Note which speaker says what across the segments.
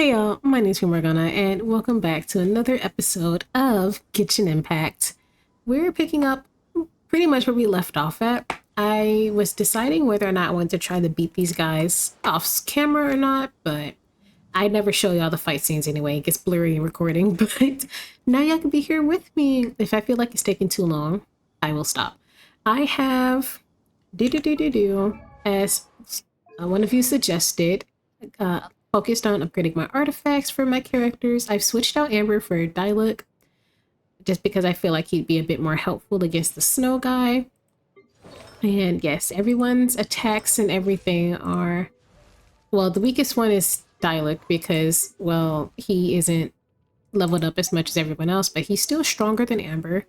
Speaker 1: Hey y'all, my name's Morgana and welcome back to another episode of Genshin Impact. We're picking up pretty much where we left off at. I was deciding whether or not I wanted to try to beat these guys off camera or not, but I never show y'all the fight scenes anyway. It gets blurry in recording, but now y'all can be here with me. If I feel like it's taking too long, I will stop. I have as one of you suggested, focused on upgrading my artifacts for my characters. I've switched out Amber for Diluc just because I feel like he'd be a bit more helpful against the snow guy. And yes, everyone's attacks and everything are, well, the weakest one is Diluc because, well, he isn't leveled up as much as everyone else, but he's still stronger than Amber.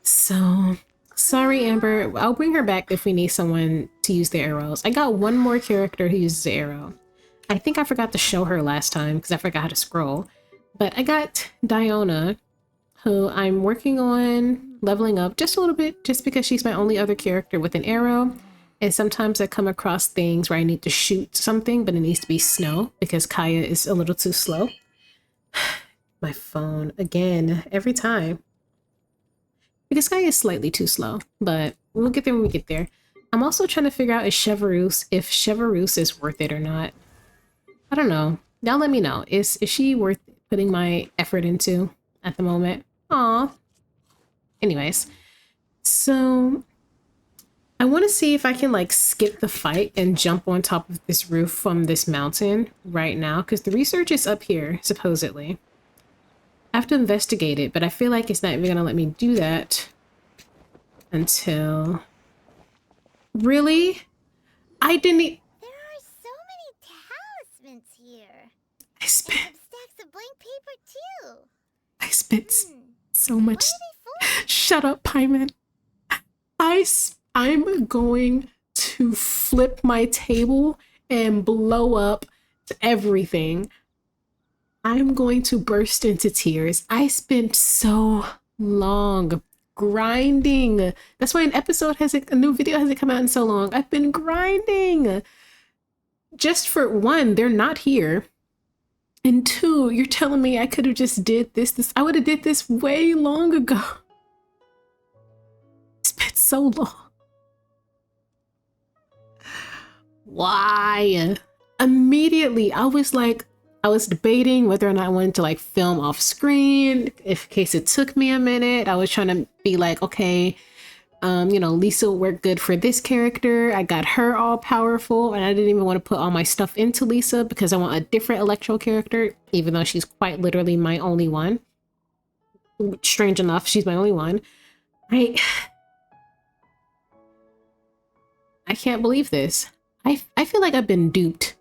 Speaker 1: So, sorry, Amber. I'll bring her back if we need someone to use the arrows. I got one more character who uses the arrow. I think I forgot to show her last time because I forgot how to scroll. But I got Diona, who I'm working on leveling up just a little bit, just because she's my only other character with an arrow. And sometimes I come across things where I need to shoot something, but it needs to be snow because Kaya is a little too slow. My phone, again, every time. Because Kaya is slightly too slow, but we'll get there when we get there. I'm also trying to figure out if Chevreuse is worth it or not. I don't know. Y'all let me know. Is she worth putting my effort into at the moment? Aw. Anyways, so I want to see if I can like skip the fight and jump on top of this roof from this mountain right now, because the research is up here, supposedly. I have to investigate it, but I feel like it's not even gonna let me do that until... Really? I didn't...
Speaker 2: Here.
Speaker 1: I spent
Speaker 2: stacks of blank paper too.
Speaker 1: I spent so much. Shut up, Pyman. I'm going to flip my table and blow up everything. I'm going to burst into tears. I spent so long grinding. That's why a new video hasn't come out in so long. I've been grinding. Just for one, they're not here. And two, you're telling me I could have just did this. I would have did this way long ago. It's been so long. Why? Immediately, I was debating whether or not I wanted to like film off screen. In case it took me a minute, I was trying to be like, okay, Lisa will work good for this character. I got her all powerful, and I didn't even want to put all my stuff into Lisa because I want a different Electro character, even though she's quite literally my only one. Strange enough, she's my only one. I can't believe this. I feel like I've been duped.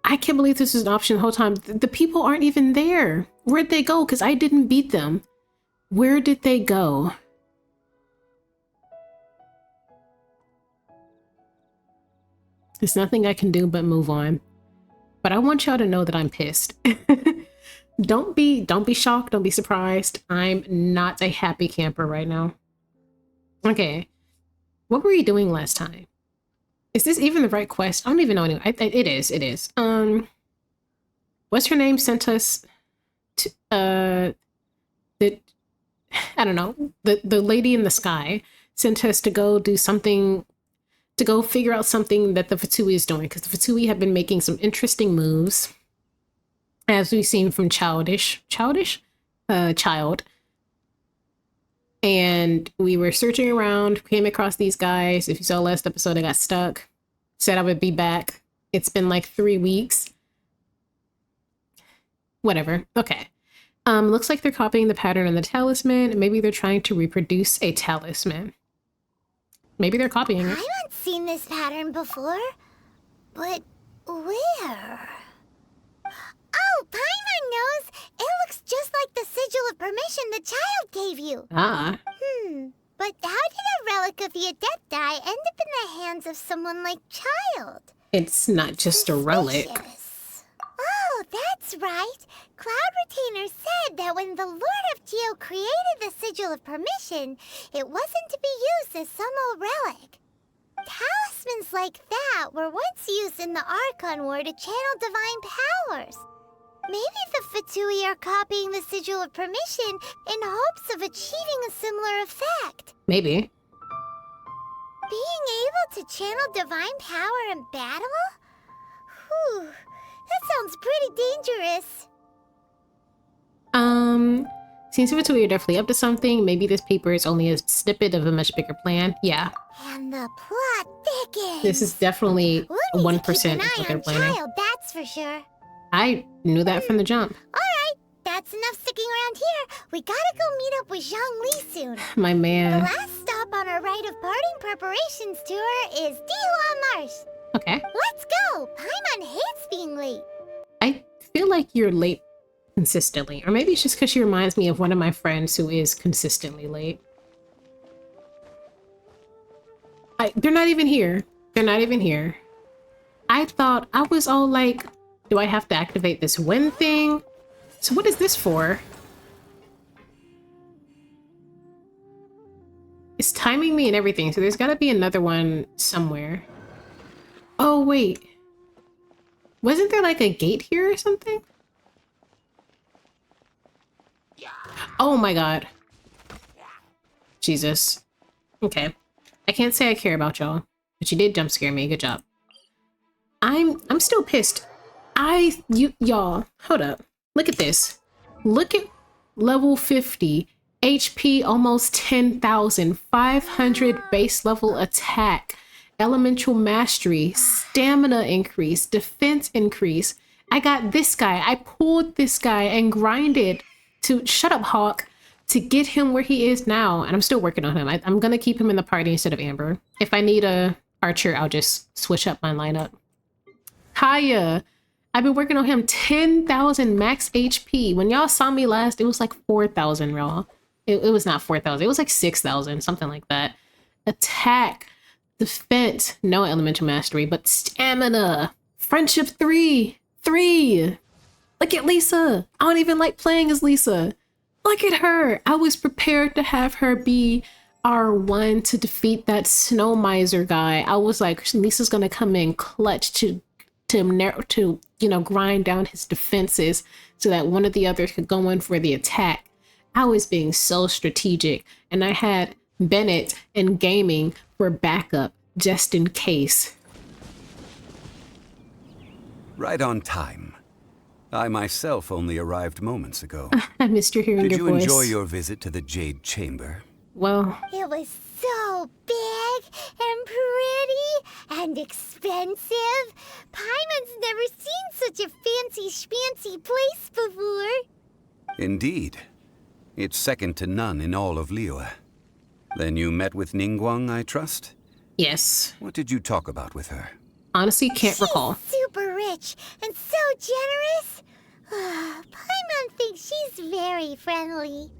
Speaker 1: I can't believe this was an option the whole time. The people aren't even there. Where'd they go? Because I didn't beat them. Where did they go? There's nothing I can do but move on. But I want y'all to know that I'm pissed. Don't be shocked, don't be surprised. I'm not a happy camper right now. Okay. What were you doing last time? Is this even the right quest? I don't even know anyway. It is. What's her name sent us to, I don't know, the lady in the sky sent us to go do something, to go figure out something that the Fatui is doing, because the Fatui have been making some interesting moves, as we've seen from Child. And we were searching around, came across these guys. If you saw last episode, I got stuck. Said I would be back. It's been like 3 weeks. Whatever. Okay. Looks like they're copying the pattern on the talisman. Maybe they're trying to reproduce a talisman. Maybe they're copying it.
Speaker 2: I haven't seen this pattern before, but where? Oh, Paimon knows! It looks just like the sigil of permission the child gave you.
Speaker 1: Ah.
Speaker 2: But how did a relic of the Adepti end up in the hands of someone like Child?
Speaker 1: It's not just a relic.
Speaker 2: Oh, that's right. Cloud Retainer said that when the Lord of Geo created the sigil of permission, it wasn't to be used as some old relic. Talismans like that were once used in the Archon War to channel divine powers. Maybe the Fatui are copying the Sigil of Permission in hopes of achieving a similar effect.
Speaker 1: Maybe.
Speaker 2: Being able to channel divine power in battle? Whew, that sounds pretty dangerous.
Speaker 1: Seems Fatui are definitely up to something. Maybe this paper is only a snippet of a much bigger plan. Yeah.
Speaker 2: And the plot thickens.
Speaker 1: This is definitely
Speaker 2: We'll
Speaker 1: 1%
Speaker 2: need to keep an
Speaker 1: of
Speaker 2: eye
Speaker 1: what they're
Speaker 2: on
Speaker 1: planning.
Speaker 2: Child, that's for sure.
Speaker 1: I knew that from the jump.
Speaker 2: Alright, that's enough sticking around here. We gotta go meet up with Zhang Li soon.
Speaker 1: My
Speaker 2: The
Speaker 1: man.
Speaker 2: last stop on our rite of parting preparations tour is Dihua Marsh.
Speaker 1: Okay.
Speaker 2: Let's go! Paimon hates being late.
Speaker 1: I feel like you're late consistently. Or maybe it's just because she reminds me of one of my friends who is consistently late. They're not even here. They're not even here. I thought I was all like, do I have to activate this wind thing? So what is this for? It's timing me and everything, so there's gotta be another one somewhere. Oh, wait. Wasn't there like a gate here or something? Oh my god. Jesus. Okay. I can't say I care about y'all, but you did jump scare me. Good job. I'm still pissed. Y'all, hold up. Look at this. Look at level 50. HP almost 10,000. 500 base level attack. Elemental mastery. Stamina increase. Defense increase. I got this guy. I pulled this guy and grinded to, shut up, Hawk, to get him where he is now. And I'm still working on him. I'm going to keep him in the party instead of Amber. If I need a archer, I'll just switch up my lineup. Kaya. I've been working on him. 10,000 max HP. When y'all saw me last, it was like 4,000 raw. It was not 4,000. It was like 6,000, something like that. Attack. Defense. No elemental mastery, but stamina. Friendship 3. 3. Look at Lisa. I don't even like playing as Lisa. Look at her. I was prepared to have her be our one to defeat that snow miser guy. I was like, Lisa's gonna come in clutch to grind down his defenses so that one of the others could go in for the attack. I was being so strategic, and I had Bennett and gaming for backup just in case.
Speaker 3: Right on time. I myself only arrived moments ago.
Speaker 1: I missed your hearing
Speaker 3: Did
Speaker 1: your
Speaker 3: you
Speaker 1: voice.
Speaker 3: enjoy your visit to the Jade Chamber?
Speaker 1: Well,
Speaker 2: It was so big and pretty and expensive. Paimon's never seen such a fancy schmancy place before.
Speaker 3: Indeed. It's second to none in all of Liyue. Then you met with Ningguang, I trust?
Speaker 1: yes.
Speaker 3: What did you talk about with her?
Speaker 1: Honestly, can't recall.
Speaker 2: She's super rich and so generous. Paimon thinks she's very friendly.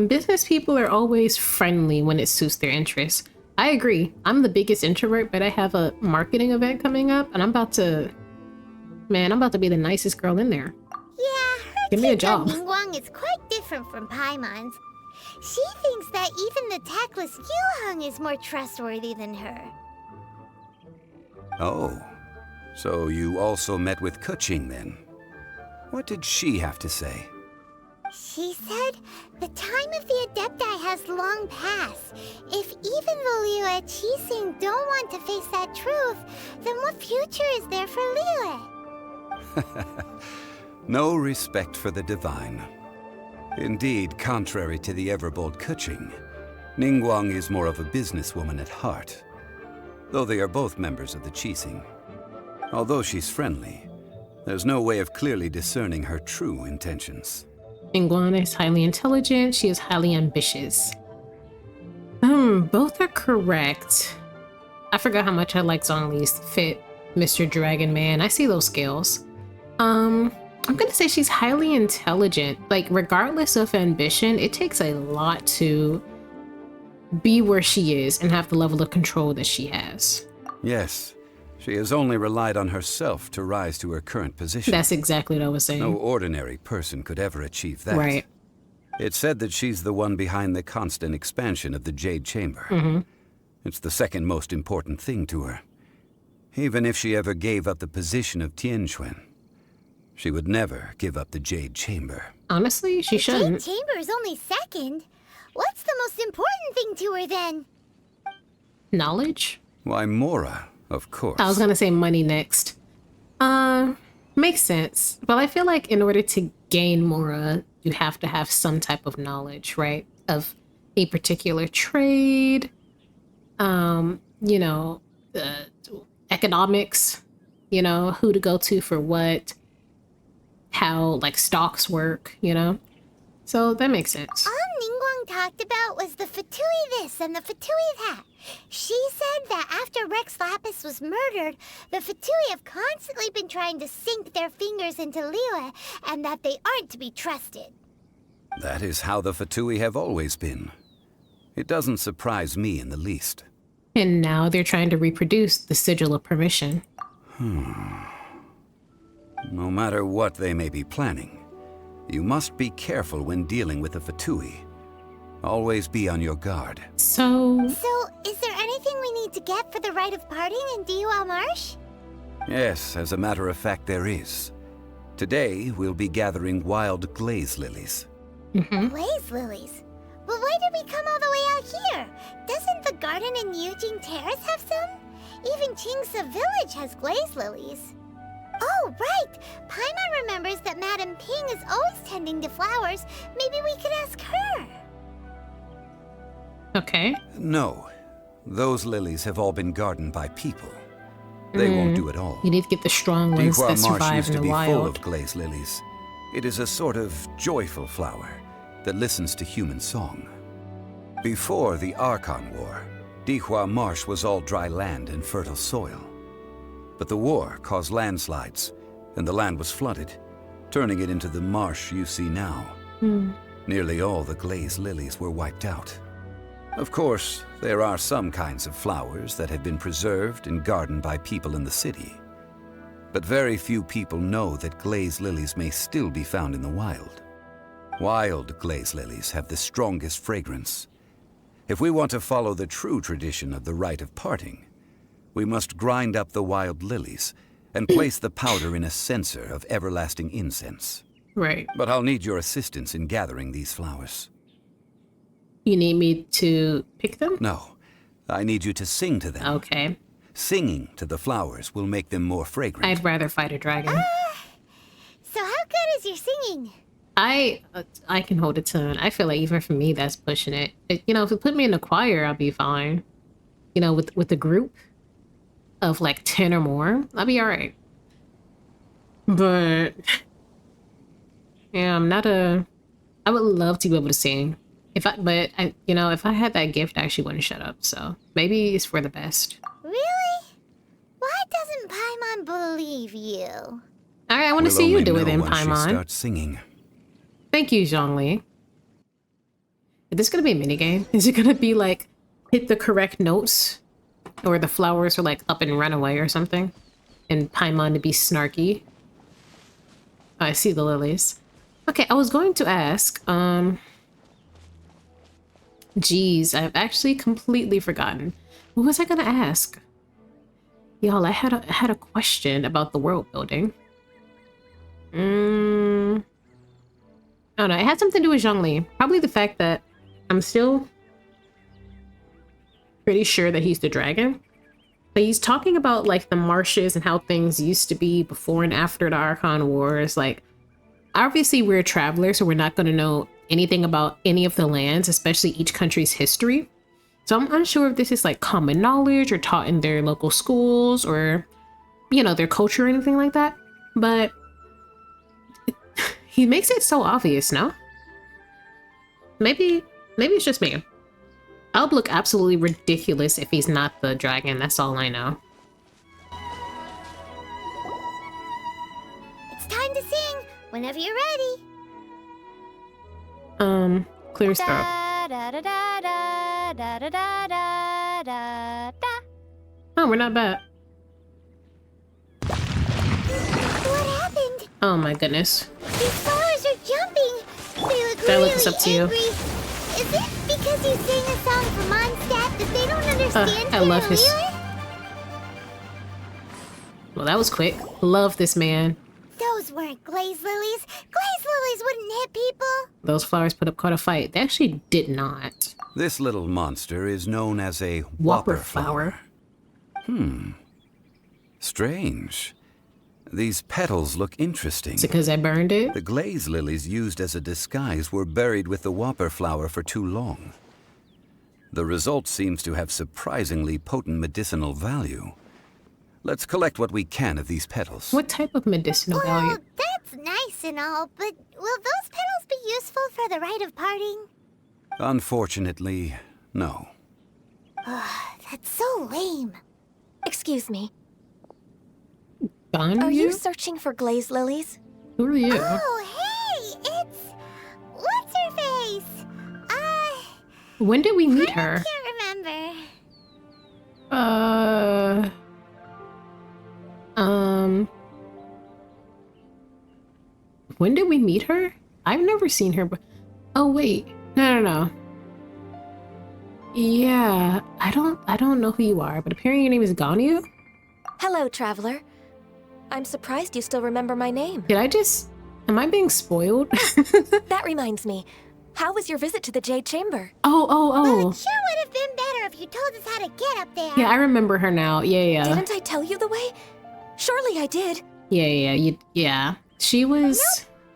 Speaker 1: Business people are always friendly when it suits their interests. I agree. I'm the biggest introvert, but I have a marketing event coming up, and I'm about to be the nicest girl in there.
Speaker 2: Yeah, her
Speaker 1: Give me a
Speaker 2: take on
Speaker 1: job.
Speaker 2: Ningguang is quite different from Paimon's. She thinks that even the tactless Yuheng is more trustworthy than her.
Speaker 3: Oh. So you also met with Keqing then? What did she have to say?
Speaker 2: She said the time of the Adepti has long passed. If even the Liyue Qixing don't want to face that truth, then what future is there for Liyue?
Speaker 3: No respect for the divine. Indeed, contrary to the ever-bold Keqing, Ningguang is more of a businesswoman at heart, though they are both members of the Qixing. Although she's friendly, there's no way of clearly discerning her true intentions.
Speaker 1: Ningguang is highly intelligent. She is highly ambitious. Both are correct. I forgot how much I like Zhongli's fit, Mr. Dragon Man. I see those scales. I'm gonna say she's highly intelligent. Like, regardless of ambition, it takes a lot to be where she is and have the level of control that she has.
Speaker 3: Yes, she has only relied on herself to rise to her current position.
Speaker 1: That's exactly what I was saying.
Speaker 3: No ordinary person could ever achieve that.
Speaker 1: Right.
Speaker 3: It's said that she's the one behind the constant expansion of the Jade Chamber. It's the second most important thing to her. Even if she ever gave up the position of Tianquan, She would never give up the Jade Chamber.
Speaker 1: Honestly, she shouldn't.
Speaker 2: The Jade Chamber is only second. What's the most important thing to her then?
Speaker 1: Knowledge?
Speaker 3: Why, Mora, of course.
Speaker 1: I was gonna say money next. Makes sense. But I feel like in order to gain Mora, you have to have some type of knowledge, right? Of a particular trade, you know, economics, you know, who to go to for what, how like stocks work, you know? So that makes sense.
Speaker 2: All Ningguang talked about was the Fatui this and the Fatui that. She said that after Rex Lapis was murdered, the Fatui have constantly been trying to sink their fingers into Liyue, and that they aren't to be trusted.
Speaker 3: That is how the Fatui have always been. It doesn't surprise me in the least.
Speaker 1: And now they're trying to reproduce the Sigil of Permission.
Speaker 3: No matter what they may be planning, you must be careful when dealing with the Fatui. Always be on your guard.
Speaker 1: So,
Speaker 2: is there anything we need to get for the rite of parting in Dihua Marsh?
Speaker 3: Yes, as a matter of fact, there is. Today, we'll be gathering wild glaze lilies.
Speaker 2: Glaze lilies? But why did we come all the way out here? Doesn't the garden in Yujing Terrace have some? Even Qingse Village has glaze lilies. Oh, right! Paimon remembers that Madame Ping is always tending to flowers. Maybe we could ask her.
Speaker 1: okay.
Speaker 3: No, those lilies have all been gardened by people. They won't do it all.
Speaker 1: You need to get the strong ones
Speaker 3: Dihua
Speaker 1: that
Speaker 3: Marsh
Speaker 1: survive
Speaker 3: used
Speaker 1: in
Speaker 3: to
Speaker 1: the
Speaker 3: be full
Speaker 1: wild.
Speaker 3: of glaze lilies. It is a sort of joyful flower that listens to human song. Before the Archon War, Dihua Marsh was all dry land and fertile soil. But the war caused landslides, and the land was flooded, turning it into the marsh you see now. Nearly all the glaze lilies were wiped out. Of course, there are some kinds of flowers that have been preserved and gardened by people in the city. But very few people know that glaze lilies may still be found in the wild. Wild glaze lilies have the strongest fragrance. If we want to follow the true tradition of the rite of parting, we must grind up the wild lilies and place the powder in a censer of everlasting incense.
Speaker 1: Right.
Speaker 3: But I'll need your assistance in gathering these flowers.
Speaker 1: You need me to pick them?
Speaker 3: No, I need you to sing to them.
Speaker 1: Okay.
Speaker 3: Singing to the flowers will make them more fragrant.
Speaker 1: I'd rather fight a dragon.
Speaker 2: So how good is your singing?
Speaker 1: I can hold a tune. I feel like even for me, that's pushing it. You know, if it put me in a choir, I'll be fine. You know, with a group of like 10 or more, I'll be all right. But yeah, I would love to be able to sing. If I had that gift, I actually wouldn't shut up. So maybe it's for the best.
Speaker 2: Really? Why doesn't Paimon believe you?
Speaker 1: All right, I want to
Speaker 3: We'll
Speaker 1: see you
Speaker 3: only
Speaker 1: do it
Speaker 3: know
Speaker 1: then,
Speaker 3: once she
Speaker 1: Paimon.
Speaker 3: starts singing.
Speaker 1: Thank you, Zhongli. Is this gonna be a minigame? Is it gonna be like hit the correct notes, or the flowers are like up and run away or something, and Paimon to be snarky? Oh, I see the lilies. Okay, I was going to ask. Geez, I've actually completely forgotten. What was I gonna ask? Y'all, I had a question about the world building. I don't know. It had something to do with Zhongli. Probably the fact that I'm still pretty sure that he's the dragon. But he's talking about like the marshes and how things used to be before and after the Archon Wars. Like, obviously we're travelers, so we're not going to know anything about any of the lands, especially each country's history. So I'm unsure if this is like common knowledge or taught in their local schools or, you know, their culture or anything like that. But he makes it so obvious, no? Maybe it's just me. I would look absolutely ridiculous if he's not the dragon, that's all I know.
Speaker 2: It's time to sing whenever you're ready.
Speaker 1: Clear his throat.
Speaker 2: Da, da, da, da, da, da, da, da, da, da.
Speaker 1: Oh, we're not bad.
Speaker 2: What happened?
Speaker 1: Oh my goodness.
Speaker 2: These flowers are jumping. They look
Speaker 1: Gotta
Speaker 2: really
Speaker 1: look this up to you.
Speaker 2: angry. Is it because you sang a song for Mondstadt that they don't understand?
Speaker 1: I love his-
Speaker 2: Liyue?
Speaker 1: Well, that was quick. Love this man.
Speaker 2: Those weren't glaze lilies. Glaze lilies wouldn't hit people.
Speaker 1: Those flowers put up quite a fight. They actually did not.
Speaker 3: This little monster is known as a
Speaker 1: Whopper flower.
Speaker 3: Strange. These petals look interesting.
Speaker 1: Is it because I burned it?
Speaker 3: The glaze lilies used as a disguise were buried with the whopper flower for too long. The result seems to have surprisingly potent medicinal value. Let's collect what we can of these petals.
Speaker 1: What type of medicinal value?
Speaker 2: Well, that's nice and all, but will those petals be useful for the rite of parting?
Speaker 3: Unfortunately, no.
Speaker 2: That's so lame.
Speaker 4: Excuse me.
Speaker 1: Gone
Speaker 4: Are you searching for glaze lilies?
Speaker 1: Who are you?
Speaker 2: Oh, hey, it's... What's her face?
Speaker 1: When did we meet her?
Speaker 2: I can't remember.
Speaker 1: When did we meet her? I've never seen her, but... Oh, wait. No. Yeah, I don't know who you are, but apparently your name is Ganyu?
Speaker 4: Hello, traveler. I'm surprised you still remember my name.
Speaker 1: Am I being spoiled?
Speaker 4: That reminds me. How was your visit to the Jade Chamber?
Speaker 2: Well, it sure would have been better if you told us how to get up there.
Speaker 1: Yeah, I remember her now. Yeah.
Speaker 4: Didn't I tell you the way? Surely I did.
Speaker 1: Yeah. She was...
Speaker 2: Nope,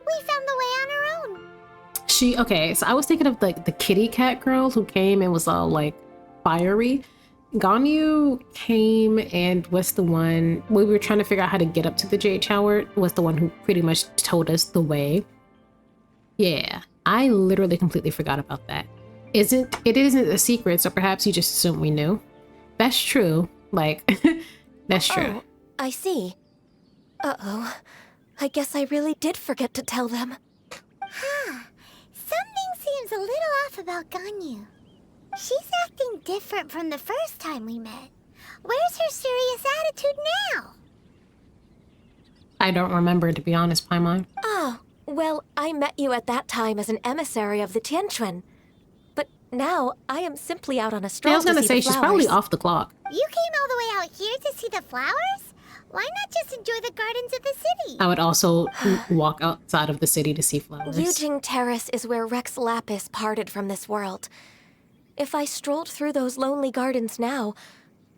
Speaker 2: we found the way on our own.
Speaker 1: Okay, so I was thinking of like the kitty cat girl who came and was all like fiery. Ganyu came and was the one when we were trying to figure out how to get up to the Jade Tower, was the one who pretty much told us the way. Yeah, I literally completely forgot about that. It isn't a secret, so perhaps you just assumed we knew. That's true. Like, that's true.
Speaker 4: Oh, I see. Uh-oh. I guess I really did forget to tell them.
Speaker 2: Something seems a little off about Ganyu. She's acting different from the first time we met. Where's her serious attitude now?
Speaker 1: I don't remember, to be honest, Paimon.
Speaker 4: Oh, well, I met you at that time as an emissary of the Tianquan. But now, I am simply out on a stroll
Speaker 1: I was gonna
Speaker 4: to see
Speaker 1: say,
Speaker 4: the
Speaker 1: she's
Speaker 4: flowers.
Speaker 1: probably off the clock.
Speaker 2: You came all the way out here to see the flowers? Why not just enjoy the gardens of the city?
Speaker 1: I would also walk outside of the city to see flowers.
Speaker 4: Yujing Terrace is where Rex Lapis parted from this world. If I strolled through those lonely gardens now,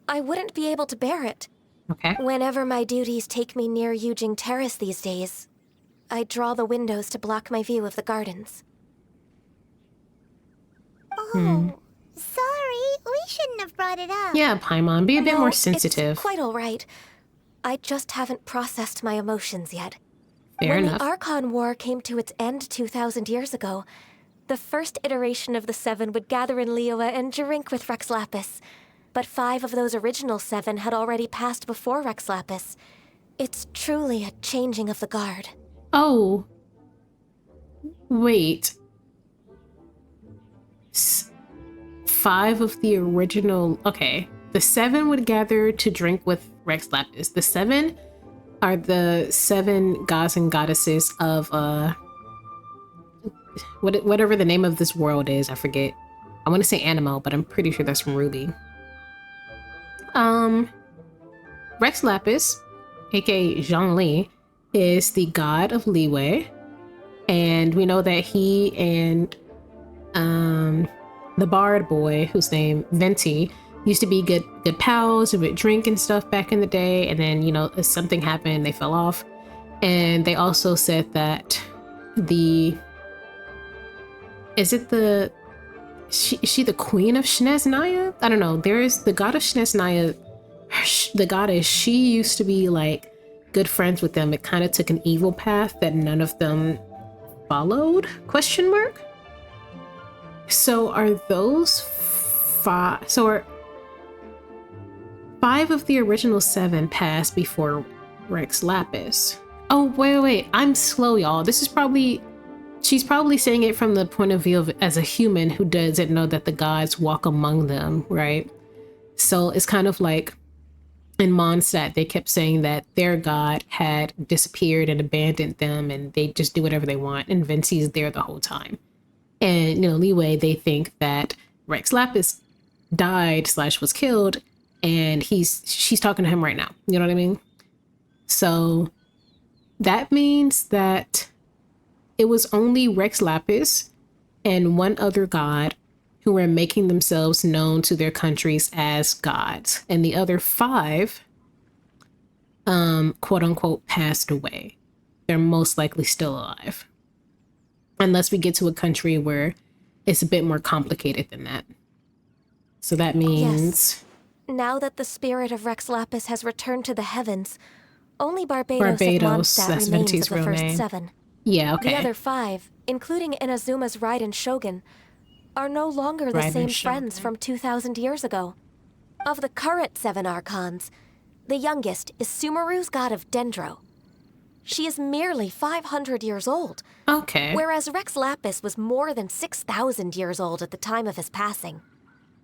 Speaker 4: I wouldn't be able to bear it.
Speaker 1: Okay.
Speaker 4: Whenever my duties take me near Yujing Terrace these days, I draw the windows to block my view of the gardens.
Speaker 2: Oh, sorry. We shouldn't have brought it up.
Speaker 1: Yeah, Paimon, be a bit
Speaker 4: No,
Speaker 1: more sensitive.
Speaker 4: It's quite all right. I just haven't processed my emotions yet.
Speaker 1: Fair
Speaker 4: when
Speaker 1: enough.
Speaker 4: the Archon War came to its end 2,000 years ago, the first iteration of the Seven would gather in Liyue and drink with Rex Lapis. But 5 of those original 7 had already passed before Rex Lapis. It's truly a changing of the guard.
Speaker 1: Oh. Wait. 5 of the original... Okay. The 7 would gather to drink with Rex Lapis. The 7 are the 7 gods and goddesses of whatever the name of this world is. I forget. I want to say Animo, but I'm pretty sure that's from Ruby. Rex Lapis, aka Zhongli, is the god of Liyue, and we know that he and the bard boy, whose name Venti, used to be good pals and would drink and stuff back in the day, and then, you know, something happened, they fell off. And they also said that she the queen of Shnesnaya? I don't know. There is the god of Shnesnaya, the goddess, she used to be like good friends with them. It kind of took an evil path that none of them followed? Question mark? So are those 5? So are 5 of the original 7 passed before Rex Lapis? Oh, wait. I'm slow, y'all. This is probably... She's probably saying it from the point of view of as a human who doesn't know that the gods walk among them, right? So it's kind of like in Mondstadt, they kept saying that their god had disappeared and abandoned them and they just do whatever they want. And Vinci's there the whole time. And, you know, Liyue, they think that Rex Lapis died / was killed and she's talking to him right now. You know what I mean? So that means that it was only Rex Lapis and one other god who were making themselves known to their countries as gods. And the other 5, quote unquote, passed away. They're most likely still alive. Unless we get to a country where it's a bit more complicated than that. So that means...
Speaker 4: Yes. Now that the spirit of Rex Lapis has returned to the heavens, only Barbados of Mondstadt
Speaker 1: that's
Speaker 4: remains
Speaker 1: Venti's
Speaker 4: of the
Speaker 1: real
Speaker 4: first
Speaker 1: name.
Speaker 4: 7.
Speaker 1: Yeah, okay.
Speaker 4: The other 5, including Inazuma's Raiden Shogun, are no longer the
Speaker 1: Raiden
Speaker 4: same
Speaker 1: Shogun.
Speaker 4: friends from 2,000 years ago. Of the current 7 Archons, the youngest is Sumeru's god of Dendro. She is merely 500 years old,
Speaker 1: Okay.
Speaker 4: whereas Rex Lapis was more than 6,000 years old at the time of his passing.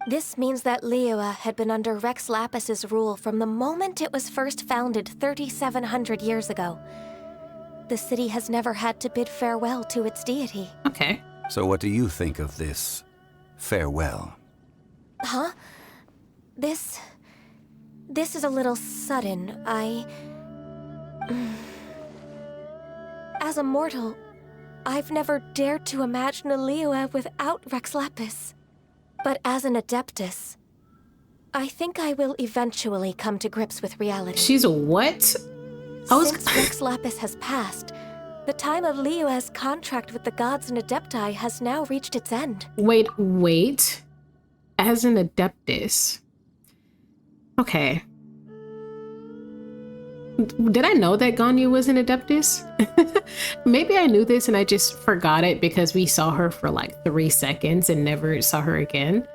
Speaker 4: This means that Liyue had been under Rex Lapis's rule from the moment it was first founded 3,700 years ago. The city has never had to bid farewell to its deity.
Speaker 1: Okay.
Speaker 3: So what do you think of this farewell?
Speaker 4: Huh? This is a little sudden. As a mortal, I've never dared to imagine a Liyue without Rex Lapis. But as an Adeptus, I think I will eventually come to grips with reality.
Speaker 1: She's a what?
Speaker 4: Since Rex Lapis has passed, the time of Liyue's contract with the gods and Adepti has now reached its end.
Speaker 1: Wait. As an Adeptus. Okay. Did I know that Ganyu was an Adeptus? Maybe I knew this and I just forgot it because we saw her for like 3 seconds and never saw her again.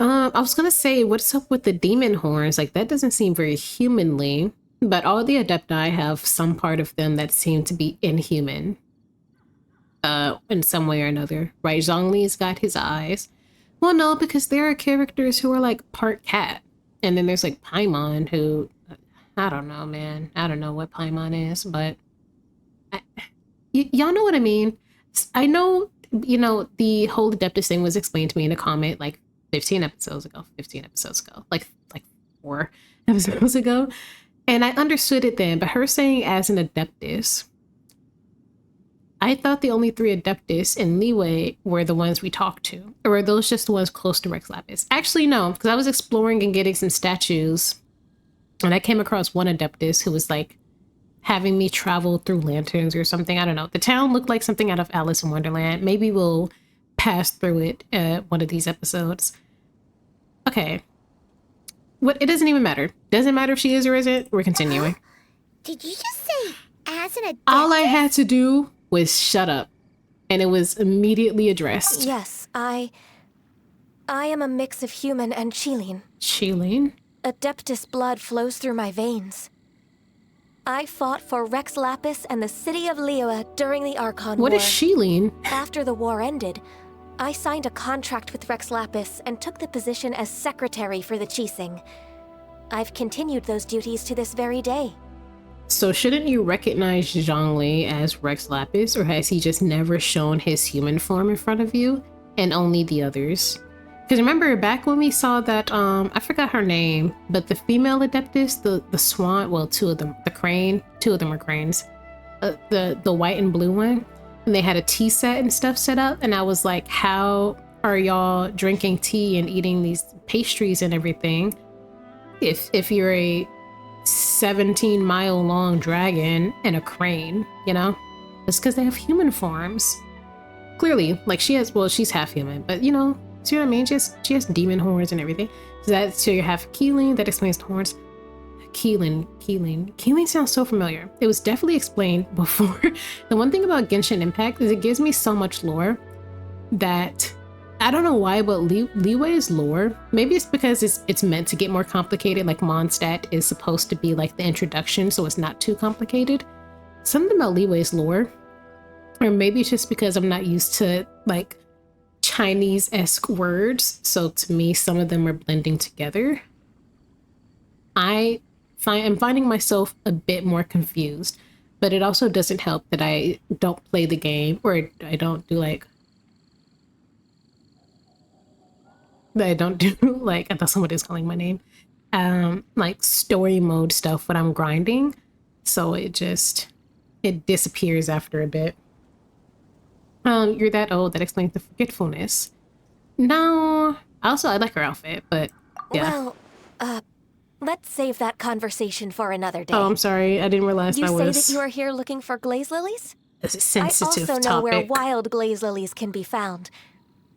Speaker 1: I was gonna say, what's up with the demon horns? Like, that doesn't seem very humanly, but all the Adepti have some part of them that seem to be inhuman. In some way or another, right? Zhongli's got his eyes. Well, no, because there are characters who are like part cat. And then there's like Paimon who, I don't know, man. I don't know what Paimon is, but y'all know what I mean. I know, the whole Adeptus thing was explained to me in a comment like 15 episodes ago, like 4 episodes ago. And I understood it then, but her saying as an Adeptus, I thought the only 3 Adeptus and Liyue were the ones we talked to. Or were those just the ones close to Rex Lapis? Actually, no, because I was exploring and getting some statues. And I came across one Adeptus who was like having me travel through lanterns or something. I don't know. The town looked like something out of Alice in Wonderland. Maybe we'll pass through it one of these episodes. Okay. It doesn't even matter. Doesn't matter if she is or isn't. We're continuing.
Speaker 2: Did you just say as an Adeptus?
Speaker 1: All I had to do was shut up. And it was immediately addressed.
Speaker 4: Yes, I am a mix of human and Qilin.
Speaker 1: Qilin?
Speaker 4: Adeptus blood flows through my veins. I fought for Rex Lapis and the city of Liyue during the Archon War.
Speaker 1: What is Qilin?
Speaker 4: After the war ended, I signed a contract with Rex Lapis and took the position as secretary for the Qixing. I've continued those duties to this very day.
Speaker 1: So shouldn't you recognize Zhongli as Rex Lapis, or has he just never shown his human form in front of you and only the others? Because remember back when we saw that, I forgot her name, but the female Adeptus, the swan, well, 2 of them, the crane, 2 of them are cranes, the white and blue one, and they had a tea set and stuff set up, and I was like, how are y'all drinking tea and eating these pastries and everything if you're a 17-mile long dragon and a crane, It's because they have human forms. Clearly, like she's half human, but see what I mean? She has demon horns and everything. So you have Qilin, that explains the horns. Qilin sounds so familiar. It was definitely explained before. The one thing about Genshin Impact is it gives me so much lore that I don't know why, but Liyue's lore, maybe it's because it's meant to get more complicated, like Mondstadt is supposed to be like the introduction, so it's not too complicated. Something about Liyue's lore, or maybe it's just because I'm not used to like Chinese-esque words, so to me some of them are blending together. I'm finding myself a bit more confused, but it also doesn't help that I don't play the game, or I don't do like I thought somebody was calling my name, like story mode stuff when I'm grinding. So it disappears after a bit. You're that old, that explains the forgetfulness. No, also I like her outfit, but yeah.
Speaker 4: Well, let's save that conversation for another day.
Speaker 1: Oh, I'm sorry, I didn't realize
Speaker 4: You
Speaker 1: I
Speaker 4: say
Speaker 1: was.
Speaker 4: that you are here looking for glaze lilies?
Speaker 1: It's a sensitive
Speaker 4: I also know where
Speaker 1: topic.
Speaker 4: wild glaze lilies can be found.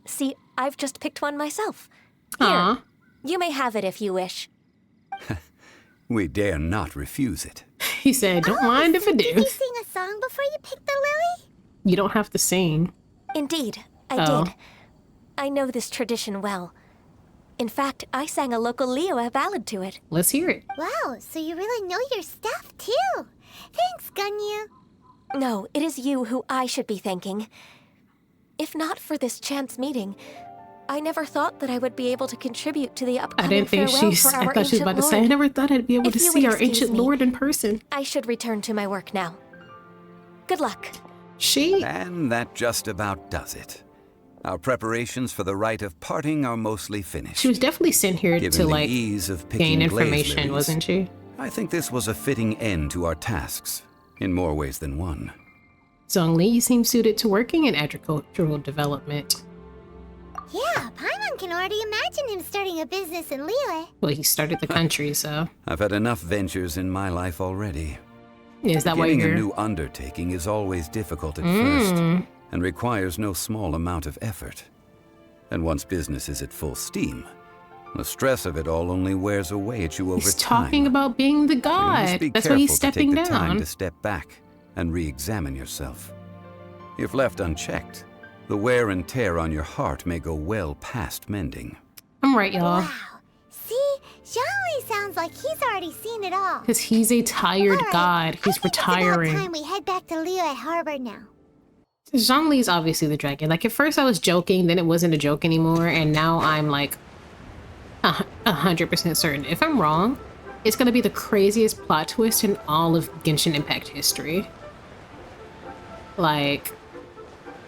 Speaker 4: See, I've just picked one myself. Here,
Speaker 1: Aw.
Speaker 4: you may have it if you wish.
Speaker 3: We dare not refuse it.
Speaker 1: He said, don't mind if I
Speaker 2: Did you
Speaker 1: do.
Speaker 2: sing a song before you picked the lily?
Speaker 1: You don't have to sing.
Speaker 4: Indeed, I
Speaker 1: Oh.
Speaker 4: did. I know this tradition well. In fact, I sang a local Liyue ballad to it.
Speaker 1: Let's hear it.
Speaker 2: Wow, so you really know your stuff, too. Thanks, Gunyu.
Speaker 4: No, it is you who I should be thanking. If not for this chance meeting, I never thought that I would be able to contribute to the
Speaker 1: I
Speaker 4: upcoming
Speaker 1: didn't think
Speaker 4: farewell
Speaker 1: she's.
Speaker 4: for
Speaker 1: I
Speaker 4: our
Speaker 1: thought she was
Speaker 4: ancient
Speaker 1: about to say, I
Speaker 4: lord.
Speaker 1: never thought I'd be able
Speaker 4: If
Speaker 1: to
Speaker 4: you
Speaker 1: see
Speaker 4: would
Speaker 1: our
Speaker 4: excuse
Speaker 1: ancient
Speaker 4: me.
Speaker 1: lord in person.
Speaker 4: I should return to my work now. Good luck.
Speaker 1: She.
Speaker 3: And that just about does it. Our preparations for the rite of parting are mostly finished.
Speaker 1: She was definitely sent here
Speaker 3: Given
Speaker 1: to,
Speaker 3: the
Speaker 1: like,
Speaker 3: ease of picking
Speaker 1: gain
Speaker 3: glaze
Speaker 1: information,
Speaker 3: lilies,
Speaker 1: wasn't she?
Speaker 3: I think this was a fitting end to our tasks, in more ways than one.
Speaker 1: Zhongli seems suited to working in agricultural development.
Speaker 2: Yeah, Paimon can already imagine him starting a business in Liyue.
Speaker 1: Well, he started the country, so.
Speaker 3: I've had enough ventures in my life already.
Speaker 1: Is that why
Speaker 3: Beginning
Speaker 1: you're
Speaker 3: a
Speaker 1: here?
Speaker 3: new undertaking is always difficult at first, and requires no small amount of effort. And once business is at full steam, the stress of it all only wears away at you over
Speaker 1: He's
Speaker 3: time.
Speaker 1: talking about being the
Speaker 3: So you
Speaker 1: god.
Speaker 3: must be
Speaker 1: That's why he's
Speaker 3: careful to take
Speaker 1: stepping
Speaker 3: the time
Speaker 1: down.
Speaker 3: to step back and re-examine yourself. If left unchecked, the wear and tear on your heart may go well past mending.
Speaker 1: I'm right, y'all.
Speaker 2: Wow. See? Zhongli sounds like he's already seen it all.
Speaker 1: Because he's a tired
Speaker 2: All right,
Speaker 1: god. He's
Speaker 2: I think
Speaker 1: retiring.
Speaker 2: It's about time we head back to Liyue Harbor now.
Speaker 1: Zhongli is obviously the dragon. Like, at first I was joking, then it wasn't a joke anymore, and now I'm like 100% certain. If I'm wrong, it's gonna be the craziest plot twist in all of Genshin Impact history. Like,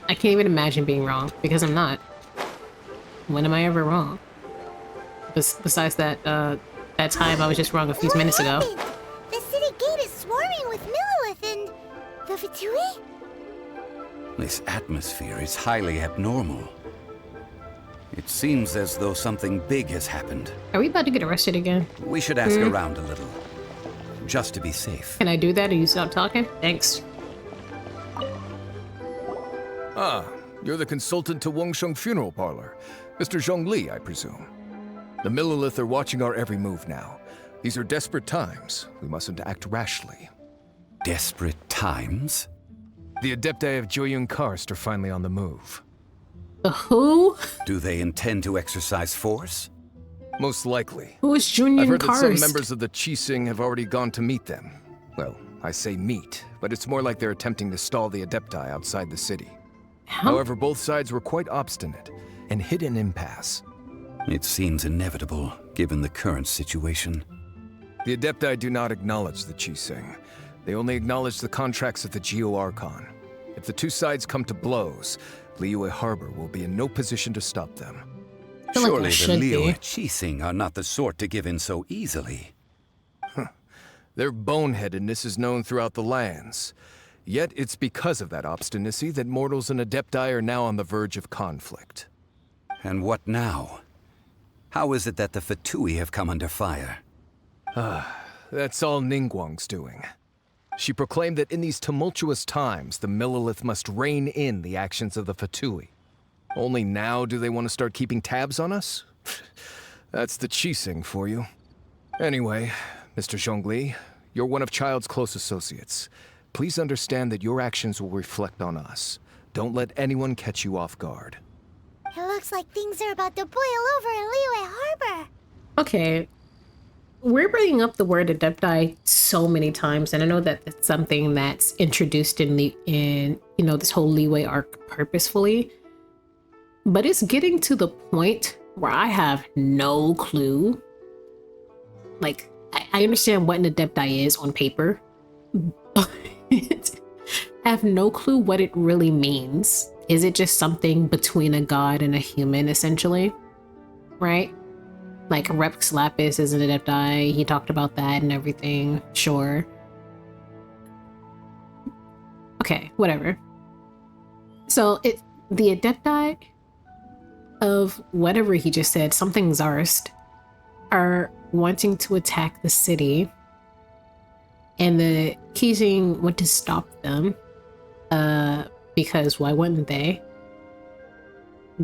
Speaker 1: I can't even imagine being wrong, because I'm not. When am I ever wrong? Besides that, that time I was just wrong a few minutes ago.
Speaker 2: Happened? The city gate is swarming with Millilith and the Fatui?
Speaker 3: This atmosphere is highly abnormal. It seems as though something big has happened.
Speaker 1: Are we about to get arrested again?
Speaker 3: We should ask around a little, just to be safe.
Speaker 1: Can I do that or you stop talking? Thanks.
Speaker 5: Ah, you're the consultant to Wengsheng Funeral Parlor. Mr. Zhongli, I presume. The Millilith are watching our every move now. These are desperate times. We mustn't act rashly.
Speaker 3: Desperate times?
Speaker 5: The Adepti of Joyun Karst are finally on the move.
Speaker 1: The who?
Speaker 3: Do they intend to exercise force?
Speaker 5: Most likely.
Speaker 1: Who is Junior
Speaker 5: I've heard that some
Speaker 1: Karst?
Speaker 5: members of the Chising have already gone to meet them. Well, I say meet, but it's more like they're attempting to stall the Adepti outside the city. However, both sides were quite obstinate and hit an impasse.
Speaker 3: It seems inevitable, given the current situation.
Speaker 5: The Adepti do not acknowledge the Chising. They only acknowledge the contracts of the Geo-Archon. If the two sides come to blows, Liyue Harbor will be in no position to stop them.
Speaker 1: feel like
Speaker 3: Surely
Speaker 1: I
Speaker 3: the
Speaker 1: should
Speaker 3: Liyue
Speaker 1: be.
Speaker 3: Chising are not the sort to give in so easily.
Speaker 5: Their boneheadedness is known throughout the lands. Yet it's because of that obstinacy that mortals and Adepti are now on the verge of conflict.
Speaker 3: And what now? How is it that the Fatui have come under fire?
Speaker 5: That's all Ningguang's doing. She proclaimed that in these tumultuous times, the Millilith must rein in the actions of the Fatui. Only now do they want to start keeping tabs on us? That's the Chising for you. Anyway, Mr. Zhongli, you're one of Childe's close associates. Please understand that your actions will reflect on us. Don't let anyone catch you off guard.
Speaker 2: It looks like things are about to boil over in Liyue Harbor.
Speaker 1: Okay. We're bringing up the word Adepti so many times, and I know that it's something that's introduced in this whole Liyue arc purposefully. But it's getting to the point where I have no clue. Like, I understand what an Adepti is on paper, but I have no clue what it really means. Is it just something between a god and a human, essentially? Right? Like, Rex Lapis is an Adepti. He talked about that and everything. Sure. Okay, whatever. So the Adepti of whatever he just said, something Zarst, are wanting to attack the city, and the Kijing want to stop them. Because why wouldn't they?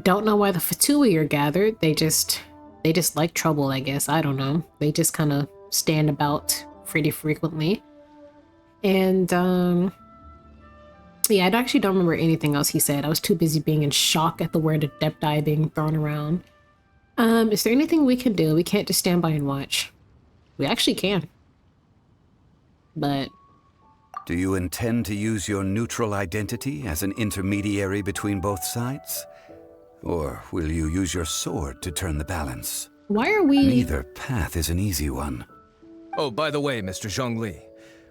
Speaker 1: Don't know why the Fatui are gathered. They just like trouble, I guess. I don't know. They just kind of stand about pretty frequently. And yeah, I actually don't remember anything else he said. I was too busy being in shock at the word Adepti being thrown around. Is there anything we can do? We can't just stand by and watch. We actually can. But
Speaker 3: Do you intend to use your neutral identity as an intermediary between both sides? Or will you use your sword to turn the balance?
Speaker 1: why are we...
Speaker 3: Neither path is an easy one.
Speaker 5: Oh, by the way, Mr. Zhongli,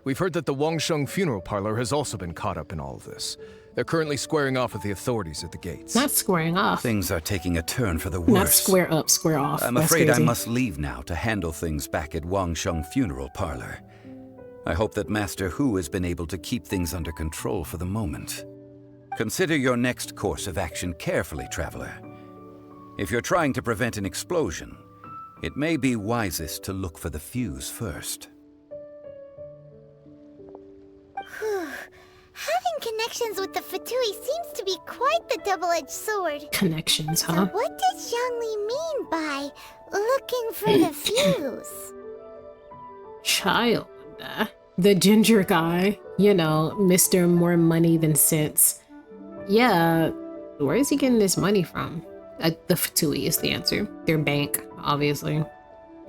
Speaker 5: we've heard that the Wangsheng funeral parlor has also been caught up in all of this. They're currently squaring off with the authorities at the gates.
Speaker 1: Not squaring off.
Speaker 3: Things are taking a turn for the worse.
Speaker 1: Not square up, square off.
Speaker 3: I'm
Speaker 1: That's
Speaker 3: afraid
Speaker 1: crazy.
Speaker 3: I must leave now to handle things back at Wangsheng funeral parlor. I hope that Master Hu has been able to keep things under control for the moment. Consider your next course of action carefully, traveler. If you're trying to prevent an explosion, it may be wisest to look for the fuse first.
Speaker 2: Having connections with the Fatui seems to be quite the double-edged sword.
Speaker 1: Connections,
Speaker 2: So
Speaker 1: huh?
Speaker 2: what does Zhongli mean by looking for the fuse?
Speaker 1: Child. The ginger guy. You know, Mr. More Money Than Sense. Yeah, where is he getting this money from? The Fatui is the answer. Their bank, obviously.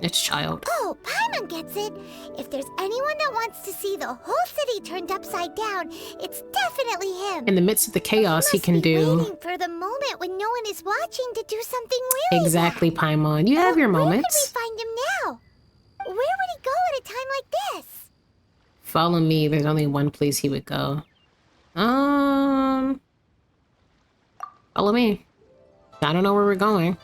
Speaker 1: It's Child.
Speaker 2: Oh, Paimon gets it. If there's anyone that wants to see the whole city turned upside down, it's definitely him.
Speaker 1: In the midst of the chaos, he
Speaker 2: must
Speaker 1: can
Speaker 2: be
Speaker 1: do...
Speaker 2: waiting for the moment when no one is watching to do something really
Speaker 1: Exactly,
Speaker 2: bad.
Speaker 1: Paimon. You have your
Speaker 2: Where
Speaker 1: moments.
Speaker 2: could we find him now? Where would he go at a time like this?
Speaker 1: Follow me. There's only one place he would go. Follow me. I don't know where we're going.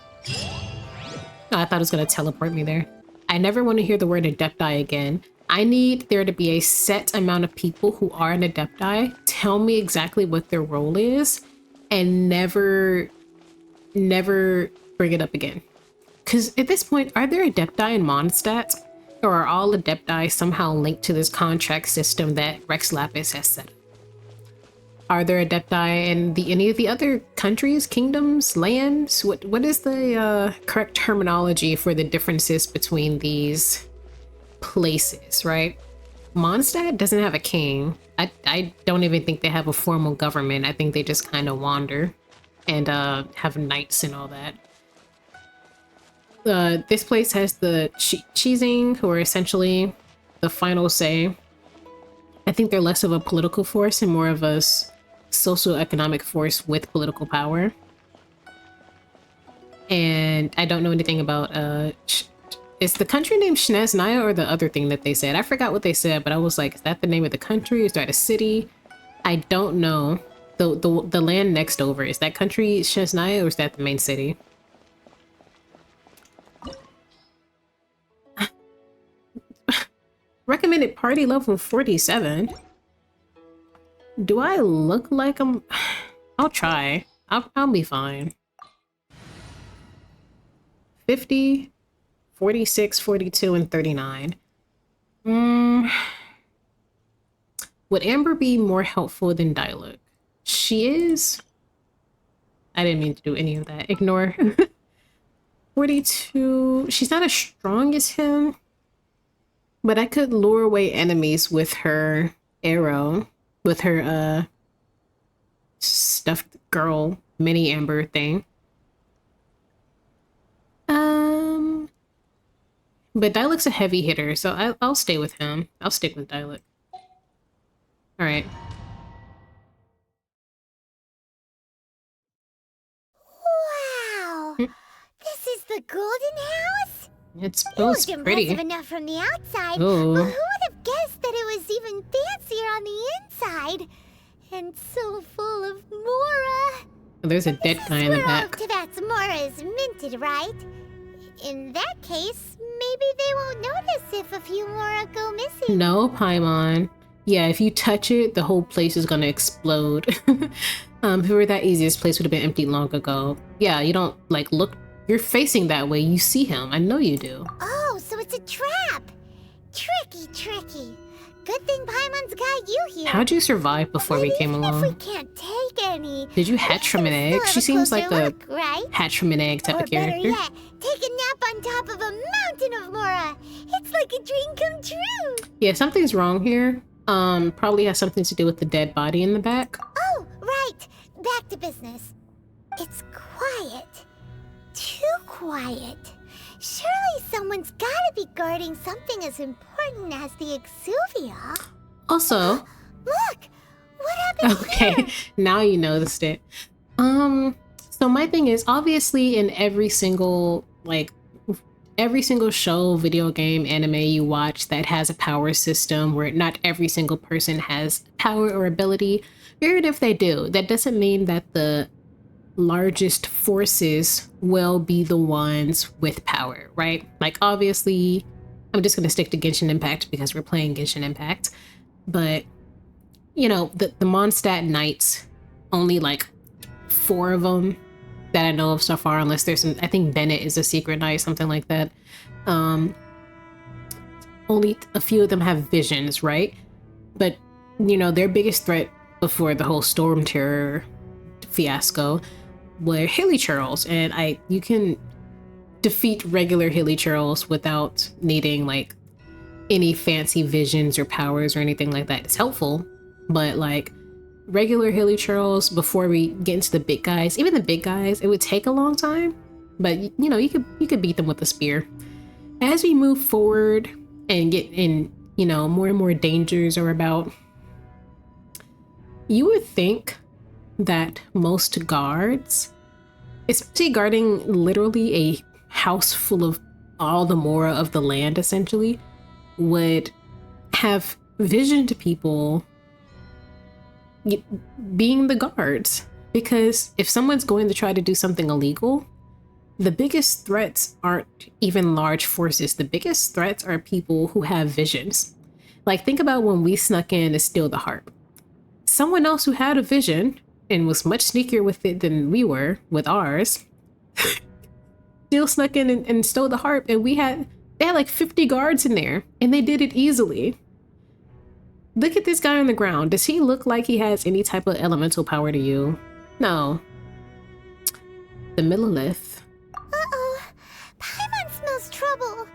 Speaker 1: No, I thought it was going to teleport me there. I never want to hear the word Adepti again. I need there to be a set amount of people who are an Adepti. Tell me exactly what their role is and never bring it up again. Because at this point, are there Adepti in Mondstadt? Or are all Adepti somehow linked to this contract system that Rex Lapis has set up? Are there Adepti in any of the other countries, kingdoms, lands? What is the correct terminology for the differences between these places, right? Mondstadt doesn't have a king. I don't even think they have a formal government. I think they just kind of wander and have knights and all that. This place has the Cheesing, who are essentially the final say. I think they're less of a political force and more of a socioeconomic force with political power. And I don't know anything about is the country named Shneznaya or the other thing that they said? I forgot what they said, but I was like, is that the name of the country? Is that a city? I don't know. The land next over, is that country Shneznaya or is that the main city? Recommended party level 47. Do I look like I'm... I'll try. I'll be fine. 50, 46, 42, and 39. Would Amber be more helpful than Diluc? She is... I didn't mean to do any of that. Ignore. 42... She's not as strong as him. But I could lure away enemies with her arrow. With her, stuffed girl mini Amber thing. But Diluc's a heavy hitter, so I'll stay with him. I'll stick with Diluc. Alright.
Speaker 2: Wow! This is the Golden House?
Speaker 1: It's
Speaker 2: It looked
Speaker 1: pretty.
Speaker 2: impressive enough from the outside,
Speaker 1: Ooh.
Speaker 2: but who would have guessed that it was even fancier on the inside? And so full of Mora.
Speaker 1: There's a dead guy in the back.
Speaker 2: To that's Mora is minted, right? In that case, maybe they won't notice if a few Mora go missing.
Speaker 1: No, Paimon. Yeah, if you touch it, the whole place is gonna explode. If it were that easy, this place would have been empty long ago. Yeah, you don't, like, look, you're facing that way, you see him. I know you do.
Speaker 2: Oh, so it's a trap. Tricky, tricky. Good thing Paimon's got you here.
Speaker 1: How'd you survive before we came
Speaker 2: Even
Speaker 1: along?
Speaker 2: if we can't take any,
Speaker 1: Did you hatch from an egg? She seems like a
Speaker 2: right?
Speaker 1: hatch from an egg type
Speaker 2: Or
Speaker 1: of character.
Speaker 2: better yet, take a nap on top of a mountain of Mora. It's like a dream come true.
Speaker 1: Yeah, something's wrong here. Probably has something to do with the dead body in the back.
Speaker 2: Oh, right. Back to business. It's quiet. Too quiet. Surely someone's gotta be guarding something as important as the Exuvia.
Speaker 1: Also,
Speaker 2: Look! What happened
Speaker 1: okay,
Speaker 2: here?
Speaker 1: now you noticed it. So my thing is, obviously in every single show, video game, anime you watch that has a power system where not every single person has power or ability, even if they do, that doesn't mean that the largest forces will be the ones with power, right? Like, obviously, I'm just gonna stick to Genshin Impact because we're playing Genshin Impact, but you know, the Mondstadt Knights, only like 4 of them that I know of so far, unless there's some, I think Bennett is a secret knight, something like that. Only a few of them have visions, right? But you know, their biggest threat before the whole Storm Terror fiasco were hilly churls, and you can defeat regular hilly churls without needing like any fancy visions or powers or anything like that. It's helpful, but like regular hilly churls, before we get into the big guys, even the big guys, it would take a long time, but you know, you could beat them with a spear. As we move forward and get in, you know, more and more dangers are about, you would think that most guards, especially guarding literally a house full of all the Mora of the land, essentially, would have visioned people being the guards. Because if someone's going to try to do something illegal, the biggest threats aren't even large forces. The biggest threats are people who have visions. Like, think about when we snuck in to steal the harp. Someone else who had a vision and was much sneakier with it than we were with ours still snuck in and stole the harp, and they had like 50 guards in there, and they did it easily. Look at this guy on the ground. Does he look like he has any type of elemental power to you? No. The Millilith.
Speaker 2: Uh-oh. Paimon smells trouble.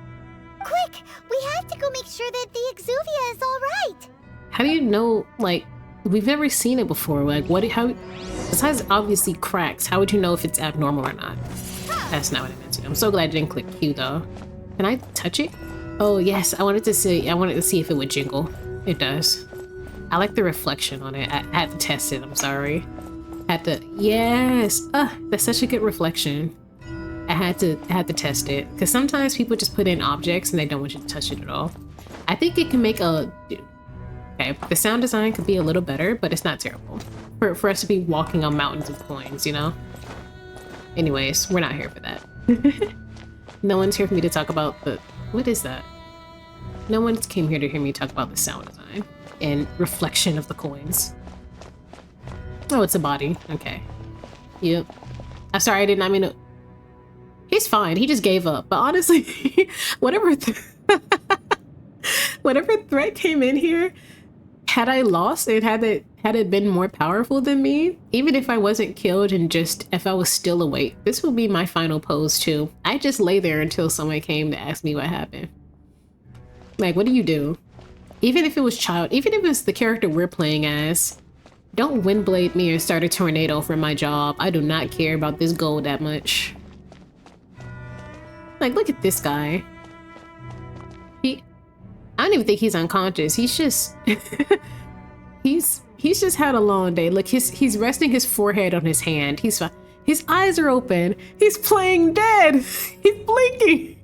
Speaker 2: Quick, we have to go make sure that the Exuvia is all right.
Speaker 1: How do you know, like, we've never seen it before. Like, how, besides obviously cracks, how would you know if it's abnormal or not? That's not what I meant to. I'm so glad I didn't click Q though. Can I touch it? Oh yes, I wanted to see if it would jingle. It does. I like the reflection on it. I had to test it, I'm sorry. Yes! That's such a good reflection. I had to test it. Because sometimes people just put in objects and they don't want you to touch it at all. I think it can make okay, the sound design could be a little better, but it's not terrible. For us to be walking on mountains of coins, you know? Anyways, we're not here for that. No one's here for me to talk about what is that? No one came here to hear me talk about the sound design and reflection of the coins. Oh, it's a body. Okay. Yep. I'm sorry, I did not mean to. He's fine. He just gave up. But honestly, whatever threat came in here, had I lost it, had it been more powerful than me, even if I wasn't killed and just if I was still awake, this will be my final pose too. I just lay there until someone came to ask me what happened. Like, what do you do? Even if it was CHILDE, even if it's the character we're playing as, don't windblade me or start a tornado for my job. I do not care about this gold that much. Like, look at this guy. I don't even think he's unconscious. He's just he's just had a long day. Look, he's resting his forehead on his hand. He's fine. His eyes are open. He's playing dead. He's blinking.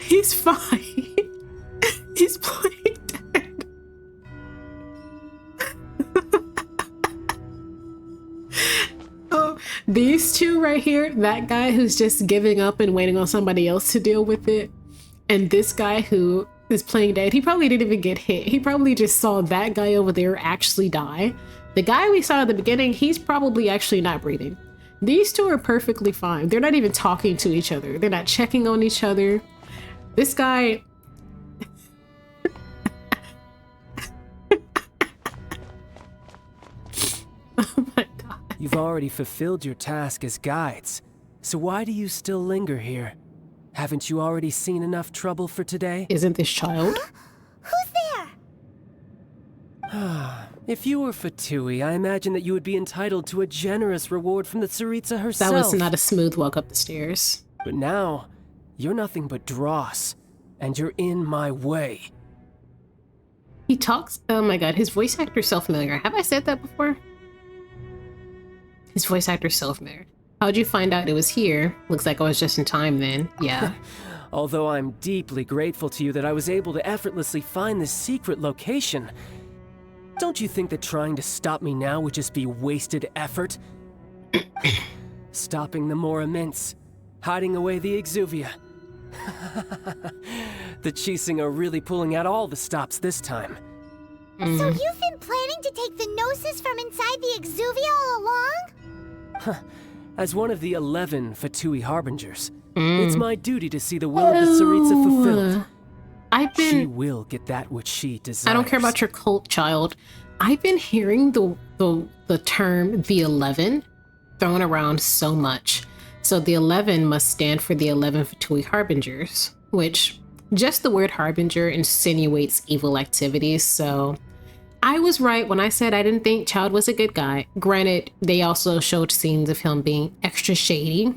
Speaker 1: He's fine. He's playing dead. Oh, these two right here, that guy who's just giving up and waiting on somebody else to deal with it, and this guy who is playing dead. He probably didn't even get hit. He probably just saw that guy over there actually die. The guy we saw at the beginning, he's probably actually not breathing. These two are perfectly fine. They're not even talking to each other. They're not checking on each other. This guy... Oh my god.
Speaker 6: You've already fulfilled your task as guides, so why do you still linger here? Haven't you already seen enough trouble for today?
Speaker 1: Isn't this Childe?
Speaker 2: Who's there?
Speaker 6: If you were Fatui, I imagine that you would be entitled to a generous reward from the Tsaritsa herself.
Speaker 1: That was not a smooth walk up the stairs.
Speaker 6: But now, you're nothing but dross, and you're in my way.
Speaker 1: He talks... Oh my god, his voice actor's so familiar. Have I said that before? His voice actor's so familiar. How'd you find out it was here? Looks like I was just in time then. Yeah.
Speaker 6: Although I'm deeply grateful to you that I was able to effortlessly find this secret location, don't you think that trying to stop me now would just be wasted effort? Stopping the more immense, hiding away the exuvia. The Chising are really pulling out all the stops this time.
Speaker 2: So you've been planning to take the Gnosis from inside the exuvia all along?
Speaker 6: As one of the 11 Fatui Harbingers, it's my duty to see the will of the Tsaritsa fulfilled. She will get that which she desires.
Speaker 1: I don't care about your cult, Childe. I've been hearing the term the 11 thrown around so much. So the 11 must stand for the 11 Fatui Harbingers, which just the word Harbinger insinuates evil activities, so I was right when I said I didn't think Childe was a good guy. Granted, they also showed scenes of him being extra shady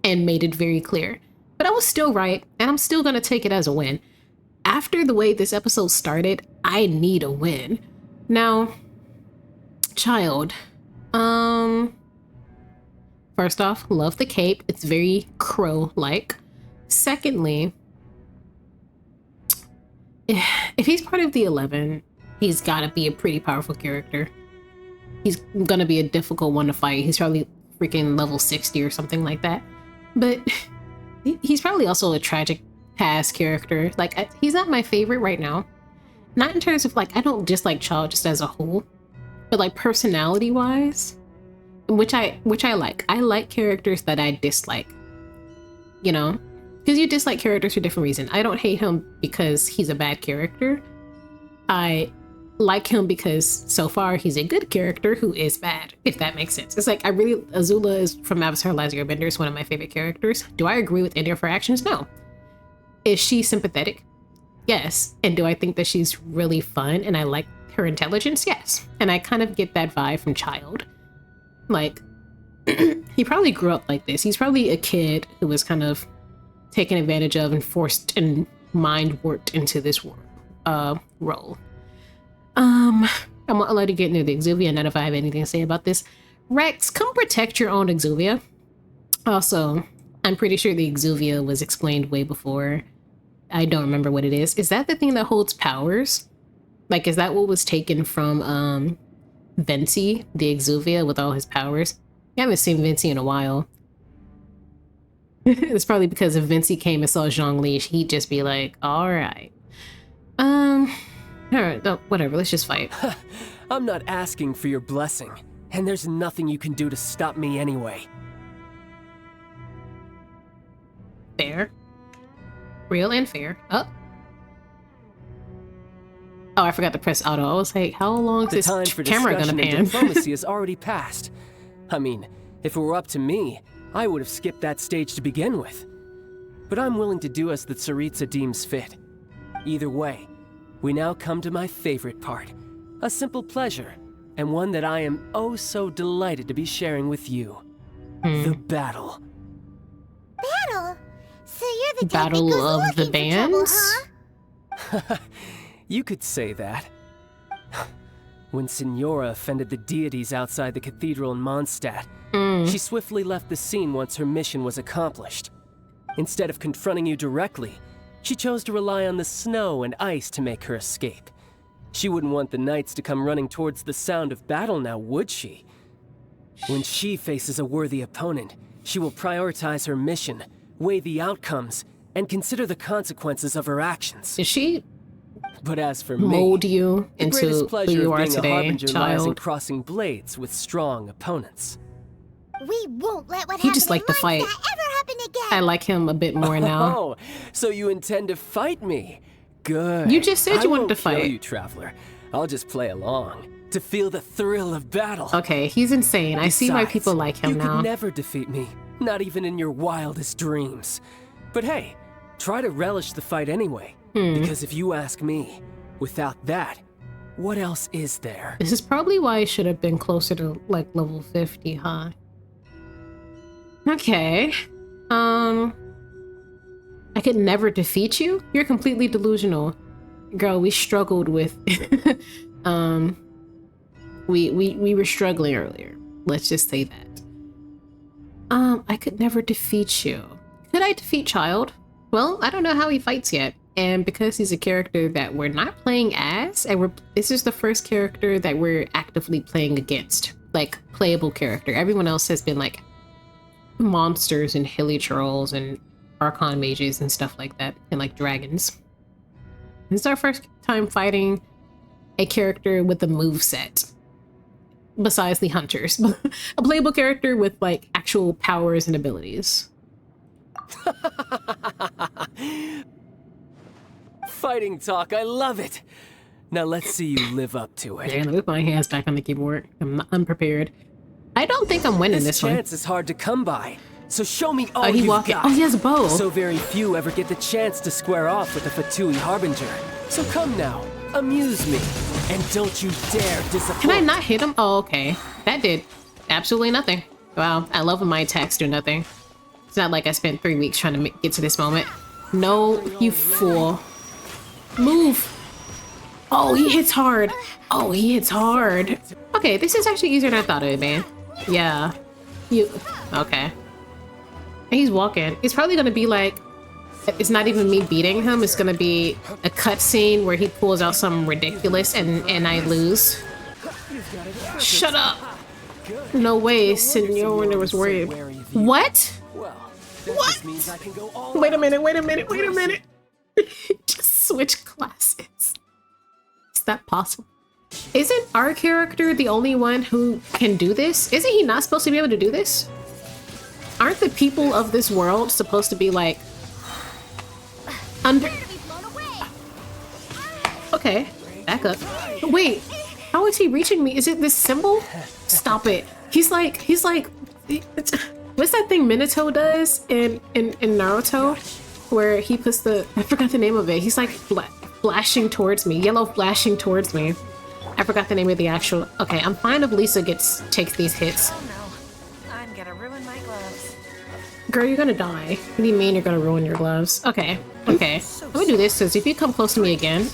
Speaker 1: and made it very clear. But I was still right, and I'm still gonna take it as a win. After the way this episode started, I need a win. Now, Childe. First off, love the cape. It's very crow-like. Secondly, if he's part of the 11, he's gotta be a pretty powerful character. He's gonna be a difficult one to fight. He's probably freaking level 60 or something like that. But he's probably also a tragic past character. Like, he's not my favorite right now. Not in terms of, like, I don't dislike Childe just as a whole, but like personality-wise, which I like. I like characters that I dislike, you know? Because you dislike characters for different reasons. I don't hate him because he's a bad character. I like him because so far he's a good character who is bad, if that makes sense. It's like, Azula is from Avatar: Last Airbender is one of my favorite characters. Do I agree with any of her actions? No. Is she sympathetic? Yes. And do I think that she's really fun and I like her intelligence? Yes. And I kind of get that vibe from Childe. Like, he probably grew up like this. He's probably a kid who was kind of taken advantage of and forced and mind warped into this role. I'm gonna let you get into the exuvia, not if I have anything to say about this. Rex, come protect your own exuvia. Also, I'm pretty sure the exuvia was explained way before. I don't remember what it is. Is that the thing that holds powers? Like, is that what was taken from Venti, the exuvia with all his powers? I haven't seen Venti in a while. It's probably because if Venti came and saw Zhongli, he'd just be like, all right. Alright, no, whatever, let's just fight.
Speaker 6: I'm not asking for your blessing, and there's nothing you can do to stop me anyway.
Speaker 1: Fair. Real and fair. Oh, I forgot to press auto. I was like, how long is
Speaker 6: The time
Speaker 1: this
Speaker 6: for
Speaker 1: camera gonna
Speaker 6: discussion and
Speaker 1: pan?
Speaker 6: diplomacy has already passed. I mean, if it were up to me, I would have skipped that stage to begin with. But I'm willing to do as the Tsaritsa deems fit. Either way, we now come to my favorite part. A simple pleasure, and one that I am oh so delighted to be sharing with you. The battle.
Speaker 2: Battle? So you're the type
Speaker 1: Battle
Speaker 2: that goes
Speaker 1: of the
Speaker 2: looking for trouble,
Speaker 1: bands?
Speaker 2: huh?
Speaker 6: You could say that. When Signora offended the deities outside the cathedral in Mondstadt, she swiftly left the scene once her mission was accomplished. Instead of confronting you directly, she chose to rely on the snow and ice to make her escape. She wouldn't want the knights to come running towards the sound of battle now, would she? When she faces a worthy opponent, she will prioritize her mission, weigh the outcomes, and consider the consequences of her actions.
Speaker 1: Is she
Speaker 6: But as for me,
Speaker 1: mold you
Speaker 6: the
Speaker 1: into
Speaker 6: greatest
Speaker 1: who
Speaker 6: pleasure
Speaker 1: you
Speaker 6: of
Speaker 1: are
Speaker 6: being a
Speaker 1: today,
Speaker 6: harbinger lies in
Speaker 1: child.
Speaker 6: crossing blades with strong opponents.
Speaker 2: We won't let what
Speaker 1: He
Speaker 2: happened
Speaker 1: just liked
Speaker 2: in
Speaker 1: to fight.
Speaker 2: Mondstadt ever happen again.
Speaker 1: I like him a bit more now.
Speaker 6: Oh, so you intend to fight me? Good.
Speaker 1: You just said you wanted to
Speaker 6: I won't kill
Speaker 1: fight.
Speaker 6: you, traveler. I'll just play along to feel the thrill of battle.
Speaker 1: Okay, he's insane. I see why
Speaker 6: Besides,
Speaker 1: people like him
Speaker 6: you
Speaker 1: now.
Speaker 6: could never defeat me, not even in your wildest dreams. But hey, try to relish the fight anyway. Because if you ask me, without that, what else is there?
Speaker 1: This is probably why I should have been closer to like level 50, huh? Okay. I could never defeat you? You're completely delusional. Girl, we struggled with we were struggling earlier. Let's just say that. I could never defeat you. Could I defeat Childe? Well, I don't know how he fights yet. And because he's a character that we're not playing as, and this is the first character that we're actively playing against, like playable character. Everyone else has been like monsters and hilly trolls and archon mages and stuff like that, and like dragons. This is our first time fighting a character with a moveset. Besides the hunters, a playable character with like actual powers and abilities.
Speaker 6: Fighting talk, I love it. Now let's see you live up to it.
Speaker 1: And with my hands back on the keyboard, I'm not unprepared. I don't think I'm winning this one.
Speaker 6: chance is hard to come by, so show me all
Speaker 1: He
Speaker 6: you've
Speaker 1: walking.
Speaker 6: got.
Speaker 1: Oh, he has a bow.
Speaker 6: So very few ever get the chance to square off with a Fatui Harbinger. So come now, amuse me, and don't you dare disappoint.
Speaker 1: Can I not hit him? Oh, okay. That did absolutely nothing. Wow, I love when my attacks do nothing. It's not like I spent 3 weeks trying to get to this moment. No, you fool. Move. Oh, he hits hard. Oh, he hits hard. Okay, this is actually easier than I thought it would be. Yeah. Okay. And he's walking. It's probably gonna be like, it's not even me beating him. It's gonna be a cutscene where he pulls out something ridiculous and I lose. Shut up. No way, Senor was worried. What? What? Wait a minute. Just switch classes. Is that possible? Isn't our character the only one who can do this? Isn't he not supposed to be able to do this? Aren't the people of this world supposed to be like under... Okay, back up. Wait, how is he reaching me? Is it this symbol? Stop it. He's like, what's that thing Minato does in Naruto? Where he puts the, I forgot the name of it. He's like flashing towards me, yellow flashing towards me. I forgot the name of the actual, okay, I'm fine if Lisa takes these hits.
Speaker 4: Oh no, I'm gonna ruin my gloves.
Speaker 1: Girl, you're gonna die. What do you mean you're gonna ruin your gloves? Okay. I'm gonna do this, because if you come close to me again...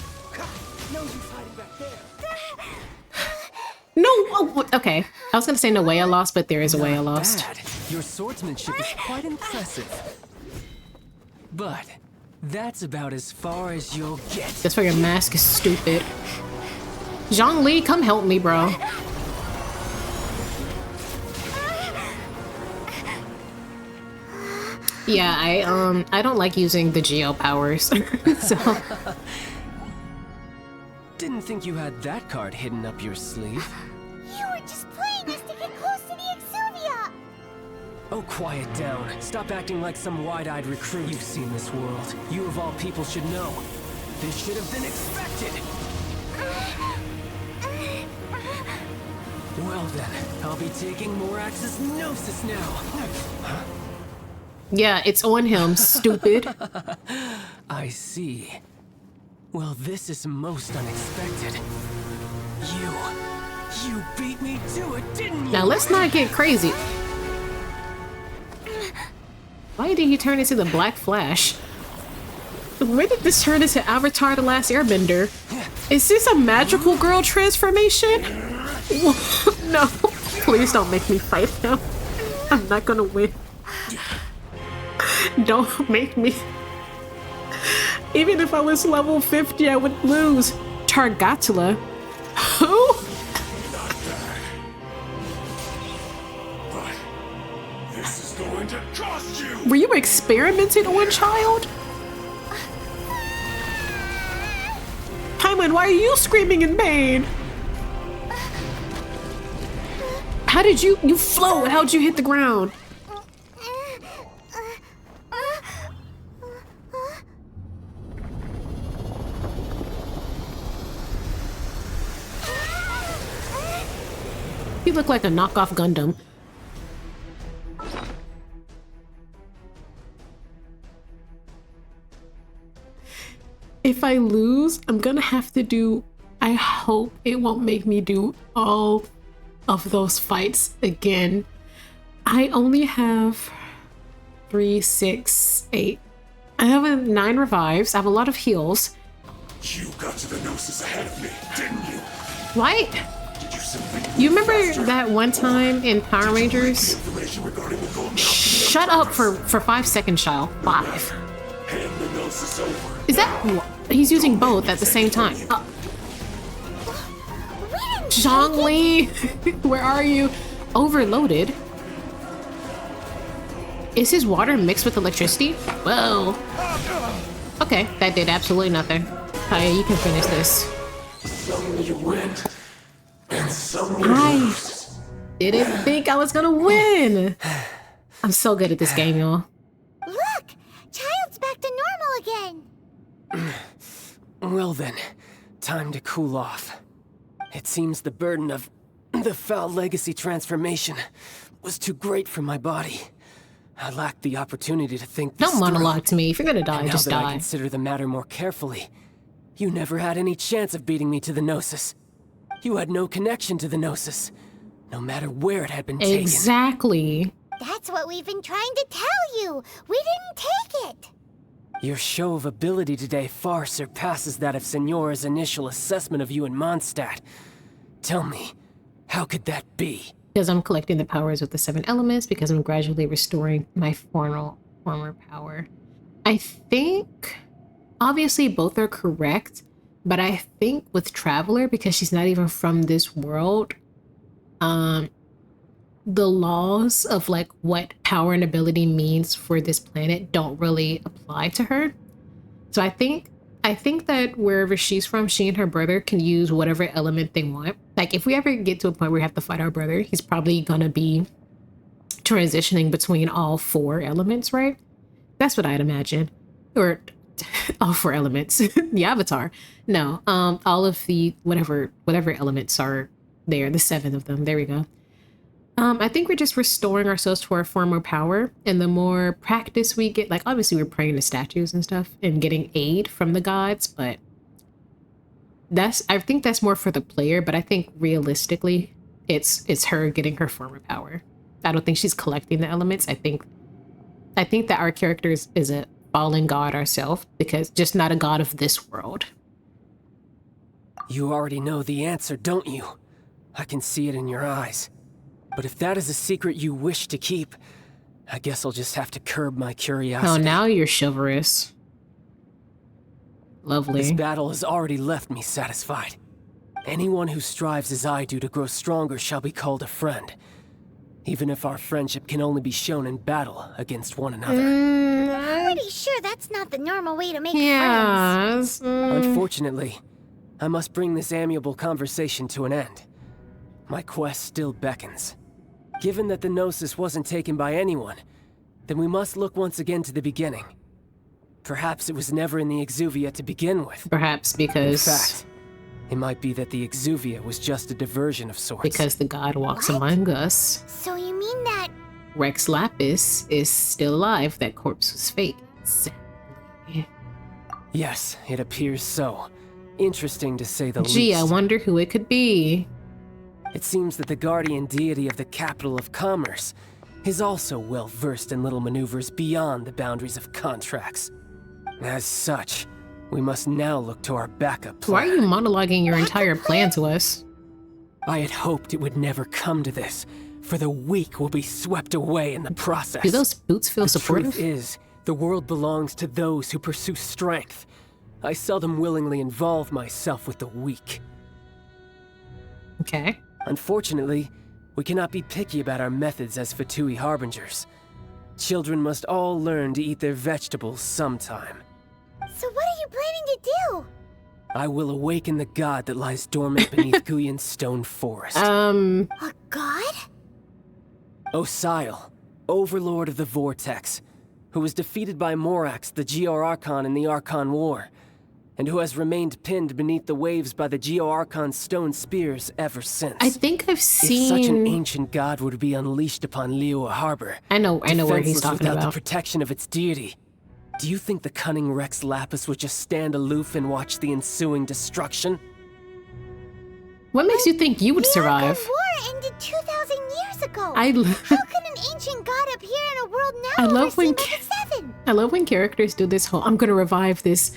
Speaker 1: No! Oh, okay. I was gonna say no way I lost, but there is a way I lost.
Speaker 6: Bad. Your swordsmanship is quite impressive. But that's about as far as you'll get.
Speaker 1: That's why your mask is stupid. Zhongli, come help me, bro. Yeah, I don't like using the Geo powers. So
Speaker 6: Didn't think you had that card hidden up your sleeve.
Speaker 2: You were just playing us to get close to the Exuvia.
Speaker 6: Oh, quiet down. Stop acting like some wide-eyed recruit. You've seen this world. You of all people should know. This should have been expected. Well then, I'll be taking Morax's Gnosis now.
Speaker 1: yeah, it's on him, stupid.
Speaker 6: I see. Well, this is most unexpected. You beat me to it, didn't you?
Speaker 1: Now let's not get crazy. Why did he turn into the Black Flash? When did this turn into Avatar: The Last Airbender? Is this a magical girl transformation? No, please don't make me fight him. I'm not gonna win. Don't make me. Even if I was level 50, I would lose. Targatula? Who?
Speaker 7: This is going to cost you!
Speaker 1: Were you experimented on, child? human? Why are you screaming in pain? How did you float? How'd you hit the ground? You look like a knockoff Gundam. If I lose, I'm gonna have to do... I hope it won't make me do all of those fights again. I only have 3, 6, 8. I have 9 revives. I have a lot of heals.
Speaker 7: You got to the Gnosis ahead of me, didn't you?
Speaker 1: Right?
Speaker 7: Did you simply
Speaker 1: You remember
Speaker 7: faster?
Speaker 1: that one time in Power Rangers?
Speaker 7: Information regarding the Golden
Speaker 1: Shut up for 5 seconds, child. 5.
Speaker 7: Hand the Gnosis over.
Speaker 1: Is that... He's using both at the same time. Zhongli, where are you? Overloaded? Is his water mixed with electricity? Whoa. Okay, that did absolutely nothing. Hiya, you can finish this.
Speaker 7: Some you win, and some you
Speaker 1: I
Speaker 7: lose.
Speaker 1: didn't think I was gonna win. I'm so good at this game, y'all.
Speaker 2: Look! Childe's back to normal again!
Speaker 6: Well then, time to cool off. It seems the burden of the foul legacy transformation was too great for my body. I lacked the opportunity to think this
Speaker 1: Don't monologue
Speaker 6: through.
Speaker 1: to me. If you're gonna die,
Speaker 6: And now
Speaker 1: just
Speaker 6: that I
Speaker 1: die.
Speaker 6: consider the matter more carefully, you never had any chance of beating me to the Gnosis. You had no connection to the Gnosis, no matter where it had been taken.
Speaker 1: Exactly.
Speaker 2: That's what we've been trying to tell you! We didn't take it!
Speaker 6: Your show of ability today far surpasses that of Signora's initial assessment of you in Mondstadt. Tell me, how could that be?
Speaker 1: Because I'm collecting the powers of the 7 elements, because I'm gradually restoring my former power. I think, obviously both are correct, but I think with Traveler, because she's not even from this world, the laws of like what power and ability means for this planet don't really apply to her. So I think that wherever she's from, she and her brother can use whatever element they want. Like if we ever get to a point where we have to fight our brother, he's probably gonna be transitioning between all 4 elements, right? That's what I'd imagine. Or all 4 elements. The Avatar. No, all of the whatever elements are there, the 7 of them. There we go. I think we're just restoring ourselves to our former power, and the more practice we get, like obviously we're praying to statues and stuff and getting aid from the gods, but I think that's more for the player, but I think realistically it's her getting her former power. I don't think she's collecting the elements. I think that our character is a fallen god ourselves, because just not a god of this world.
Speaker 6: You already know the answer, don't you? I can see it in your eyes. But if that is a secret you wish to keep, I guess I'll just have to curb my curiosity.
Speaker 1: Oh, now you're chivalrous. Lovely.
Speaker 6: This battle has already left me satisfied. Anyone who strives as I do to grow stronger shall be called a friend, even if our friendship can only be shown in battle against one another.
Speaker 2: Pretty sure that's not the normal way to make friends.
Speaker 1: Yes.
Speaker 6: Unfortunately, I must bring this amiable conversation to an end. My quest still beckons. Given that the Gnosis wasn't taken by anyone, then we must look once again to the beginning. Perhaps it was never in the Exuvia to begin with.
Speaker 1: Perhaps because...
Speaker 6: In fact, it might be that the Exuvia was just a diversion of sorts.
Speaker 1: Because the god walks
Speaker 2: What?
Speaker 1: among us.
Speaker 2: So you mean that...
Speaker 1: Rex Lapis is still alive. That corpse was fake. Exactly.
Speaker 6: Yes, it appears so. Interesting to say the
Speaker 1: Gee,
Speaker 6: least.
Speaker 1: I wonder who it could be.
Speaker 6: It seems that the guardian deity of the capital of commerce is also well versed in little maneuvers beyond the boundaries of contracts. As such, we must now look to our backup plan.
Speaker 1: Why are you monologuing your entire plan to us?
Speaker 6: I had hoped it would never come to this, for the weak will be swept away in the process.
Speaker 1: Do those boots feel
Speaker 6: The
Speaker 1: supportive?
Speaker 6: truth is, the world belongs to those who pursue strength. I seldom willingly involve myself with the weak.
Speaker 1: Okay.
Speaker 6: Unfortunately, we cannot be picky about our methods as Fatui harbingers. Children must all learn to eat their vegetables sometime.
Speaker 2: So what are you planning to do?
Speaker 6: I will awaken the god that lies dormant beneath Guyon's stone forest.
Speaker 2: A god?
Speaker 6: Osial, overlord of the Vortex, who was defeated by Morax, the Geo-Archon in the Archon War, and who has remained pinned beneath the waves by the Geo-Archon's stone spears ever since.
Speaker 1: I think I've seen...
Speaker 6: If such an ancient god were to be unleashed upon Liyue Harbor,
Speaker 1: I know where he's
Speaker 6: defenseless
Speaker 1: talking
Speaker 6: without
Speaker 1: about.
Speaker 6: the protection of its deity, do you think the cunning Rex Lapis would just stand aloof and watch the ensuing destruction?
Speaker 1: What makes you think you would survive?
Speaker 2: The war ended 2,000 years ago.
Speaker 1: How
Speaker 2: can an ancient god appear in a world now
Speaker 1: I love when
Speaker 2: overseen by the Seven?
Speaker 1: I love when characters do this whole, I'm gonna revive this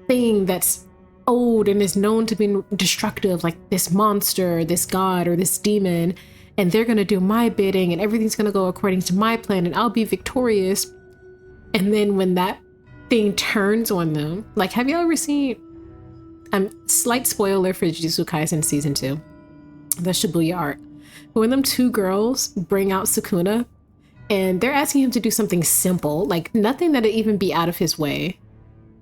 Speaker 1: thing that's old and is known to be destructive, like this monster, this god, or this demon, and they're gonna do my bidding and everything's gonna go according to my plan and I'll be victorious. And then when that thing turns on them, like, have you ever seen, slight spoiler for Jujutsu Kaisen season 2, the Shibuya arc, but when them two girls bring out Sukuna and they're asking him to do something simple, like nothing that'd even be out of his way.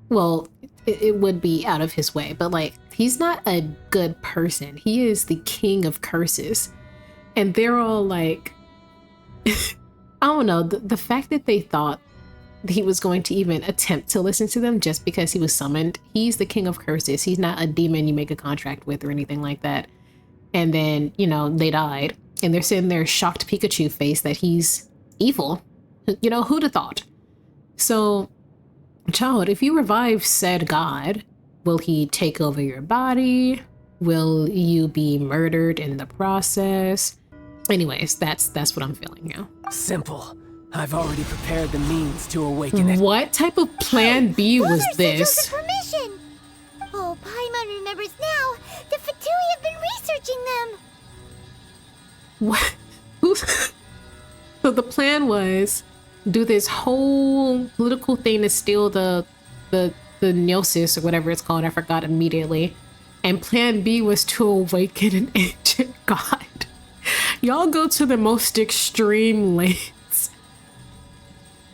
Speaker 1: Well, it would be out of his way, but like, he's not a good person. He is the king of curses. And they're all like, I don't know, the fact that they thought he was going to even attempt to listen to them just because he was summoned. He's the king of curses. He's not a demon you make a contract with or anything like that. And then, you know, they died and they're sitting there shocked Pikachu face that he's evil. You know, who'd have thought? So, child, if you revive said god, will he take over your body? Will you be murdered in the process? Anyways, that's what I'm feeling now.
Speaker 6: Simple. I've already prepared the means to awaken it.
Speaker 1: What type of plan B was
Speaker 2: Those are
Speaker 1: this?
Speaker 2: sigils of permission. Oh, Paimon remembers now. The Fatui have been researching them.
Speaker 1: What? So the plan was do this whole political thing to steal the Gnosis or whatever it's called. I forgot immediately. And plan B was to awaken an ancient god. Y'all go to the most extreme lengths.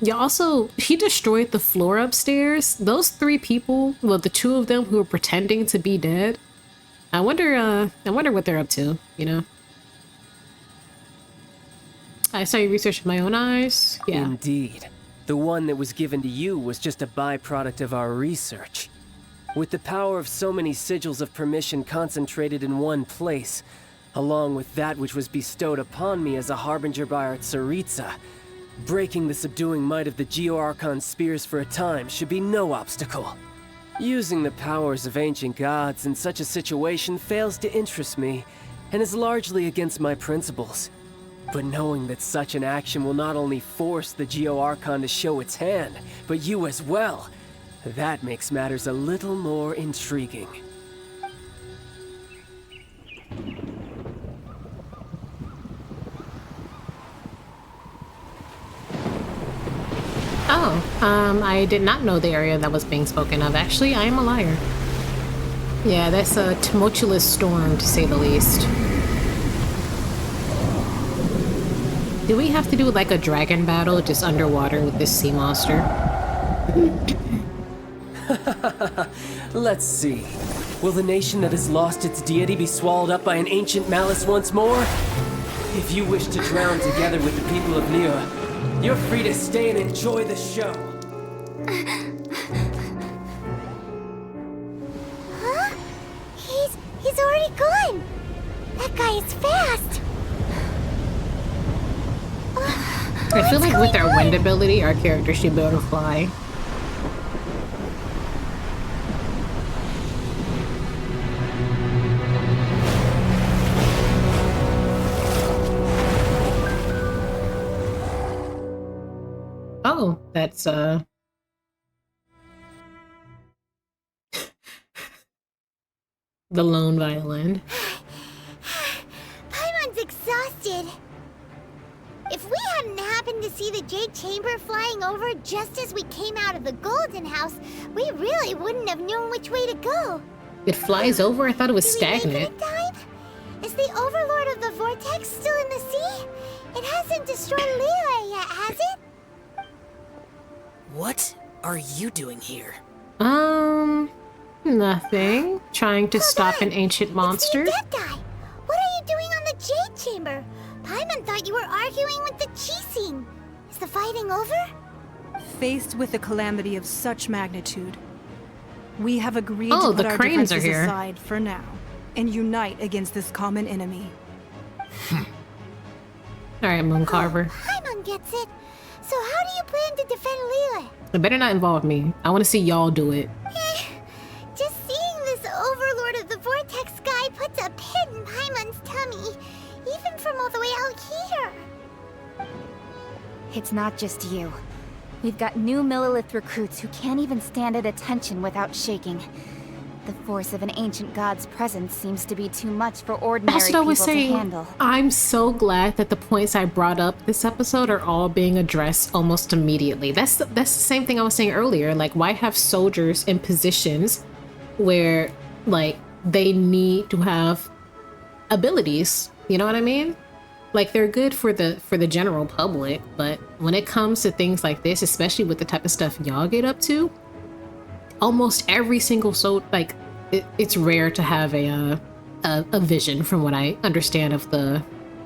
Speaker 1: Yeah, also, he destroyed the floor upstairs. Those three people, well, the two of them who were pretending to be dead. I wonder what they're up to, you know? I saw you research with my own eyes. Yeah.
Speaker 6: Indeed. The one that was given to you was just a byproduct of our research. With the power of so many sigils of permission concentrated in one place, along with that which was bestowed upon me as a harbinger by our Tsaritsa, breaking the subduing might of the Geo-Archon spears for a time should be no obstacle. Using the powers of ancient gods in such a situation fails to interest me, and is largely against my principles. But knowing that such an action will not only force the Geo-Archon to show its hand, but you as well, that makes matters a little more intriguing.
Speaker 1: Oh, I did not know the area that was being spoken of. Actually, I am a liar. Yeah, that's a tumultuous storm, to say the least. Do we have to do like a dragon battle just underwater with this sea monster?
Speaker 6: Let's see. Will the nation that has lost its deity be swallowed up by an ancient malice once more? If you wish to drown together with the people of Liyue, you're free to stay and enjoy the show.
Speaker 2: Huh? He's already gone. That guy is fast.
Speaker 1: I feel like with our wind ability, our character should be able to fly. Oh, that's the lone violin.
Speaker 2: Paimon's exhausted. If we hadn't happened to see the Jade Chamber flying over just as we came out of the Golden House, we really wouldn't have known which way to go.
Speaker 1: It flies over? I thought it was
Speaker 2: Did we make
Speaker 1: stagnant.
Speaker 2: it in time? Is the Overlord of the Vortex still in the sea? It hasn't destroyed Liyue yet, has
Speaker 8: What are you doing here?
Speaker 1: Nothing. Trying to stop an ancient monster.
Speaker 2: It's the Adepti. What are you doing on the Jade Chamber? Paimon thought you were arguing with the Chising. Is the fighting over?
Speaker 8: Faced with a calamity of such magnitude, we have agreed
Speaker 1: Oh,
Speaker 8: to
Speaker 1: the
Speaker 8: put our
Speaker 1: cranes are
Speaker 8: differences
Speaker 1: here.
Speaker 8: aside for now and unite against this common enemy.
Speaker 1: Alright, Mooncarver.
Speaker 2: Paimon gets it. So how do you plan to defend Liyue?
Speaker 1: It better not involve me. I want to see y'all do it.
Speaker 2: Just seeing this Overlord of the Vortex guy puts a pit in Paimon's tummy, even from all the way out here.
Speaker 9: It's not just you. We've got new Millilith recruits who can't even stand at attention without shaking. The force of an ancient god's presence seems to be too much for ordinary
Speaker 1: That's what I
Speaker 9: people
Speaker 1: was
Speaker 9: to
Speaker 1: saying.
Speaker 9: handle.
Speaker 1: I'm so glad that the points I brought up this episode are all being addressed almost immediately. That's the same thing I was saying earlier. Like, why have soldiers in positions where, like, they need to have abilities? You know what I mean? Like, they're good for the general public, but when it comes to things like this, especially with the type of stuff y'all get up to, almost every single it's rare to have a vision, from what I understand of the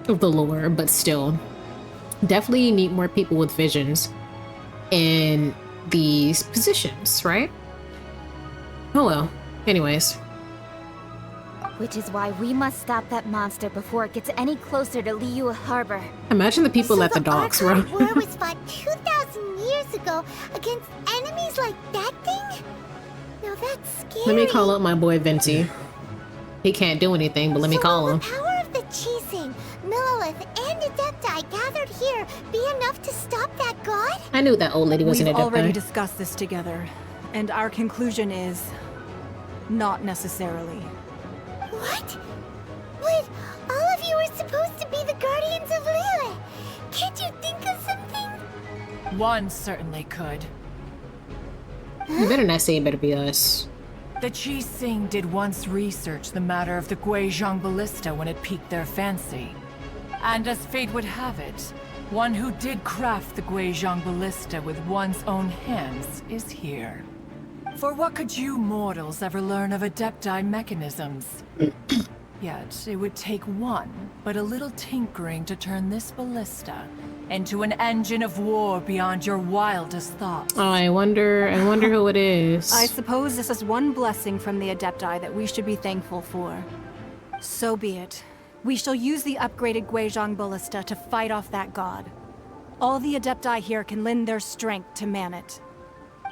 Speaker 1: lore, but still, definitely need more people with visions in these positions, right? Oh well. Anyways.
Speaker 9: Which is why we must stop that monster before it gets any closer to Liyue Harbor.
Speaker 1: Imagine the people
Speaker 2: So
Speaker 1: at the docks, bro.
Speaker 2: Archive War was fought 2,000 years ago against enemies like that thing? Now that's scary.
Speaker 1: Let me call up my boy Venti. He can't do anything, but let me call him.
Speaker 2: Will the power of the Chising, Millilith, and Adepti gathered here be enough to stop that god?
Speaker 1: I knew that old lady was
Speaker 8: We've
Speaker 1: an
Speaker 8: already
Speaker 1: Adepti.
Speaker 8: discussed this together, and our conclusion is not necessarily.
Speaker 2: What? But all of you are supposed to be the guardians of Liyue. Can't you think of something?
Speaker 10: One certainly could.
Speaker 1: You better not say it better be us.
Speaker 10: The Chising did once research the matter of the Guizhong ballista when it piqued their fancy. And as fate would have it, one who did craft the Guizhong ballista with one's own hands is here. For what could you mortals ever learn of Adepti mechanisms? Yet, it would take one, but a little tinkering to turn this ballista into an engine of war beyond your wildest thoughts.
Speaker 1: Oh, I wonder who it is.
Speaker 8: I suppose this is one blessing from the Adepti that we should be thankful for. So be it. We shall use the upgraded Guizhong ballista to fight off that god. All the Adepti here can lend their strength to man it.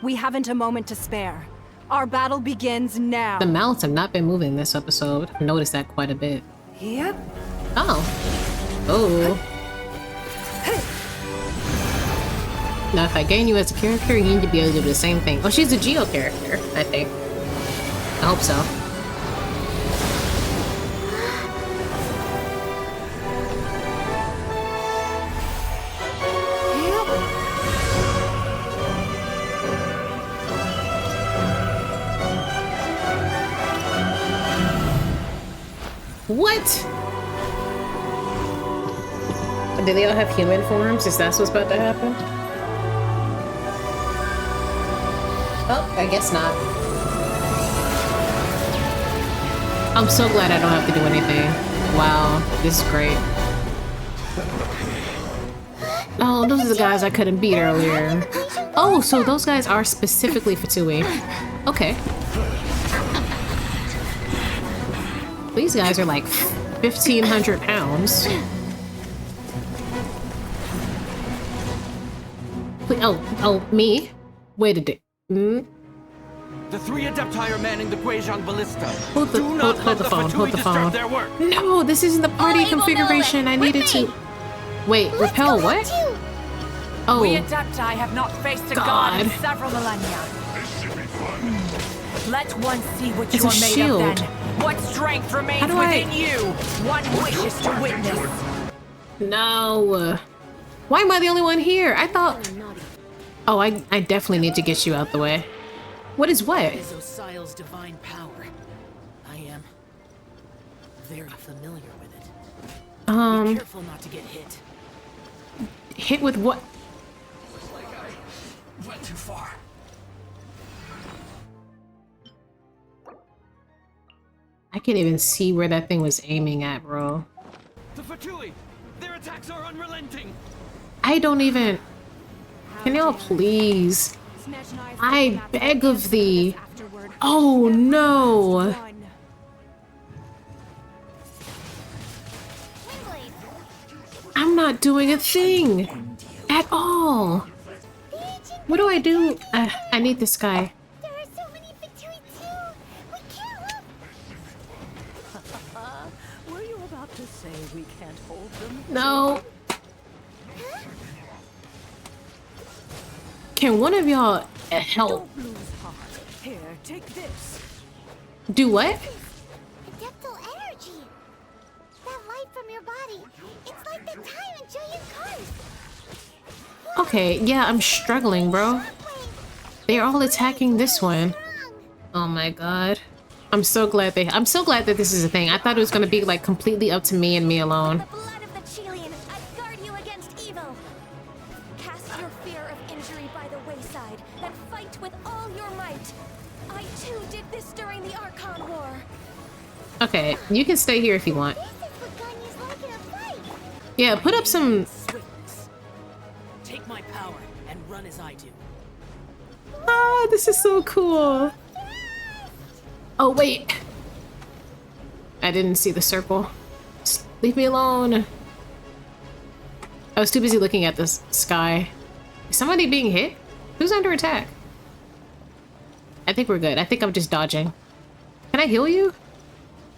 Speaker 8: We haven't a moment to spare. Our battle begins now.
Speaker 1: The mounts have not been moving this episode. I've noticed that quite a bit.
Speaker 8: Yep.
Speaker 1: Oh. Oh. Now, if I gain you as a character, you need to be able to do the same thing. Oh, she's a Geo character, I think. I hope so. What? Do they all have human forms? Is that what's about to happen? Oh, I guess not. I'm so glad I don't have to do anything. Wow, this is great. Oh, those are the guys I couldn't beat earlier. Oh, so those guys are specifically Fatui. Okay. These guys are like 1,500 pounds. Oh, me? Wait a day.
Speaker 11: The three Adepti are manning the Guizhong ballista.
Speaker 1: Hold the phone, hold the phone.
Speaker 11: Their work.
Speaker 1: No, this isn't the party configuration I needed to. Wait, repel what? Oh,
Speaker 10: We Adepti have not faced a god in several millennia. Let one see what
Speaker 1: It's
Speaker 10: you
Speaker 1: a
Speaker 10: are made
Speaker 1: shield.
Speaker 10: of then. What strength remains
Speaker 1: How do I-
Speaker 10: within you? One wishes to witness.
Speaker 1: no. Why am I the only one here? I thought... Oh, I definitely need to get you out the way. What is what?
Speaker 12: Is Osial's divine power. I am very familiar with it. Be careful not to get hit.
Speaker 1: Hit with what?
Speaker 7: Went too far.
Speaker 1: can't even see where that thing was aiming at, bro.
Speaker 11: The Fatui! Their attacks are unrelenting!
Speaker 1: I don't even... Can y'all please? I beg of thee. Oh no! I'm not doing a thing at all. What do I do? I need this guy.
Speaker 2: There are so many Fatui too. We can't look.
Speaker 12: Were you about to say we can't hold them?
Speaker 1: No. Can one of y'all help?
Speaker 12: Don't lose heart. Here, take this.
Speaker 1: Do what?
Speaker 2: Adeptal energy. That light from your body. It's like the time in Julian's cars.
Speaker 1: Okay, yeah, I'm struggling, bro. They're all attacking this one. Oh my god. I'm so glad that this is a thing. I thought it was gonna be like completely up to me and me alone.
Speaker 4: The blood of the Chilian, I guard you against evil. Cast your fear of injury by the wayside and fight with all your might. I too did this during the Archon War.
Speaker 1: Okay, you can stay here if you want. Yeah, put up some...
Speaker 12: Take my power and run as I do.
Speaker 1: Ah, this is so cool. Oh, wait. I didn't see the circle. Just leave me alone. I was too busy looking at the sky. Is somebody being hit? Who's under attack? I think we're good. I think I'm just dodging. Can I heal you?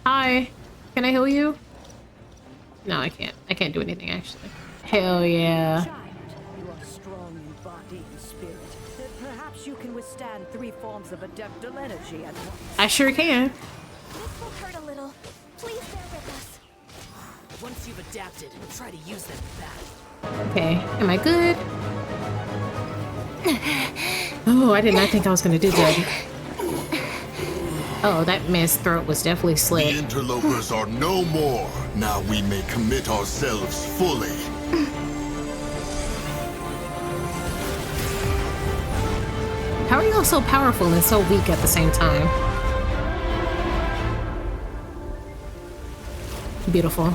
Speaker 1: Hi. Can I heal you? No, I can't. I can't do anything, actually. Hell yeah.
Speaker 12: Child, you are strong in body and spirit. Perhaps you can withstand 3 forms of adeptal energy at once.
Speaker 1: I sure can.
Speaker 4: This will hurt a little. Please bear with us.
Speaker 12: Once you've adapted, try to use them back.
Speaker 1: Okay, am I good? Oh, I did not think I was gonna do good. Oh, that man's throat was definitely slit.
Speaker 13: The interlopers are no more. Now we may commit ourselves fully.
Speaker 1: How are y'all so powerful and so weak at the same time? Beautiful.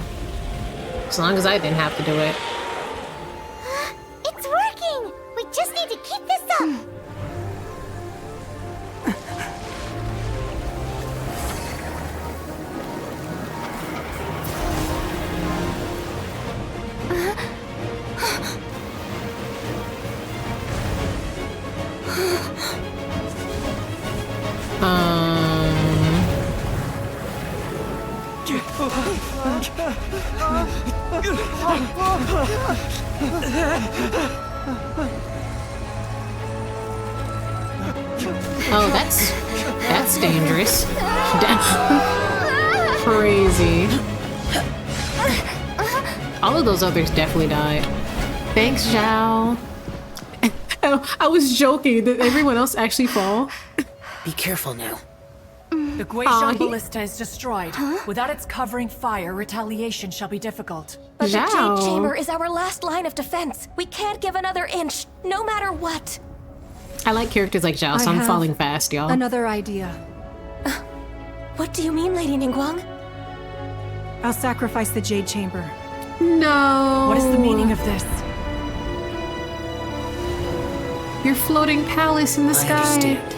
Speaker 1: As long as I didn't have to do it.
Speaker 2: It's working! We just need to keep this up!
Speaker 1: Oh, that's dangerous. Crazy. All of those others definitely died. Thanks, Zhao. I was joking. Did everyone else actually fall?
Speaker 12: Be careful now. The Guizhong Ballista is destroyed. Without its covering fire, retaliation shall be difficult.
Speaker 4: But the
Speaker 1: Zhao.
Speaker 4: Jade Chamber is our last line of defense. We can't give another inch, no matter what.
Speaker 1: I like characters like Zhao, so I'm falling fast, y'all.
Speaker 8: Another idea.
Speaker 4: What do you mean, Lady Ningguang?
Speaker 8: I'll sacrifice the Jade Chamber.
Speaker 1: No.
Speaker 12: What is the meaning of this?
Speaker 1: Your floating palace in the sky.
Speaker 12: understand.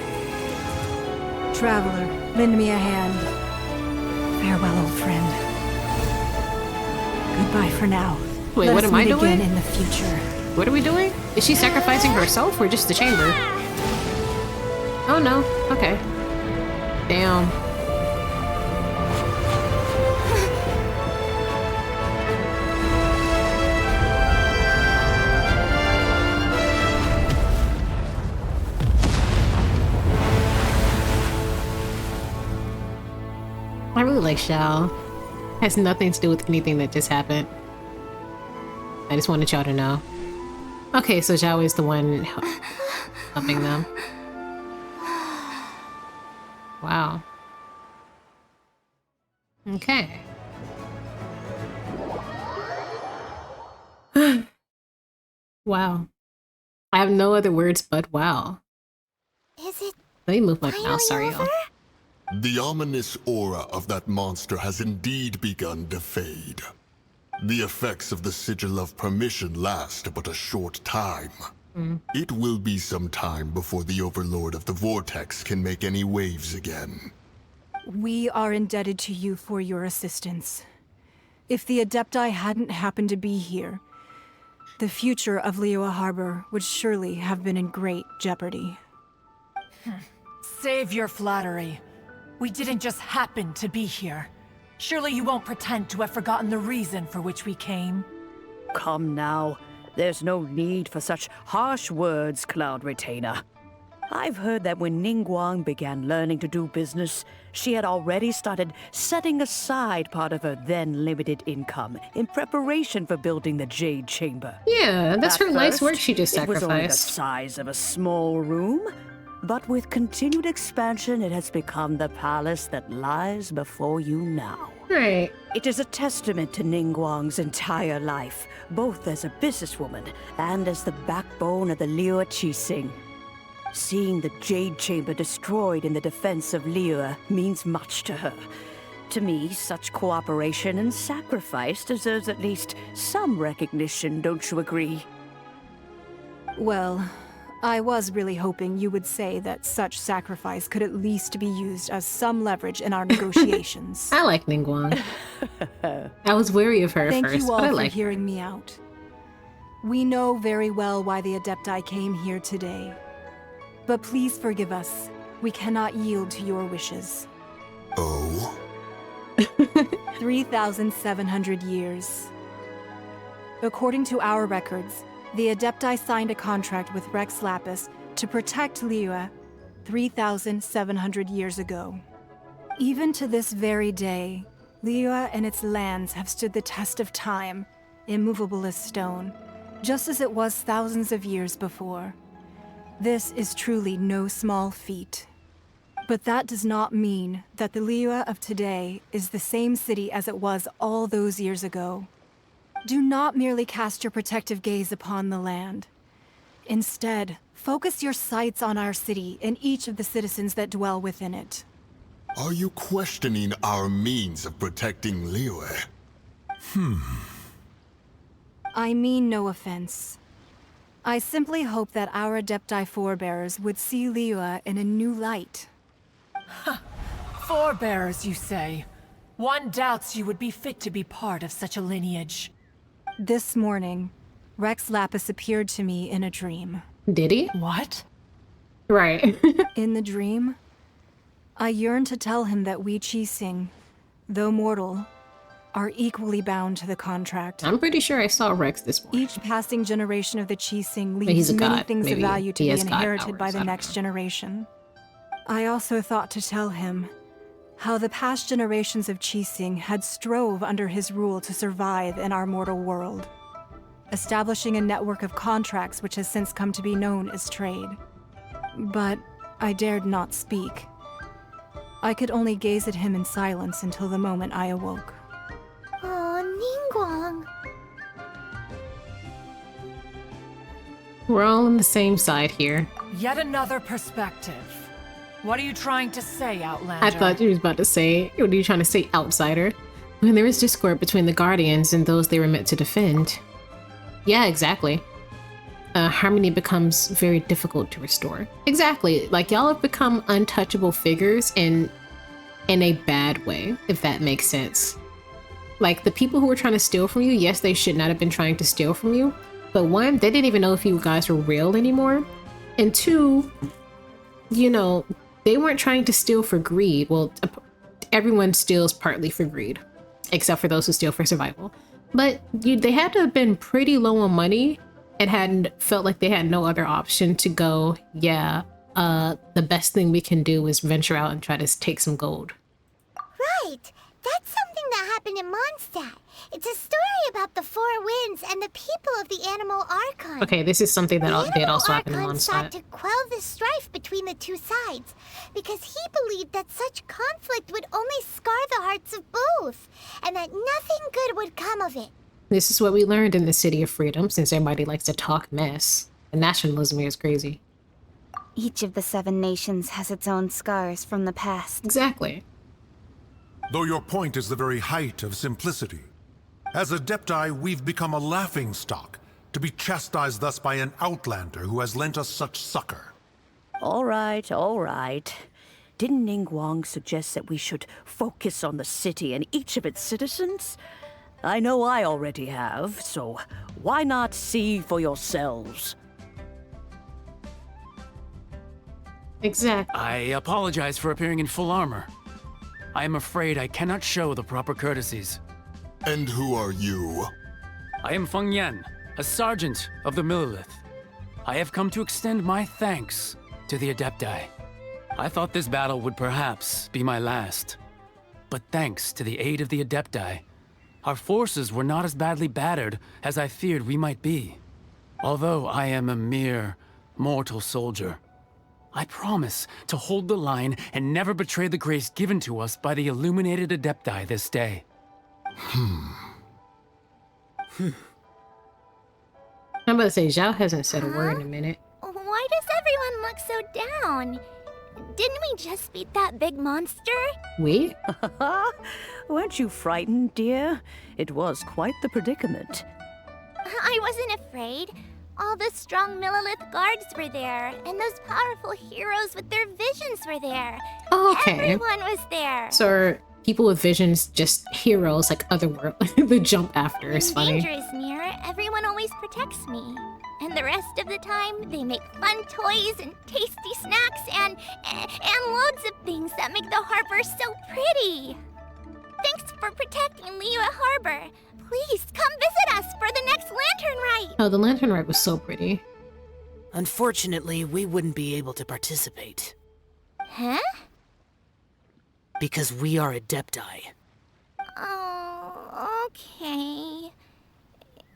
Speaker 8: Traveler, lend me a hand. Farewell, old friend. Goodbye for now.
Speaker 1: Wait,
Speaker 8: Let
Speaker 1: what
Speaker 8: us
Speaker 1: am I
Speaker 8: meet
Speaker 1: doing?
Speaker 8: again in the future.
Speaker 1: What are we doing? Is she sacrificing herself or just the chamber? Oh no. Okay. Damn. I really like Xiao. Has nothing to do with anything that just happened. I just wanted y'all to know. Okay, so Zhao is the one helping them. Wow. Okay. Wow. I have no other words but wow.
Speaker 2: Is it
Speaker 1: Let me move my
Speaker 2: finally
Speaker 1: mouse, sorry
Speaker 2: over?
Speaker 1: y'all.
Speaker 13: The ominous aura of that monster has indeed begun to fade. The effects of the Sigil of Permission last but a short time. It will be some time before the Overlord of the Vortex can make any waves again.
Speaker 8: We are indebted to you for your assistance. If the Adepti hadn't happened to be here, the future of Liyue Harbor would surely have been in great jeopardy.
Speaker 10: Save your flattery. We didn't just happen to be here. Surely you won't pretend to have forgotten the reason for which we came.
Speaker 14: Come now. There's no need for such harsh words, Cloud Retainer. I've heard that when Ningguang began learning to do business, she had already started setting aside part of her then limited income in preparation for building the Jade Chamber.
Speaker 1: Yeah, that's her life's work she just
Speaker 14: It was only the
Speaker 1: sacrificed.
Speaker 14: size of a small room, but with continued expansion, it has become the palace that lies before you now.
Speaker 1: Right.
Speaker 14: It is a testament to Ningguang's entire life, both as a businesswoman and as the backbone of the Liyue Qixing. Seeing the Jade Chamber destroyed in the defense of Liyue means much to her. To me, such cooperation and sacrifice deserves at least some recognition, don't you agree?
Speaker 8: Well, I was really hoping you would say that such sacrifice could at least be used as some leverage in our negotiations.
Speaker 1: I like Ningguang. I was wary of her at
Speaker 8: Thank
Speaker 1: first,
Speaker 8: you all
Speaker 1: but I
Speaker 8: for
Speaker 1: like her.
Speaker 8: hearing me out. We know very well why the Adepti came here today. But please forgive us. We cannot yield to your wishes.
Speaker 13: Oh?
Speaker 8: 3,700 years. According to our records, the Adepti signed a contract with Rex Lapis to protect Liyue 3,700 years ago. Even to this very day, Liyue and its lands have stood the test of time, immovable as stone, just as it was thousands of years before. This is truly no small feat. But that does not mean that the Liyue of today is the same city as it was all those years ago. Do not merely cast your protective gaze upon the land. Instead, focus your sights on our city and each of the citizens that dwell within it.
Speaker 13: Are you questioning our means of protecting Liyue?
Speaker 8: I mean no offense. I simply hope that our Adepti forebears would see Liyue in a new light.
Speaker 10: Forebears, you say? One doubts you would be fit to be part of such a lineage.
Speaker 8: This morning, Rex Lapis appeared to me in a dream.
Speaker 1: Did he?
Speaker 10: What?
Speaker 1: Right.
Speaker 8: In the dream, I yearned to tell him that we Qixing, though mortal, are equally bound to the contract.
Speaker 1: I'm pretty sure I saw Rex this morning.
Speaker 8: Each passing generation of the Qixing
Speaker 1: he's
Speaker 8: leaves
Speaker 1: a
Speaker 8: many
Speaker 1: god.
Speaker 8: things of
Speaker 1: Maybe
Speaker 8: value to
Speaker 1: he
Speaker 8: be
Speaker 1: has god
Speaker 8: inherited by
Speaker 1: powers, I
Speaker 8: the
Speaker 1: don't
Speaker 8: next
Speaker 1: know.
Speaker 8: generation. I also thought to tell him how the past generations of Qixing had strove under his rule to survive in our mortal world, establishing a network of contracts which has since come to be known as trade. But I dared not speak. I could only gaze at him in silence until the moment I awoke.
Speaker 2: Oh, Ningguang.
Speaker 1: We're all on the same side here.
Speaker 10: Yet another perspective. What are you trying to say, Outlander?
Speaker 1: I thought you was about to say, what are you trying to say, outsider? When there is discord between the Guardians and those they were meant to defend. Yeah, exactly. Harmony becomes very difficult to restore. Exactly. Like, y'all have become untouchable figures in a bad way, if that makes sense. Like, the people who were trying to steal from you, yes, they should not have been trying to steal from you. But one, they didn't even know if you guys were real anymore. And two, you know, they weren't trying to steal for greed. Well, everyone steals partly for greed, except for those who steal for survival. But they had to have been pretty low on money and hadn't felt like they had no other option to go, yeah, the best thing we can do is venture out and try to take some gold.
Speaker 2: Right. That's something that happened in Mondstadt. It's a story about the Four Winds and the people of the Animal Archon.
Speaker 1: Okay, this is something that did also happen in
Speaker 2: Archon sought
Speaker 1: Mondstadt.
Speaker 2: to quell the strife between the two sides because he believed that such conflict would only scar the hearts of both, and that nothing good would come of it.
Speaker 1: This is what we learned in the City of Freedom, since everybody likes to talk mess. The nationalism here is crazy.
Speaker 9: Each of the 7 nations has its own scars from the past.
Speaker 1: Exactly.
Speaker 15: Though your point is the very height of simplicity. As Adepti, we've become a laughingstock, to be chastised thus by an outlander who has lent us such succor.
Speaker 14: All right, all right. Didn't Ningguang suggest that we should focus on the city and each of its citizens? I know I already have, so why not see for yourselves?
Speaker 1: Exactly.
Speaker 12: I apologize for appearing in full armor. I am afraid I cannot show the proper courtesies.
Speaker 13: And who are you?
Speaker 12: I am Feng Yan, a sergeant of the Millelith. I have come to extend my thanks to the Adepti. I thought this battle would perhaps be my last. But thanks to the aid of the Adepti, our forces were not as badly battered as I feared we might be. Although I am a mere mortal soldier, I promise to hold the line and never betray the grace given to us by the illuminated Adepti this day.
Speaker 1: I'm about to say, Zhao hasn't said a word in a minute.
Speaker 2: Why does everyone look so down? Didn't we just beat that big monster?
Speaker 1: We?
Speaker 14: Weren't you frightened, dear? It was quite the predicament.
Speaker 2: I wasn't afraid. All the strong Millelith guards were there, and those powerful heroes with their visions were there.
Speaker 1: Oh, okay.
Speaker 2: Everyone was there.
Speaker 1: So are people with visions just heroes like Otherworld? The jump after is funny.
Speaker 2: Danger is near. Everyone always protects me. And the rest of the time, they make fun toys and tasty snacks and loads of things that make the harbor so pretty. Thanks for protecting Liyue Harbor. Please come visit us for the next lantern rite.
Speaker 1: Oh, the lantern rite was so pretty.
Speaker 12: Unfortunately, we wouldn't be able to participate.
Speaker 2: Huh?
Speaker 12: Because we are Adepti.
Speaker 2: Oh, okay.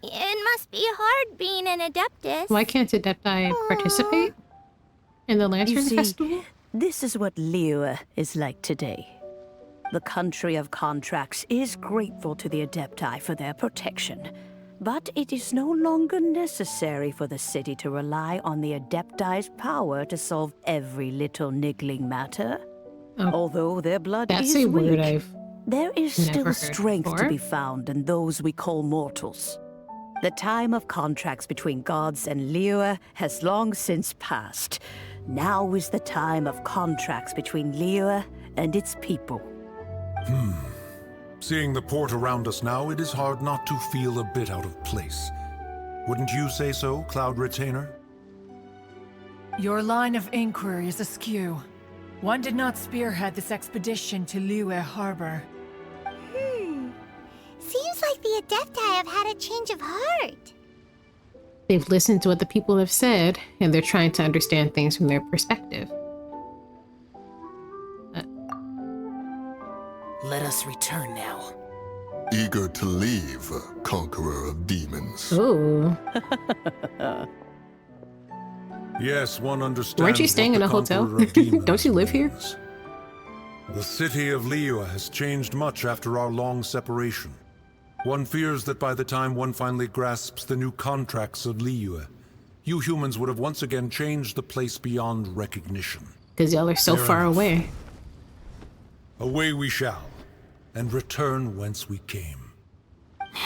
Speaker 2: It must be hard being an Adeptus.
Speaker 1: Why can't Adepti participate in the Lantern
Speaker 14: You see,
Speaker 1: Festival?
Speaker 14: This is what Liyue is like today. The country of contracts is grateful to the Adepti for their protection, but it is no longer necessary for the city to rely on the Adepti's power to solve every little niggling matter.
Speaker 1: Oh,
Speaker 14: although their blood
Speaker 1: that's
Speaker 14: is
Speaker 1: a
Speaker 14: weak,
Speaker 1: word I've
Speaker 14: there is
Speaker 1: never
Speaker 14: still
Speaker 1: heard
Speaker 14: strength to
Speaker 1: before.
Speaker 14: be found in those we call mortals. The time of contracts between gods and Liyue has long since passed. Now is the time of contracts between Liyue and its people.
Speaker 15: Seeing the port around us now, it is hard not to feel a bit out of place. Wouldn't you say so, Cloud Retainer?
Speaker 10: Your line of inquiry is askew. One did not spearhead this expedition to Liyue Harbor.
Speaker 2: Seems like the Adepti have had a change of heart.
Speaker 1: They've listened to what the people have said, and they're trying to understand things from their perspective.
Speaker 12: Let us return now.
Speaker 13: Eager to leave, conqueror of demons.
Speaker 1: Ooh.
Speaker 15: Yes, one understands.
Speaker 1: Weren't you staying in a hotel? Don't you live here?
Speaker 15: The city of Liyue has changed much after our long separation. One fears that by the time one finally grasps the new contracts of Liyue, you humans would have once again changed the place beyond recognition.
Speaker 1: Because y'all are so far away.
Speaker 15: Away we shall, and return whence we came.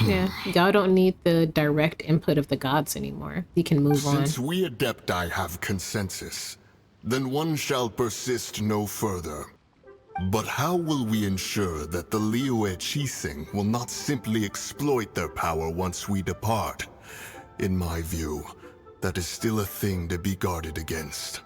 Speaker 1: Yeah, y'all don't need the direct input of the gods anymore. You can move on.
Speaker 13: Since we Adepti have consensus, then one shall persist no further. But how will we ensure that the Liyue Qixing will not simply exploit their power once we depart? In my view, that is still a thing to be guarded against.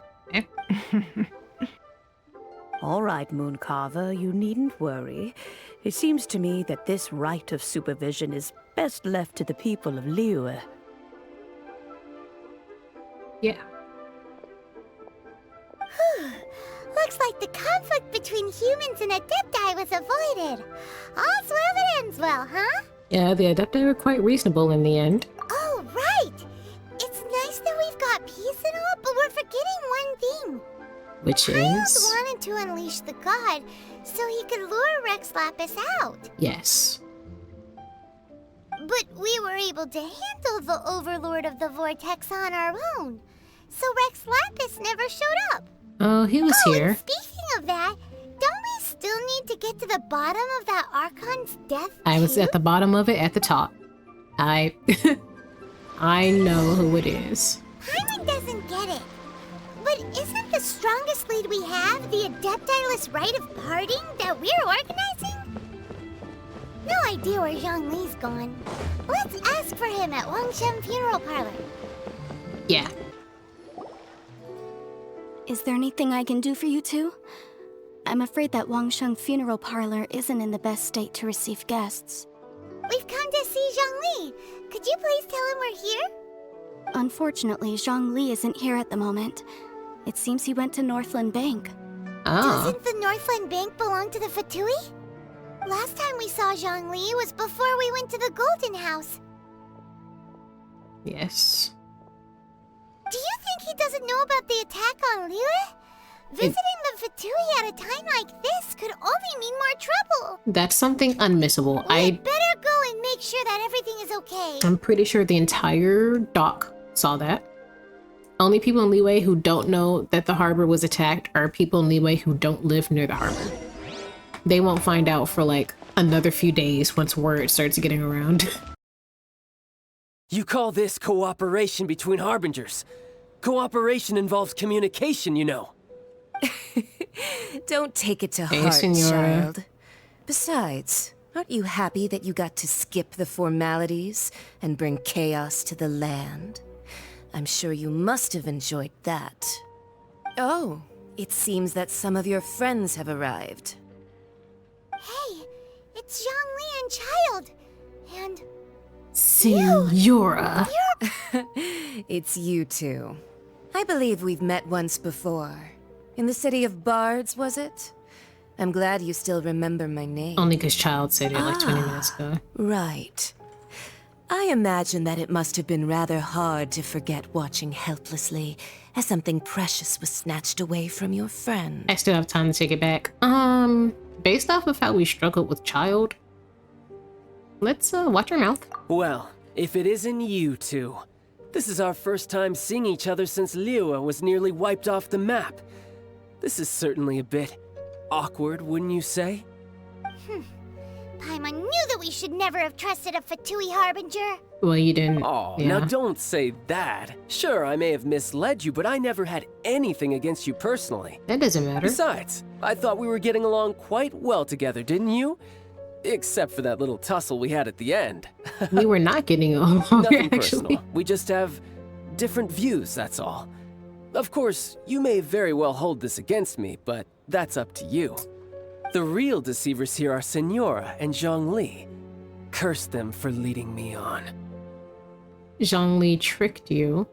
Speaker 14: All right, Mooncarver, you needn't worry. It seems to me that this right of supervision is best left to the people of Liyue.
Speaker 1: Yeah.
Speaker 2: Looks like the conflict between humans and Adepti was avoided. All's well that ends well, huh?
Speaker 1: Yeah, the Adepti were quite reasonable in the end.
Speaker 2: Oh, right! It's nice that we've got peace and all, but we're forgetting one thing.
Speaker 1: Which
Speaker 2: Childe
Speaker 1: is...
Speaker 2: wanted to unleash the god so he could lure Rex Lapis out.
Speaker 1: Yes.
Speaker 2: But we were able to handle the Overlord of the Vortex on our own. So Rex Lapis never showed up.
Speaker 1: Oh, he was here.
Speaker 2: And speaking of that, don't we still need to get to the bottom of that Archon's death?
Speaker 1: I was at the bottom of it at the top. I know who it is.
Speaker 2: Paimon doesn't get it. But isn't the strongest lead we have the Adeptiless Rite of Parting that we're organizing? No idea where Zhongli's gone. Let's ask for him at Wangshen Funeral Parlor.
Speaker 1: Yeah.
Speaker 9: Is there anything I can do for you two? I'm afraid that Wangshen Funeral Parlor isn't in the best state to receive guests.
Speaker 2: We've come to see Zhongli. Could you please tell him we're here?
Speaker 9: Unfortunately, Zhongli isn't here at the moment. It seems he went to Northland Bank.
Speaker 1: Oh.
Speaker 2: Doesn't the Northland Bank belong to the Fatui? Last time we saw Zhongli was before we went to the Golden House.
Speaker 1: Yes.
Speaker 2: Do you think he doesn't know about the attack on Liyue? Visiting the Fatui at a time like this could only mean more trouble.
Speaker 1: That's something unmissable.
Speaker 2: We better go and make sure that everything is okay.
Speaker 1: I'm pretty sure the entire dock saw that. Only people in Liyue who don't know that the harbor was attacked are people in Liyue who don't live near the harbor. They won't find out for like another few days once word starts getting around.
Speaker 6: You call this cooperation between Harbingers? Cooperation involves communication, you know.
Speaker 16: Don't take it to
Speaker 1: Hey,
Speaker 16: heart,
Speaker 1: Senora.
Speaker 16: child. Besides, aren't you happy that you got to skip the formalities and bring chaos to the land? I'm sure you must have enjoyed that. Oh, it seems that some of your friends have arrived.
Speaker 2: Hey, it's Zhongli and Child. And...
Speaker 1: Senora.
Speaker 16: It's you two. I believe we've met once before. In the city of Bards, was it? I'm glad you still remember my name.
Speaker 1: Only because Child said it like 20 minutes ago.
Speaker 16: Right. I imagine that it must have been rather hard to forget watching helplessly as something precious was snatched away from your friend.
Speaker 1: I still have time to take it back. Based off of how we struggled with Child, let's watch our mouth.
Speaker 6: Well, if it isn't you two. This is our first time seeing each other since Liyue was nearly wiped off the map. This is certainly a bit awkward, wouldn't you say?
Speaker 2: Paimon knew that we should never have trusted a Fatui Harbinger.
Speaker 1: Well, you didn't.
Speaker 6: Oh,
Speaker 1: yeah.
Speaker 6: now don't say that. Sure, I may have misled you, but I never had anything against you personally.
Speaker 1: That doesn't matter.
Speaker 6: Besides, I thought we were getting along quite well together, didn't you? Except for that little tussle we had at the end.
Speaker 1: We were not getting along,
Speaker 6: Nothing
Speaker 1: actually.
Speaker 6: personal. We just have different views, that's all. Of course, you may very well hold this against me, but that's up to you. The real deceivers here are Senora and Zhongli. Curse them for leading me on.
Speaker 1: Zhongli tricked you.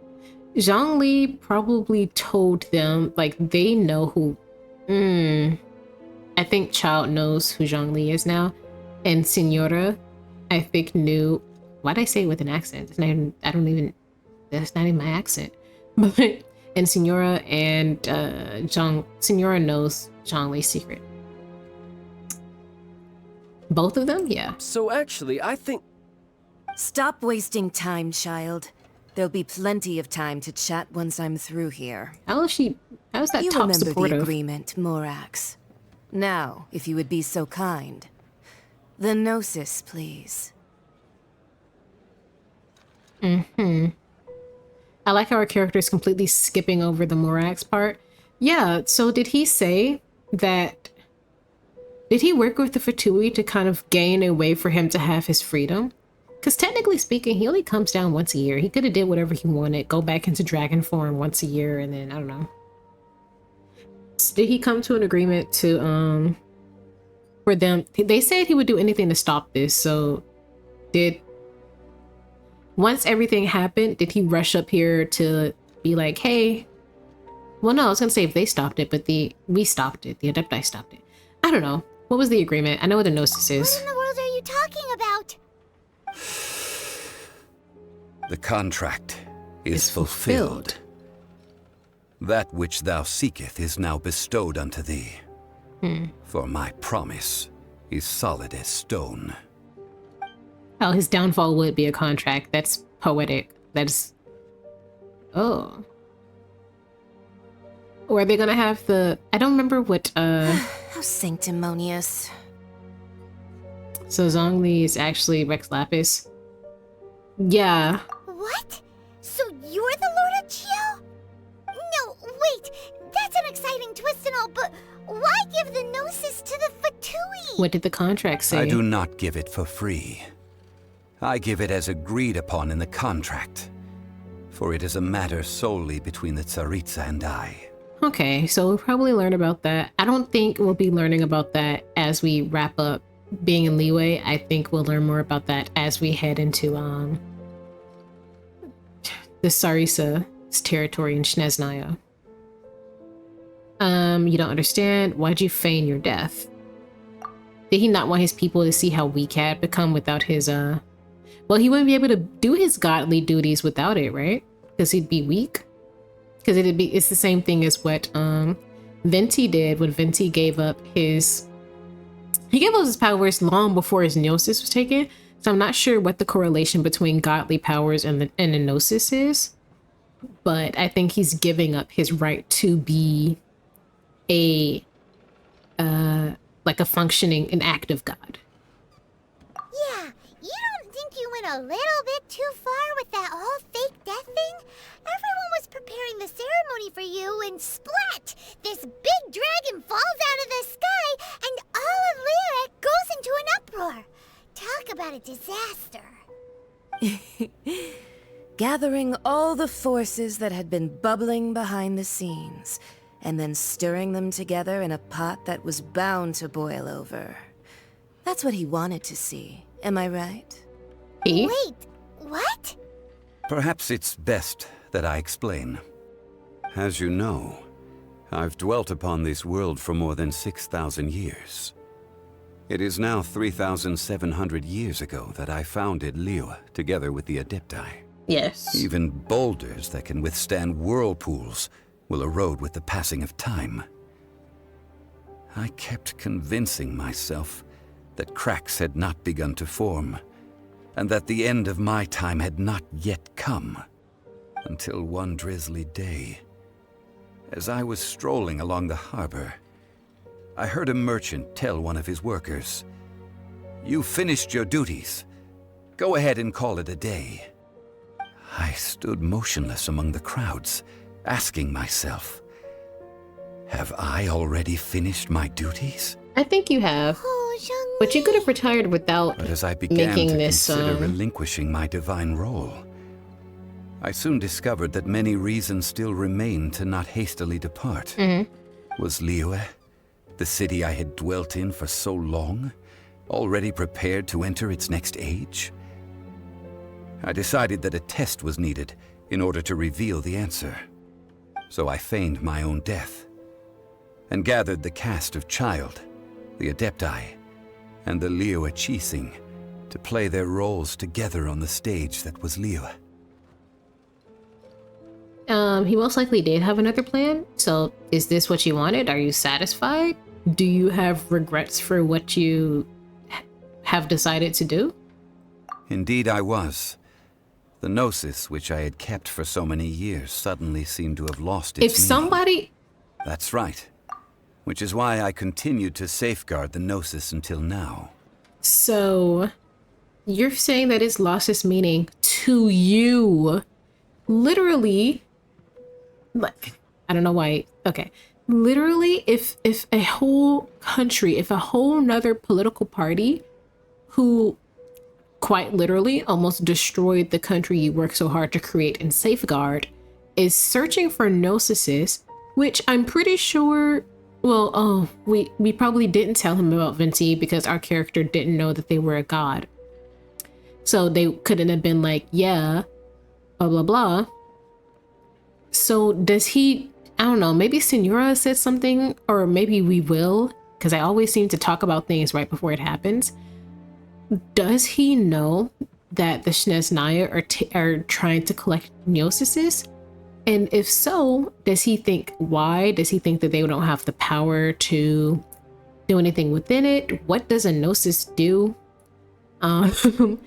Speaker 1: Zhongli probably told them, like, they know who... I think Child knows who Zhongli is now. And Senora, I think, knew... Why'd I say it with an accent? It's not even, that's not even my accent. But... And Senora and Senora knows Zhongli's secret. Both of them? Yeah.
Speaker 6: So actually, I think...
Speaker 16: Stop wasting time, child. There'll be plenty of time to chat once I'm through here.
Speaker 1: How is that
Speaker 16: You
Speaker 1: top
Speaker 16: remember
Speaker 1: supportive?
Speaker 16: the agreement, Morax. Now, if you would be so kind. The Gnosis, please.
Speaker 1: I like how our character is completely skipping over the Morax part. Yeah, so did he say that... Did he work with the Fatui to kind of gain a way for him to have his freedom? Because technically speaking, he only comes down once a year. He could have did whatever he wanted, go back into dragon form once a year, and then, I don't know. Did he come to an agreement to, for them... They said he would do anything to stop this, so once everything happened, did he rush up here to be like, hey... Well, no, I was gonna say if they stopped it, but we stopped it. The Adepti stopped it. I don't know. What was the agreement? I know what the Gnosis is.
Speaker 2: What in the world are you talking about?
Speaker 3: The contract is fulfilled. That which thou seeketh is now bestowed unto thee. For my promise is solid as stone.
Speaker 1: Oh, his downfall would be a contract. That's poetic. That's... Oh. Or are they gonna have the... I don't remember what...
Speaker 16: How sanctimonious.
Speaker 1: So Zhongli is actually Rex Lapis. Yeah.
Speaker 2: What? So you're the Lord of Chio? No, wait. That's an exciting twist and all, but why give the Gnosis to the Fatui?
Speaker 1: What did the contract say?
Speaker 3: I do not give it for free. I give it as agreed upon in the contract. For it is a matter solely between the Tsaritsa and I.
Speaker 1: Okay, so we'll probably learn about that. I don't think we'll be learning about that as we wrap up being in Liyue. I think we'll learn more about that as we head into the Tsaritsa's territory in Snezhnaya. You don't understand? Why'd you feign your death? Did he not want his people to see how weak he had become without his well, he wouldn't be able to do his godly duties without it, right? Because he'd be weak. Because it's the same thing as what Venti did when Venti gave up his... He gave up his powers long before his Gnosis was taken. So I'm not sure what the correlation between godly powers and the Gnosis is. But I think he's giving up his right to be a like a functioning and active god.
Speaker 2: Yeah, you don't think you went a little bit too far with that whole fake death thing? Everyone was preparing the ceremony for you and splat! This big dragon falls out of the sky and all of Liyue goes into an uproar. Talk about a disaster.
Speaker 16: Gathering all the forces that had been bubbling behind the scenes, and then stirring them together in a pot that was bound to boil over. That's what he wanted to see, am I right?
Speaker 2: Wait, what?
Speaker 3: Perhaps it's best that I explain. As you know, I've dwelt upon this world for more than 6,000 years. It is now 3,700 years ago that I founded Liyue together with the Adepti.
Speaker 1: Yes.
Speaker 3: Even boulders that can withstand whirlpools will erode with the passing of time. I kept convincing myself that cracks had not begun to form, and that the end of my time had not yet come. Until one drizzly day, as I was strolling along the harbor, I heard a merchant tell one of his workers, "You finished your duties. Go ahead and call it a day." I stood motionless among the crowds, asking myself, have I already finished my duties?
Speaker 1: I think you have. But you could have retired without
Speaker 3: But as I began
Speaker 1: making
Speaker 3: to
Speaker 1: this
Speaker 3: consider relinquishing my divine role, I soon discovered that many reasons still remained to not hastily depart. Was Liyue, the city I had dwelt in for so long, already prepared to enter its next age? I decided that a test was needed in order to reveal the answer. So I feigned my own death, and gathered the cast of CHILDE, the Adepti, and the Liyue Chising to play their roles together on the stage that was Liyue.
Speaker 1: He most likely did have another plan. So is this what you wanted? Are you satisfied? Do you have regrets for what you have decided to do?
Speaker 3: Indeed I was. The Gnosis, which I had kept for so many years, suddenly seemed to have lost its meaning.
Speaker 1: Somebody...
Speaker 3: That's right. Which is why I continued to safeguard the Gnosis until now.
Speaker 1: So, you're saying that it's lost its meaning to you. Literally, like, I don't know why. Okay. Literally, if a whole country, if a whole nother political party who quite literally almost destroyed the country you worked so hard to create and safeguard is searching for Gnosises, which I'm pretty sure... Well, we probably didn't tell him about Venti because our character didn't know that they were a god. So they couldn't have been like, yeah, blah, blah, blah. So does he, I don't know, maybe Senora said something, or maybe we will, because I always seem to talk about things right before it happens. Does he know that the Snezhnaya are trying to collect Gnosises? And if so, does he think that they don't have the power to do anything within it? What does a Gnosis do? And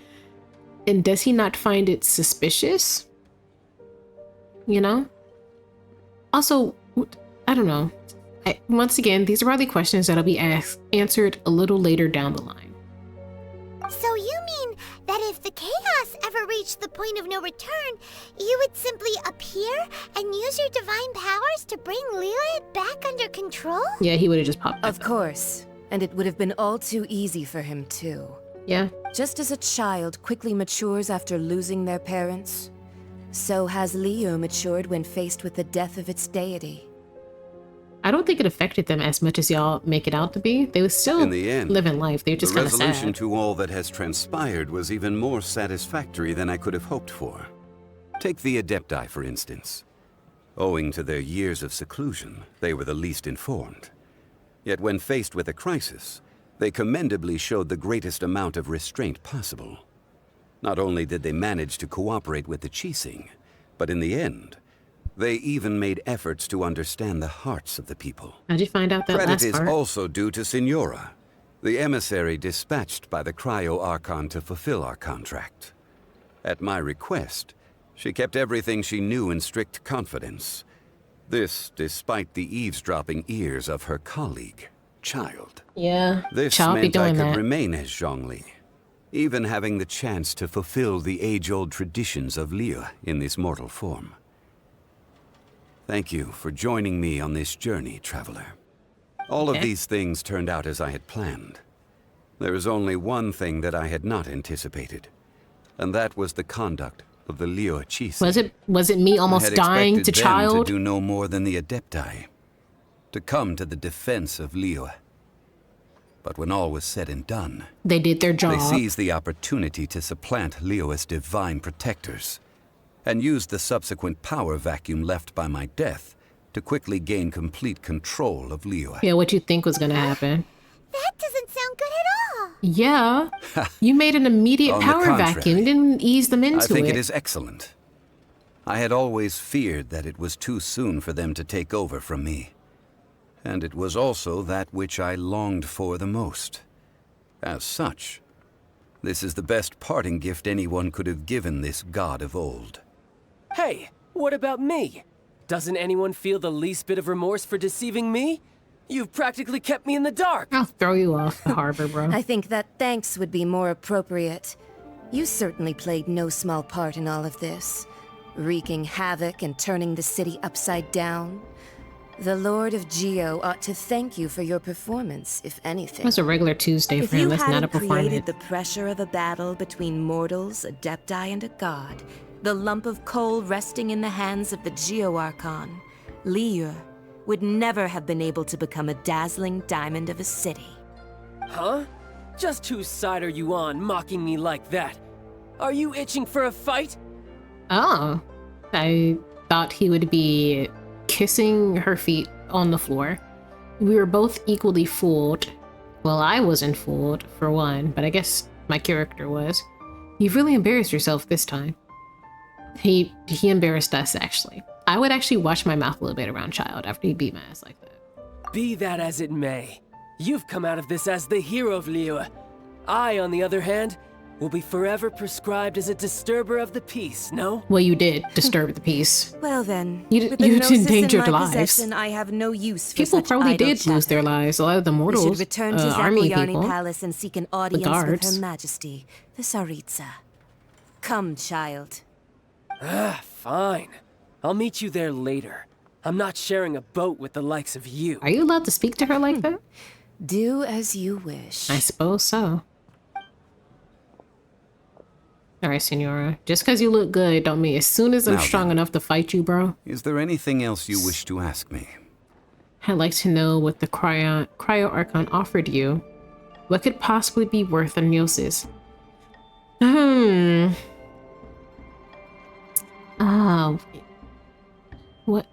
Speaker 1: does he not find it suspicious? You know? Also, I don't know. Once again, these are probably questions that'll be answered a little later down the line.
Speaker 2: So you mean that if the chaos ever reached the point of no return, you would simply appear and use your divine powers to bring Liyue back under control?
Speaker 1: Yeah, he would have just popped back
Speaker 16: Of course. And it would have been all too easy for him, too.
Speaker 1: Yeah.
Speaker 16: Just as a child quickly matures after losing their parents, so has Liyue matured when faced with the death of its deity.
Speaker 1: I don't think it affected them as much as y'all make it out to be. They were still
Speaker 3: In the end,
Speaker 1: living life. They were just
Speaker 3: the
Speaker 1: kind of
Speaker 3: resolution
Speaker 1: sad.
Speaker 3: to all that has transpired was even more satisfactory than I could have hoped for. Take the Adepti, for instance. Owing to their years of seclusion, they were the least informed. Yet when faced with a crisis, they commendably showed the greatest amount of restraint possible. Not only did they manage to cooperate with the Qixing, but in the end, they even made efforts to understand the hearts of the people.
Speaker 1: How'd you find out that
Speaker 3: Credit
Speaker 1: last
Speaker 3: is
Speaker 1: part?
Speaker 3: also due to Signora, the emissary dispatched by the Cryo Archon to fulfill our contract. At my request, she kept everything she knew in strict confidence. This despite the eavesdropping ears of her colleague, CHILDE.
Speaker 1: Yeah,
Speaker 3: This
Speaker 1: Child be
Speaker 3: meant I
Speaker 1: doing
Speaker 3: could
Speaker 1: that.
Speaker 3: remain as Zhongli, even having the chance to fulfill the age-old traditions of Liyue in this mortal form. Thank you for joining me on this journey, traveler. All of these things turned out as I had planned. There is only one thing that I had not anticipated, and that was the conduct of the Liyue Qixing.
Speaker 1: Was it me almost
Speaker 3: I had
Speaker 1: dying to
Speaker 3: expected them
Speaker 1: Child?
Speaker 3: to do no more than the Adepti, to come to the defense of Liyue. But when all was said and done,
Speaker 1: They did their job.
Speaker 3: they seized the opportunity to supplant Liyue's divine protectors, and used the subsequent power vacuum left by my death to quickly gain complete control of Liyue.
Speaker 1: Yeah, what you think was gonna happen?
Speaker 2: That doesn't sound good at all.
Speaker 1: Yeah, you made an immediate
Speaker 3: On the
Speaker 1: power
Speaker 3: contrary,
Speaker 1: vacuum. You didn't ease them into
Speaker 3: I think
Speaker 1: it.
Speaker 3: it is excellent. I had always feared that it was too soon for them to take over from me. And it was also that which I longed for the most. As such, this is the best parting gift anyone could have given this god of old.
Speaker 6: Hey, what about me? Doesn't anyone feel the least bit of remorse for deceiving me? You've practically kept me in the dark.
Speaker 1: I'll throw you off the harbor, bro.
Speaker 16: I think that thanks would be more appropriate. You certainly played no small part in all of this, wreaking havoc and turning the city upside down. The Lord of Geo ought to thank you for your performance, if anything.
Speaker 1: It was a regular Tuesday for him. That's not a
Speaker 16: If you hadn't
Speaker 1: performance.
Speaker 16: created the pressure of a battle between mortals, Adepti, and a god, the lump of coal resting in the hands of the Geo Archon, Liyue, would never have been able to become a dazzling diamond of a city.
Speaker 6: Huh? Just whose side are you on, mocking me like that? Are you itching for a fight?
Speaker 1: Oh, I thought he would be kissing her feet on the floor. We were both equally fooled. Well, I wasn't fooled, for one, but I guess my character was. You've really embarrassed yourself this time. He embarrassed us, actually. I would actually watch my mouth a little bit around Child after he beat my ass like that.
Speaker 6: Be that as it may, you've come out of this as the hero of Liyue. I, on the other hand, will be forever prescribed as a disturber of the peace, no?
Speaker 1: Well, you did disturb the peace.
Speaker 16: Well then,
Speaker 1: You
Speaker 16: with the
Speaker 1: you
Speaker 16: gnosis
Speaker 1: endangered
Speaker 16: in my
Speaker 1: lives.
Speaker 16: possession, I have no use for
Speaker 1: People
Speaker 16: such
Speaker 1: probably
Speaker 16: idle
Speaker 1: did lose
Speaker 16: chatter.
Speaker 1: their lives. A lot of the
Speaker 16: We
Speaker 1: mortals,
Speaker 16: should return to
Speaker 1: army
Speaker 16: Zakoyarni
Speaker 1: people.
Speaker 16: Palace and seek an audience with
Speaker 1: guards.
Speaker 16: Her Majesty, the Tsaritsa. Come, child.
Speaker 6: Fine. I'll meet you there later. I'm not sharing a boat with the likes of you.
Speaker 1: Are you allowed to speak to her like that?
Speaker 16: Do as you wish.
Speaker 1: I suppose so. Alright, Senora. Just because you look good don't mean as soon as I'm
Speaker 3: Now
Speaker 1: strong
Speaker 3: then.
Speaker 1: enough to fight you, bro,
Speaker 3: Is there anything else you wish to ask me?
Speaker 1: I'd like to know what the Cryo Archon offered you. What could possibly be worth a gnosis? What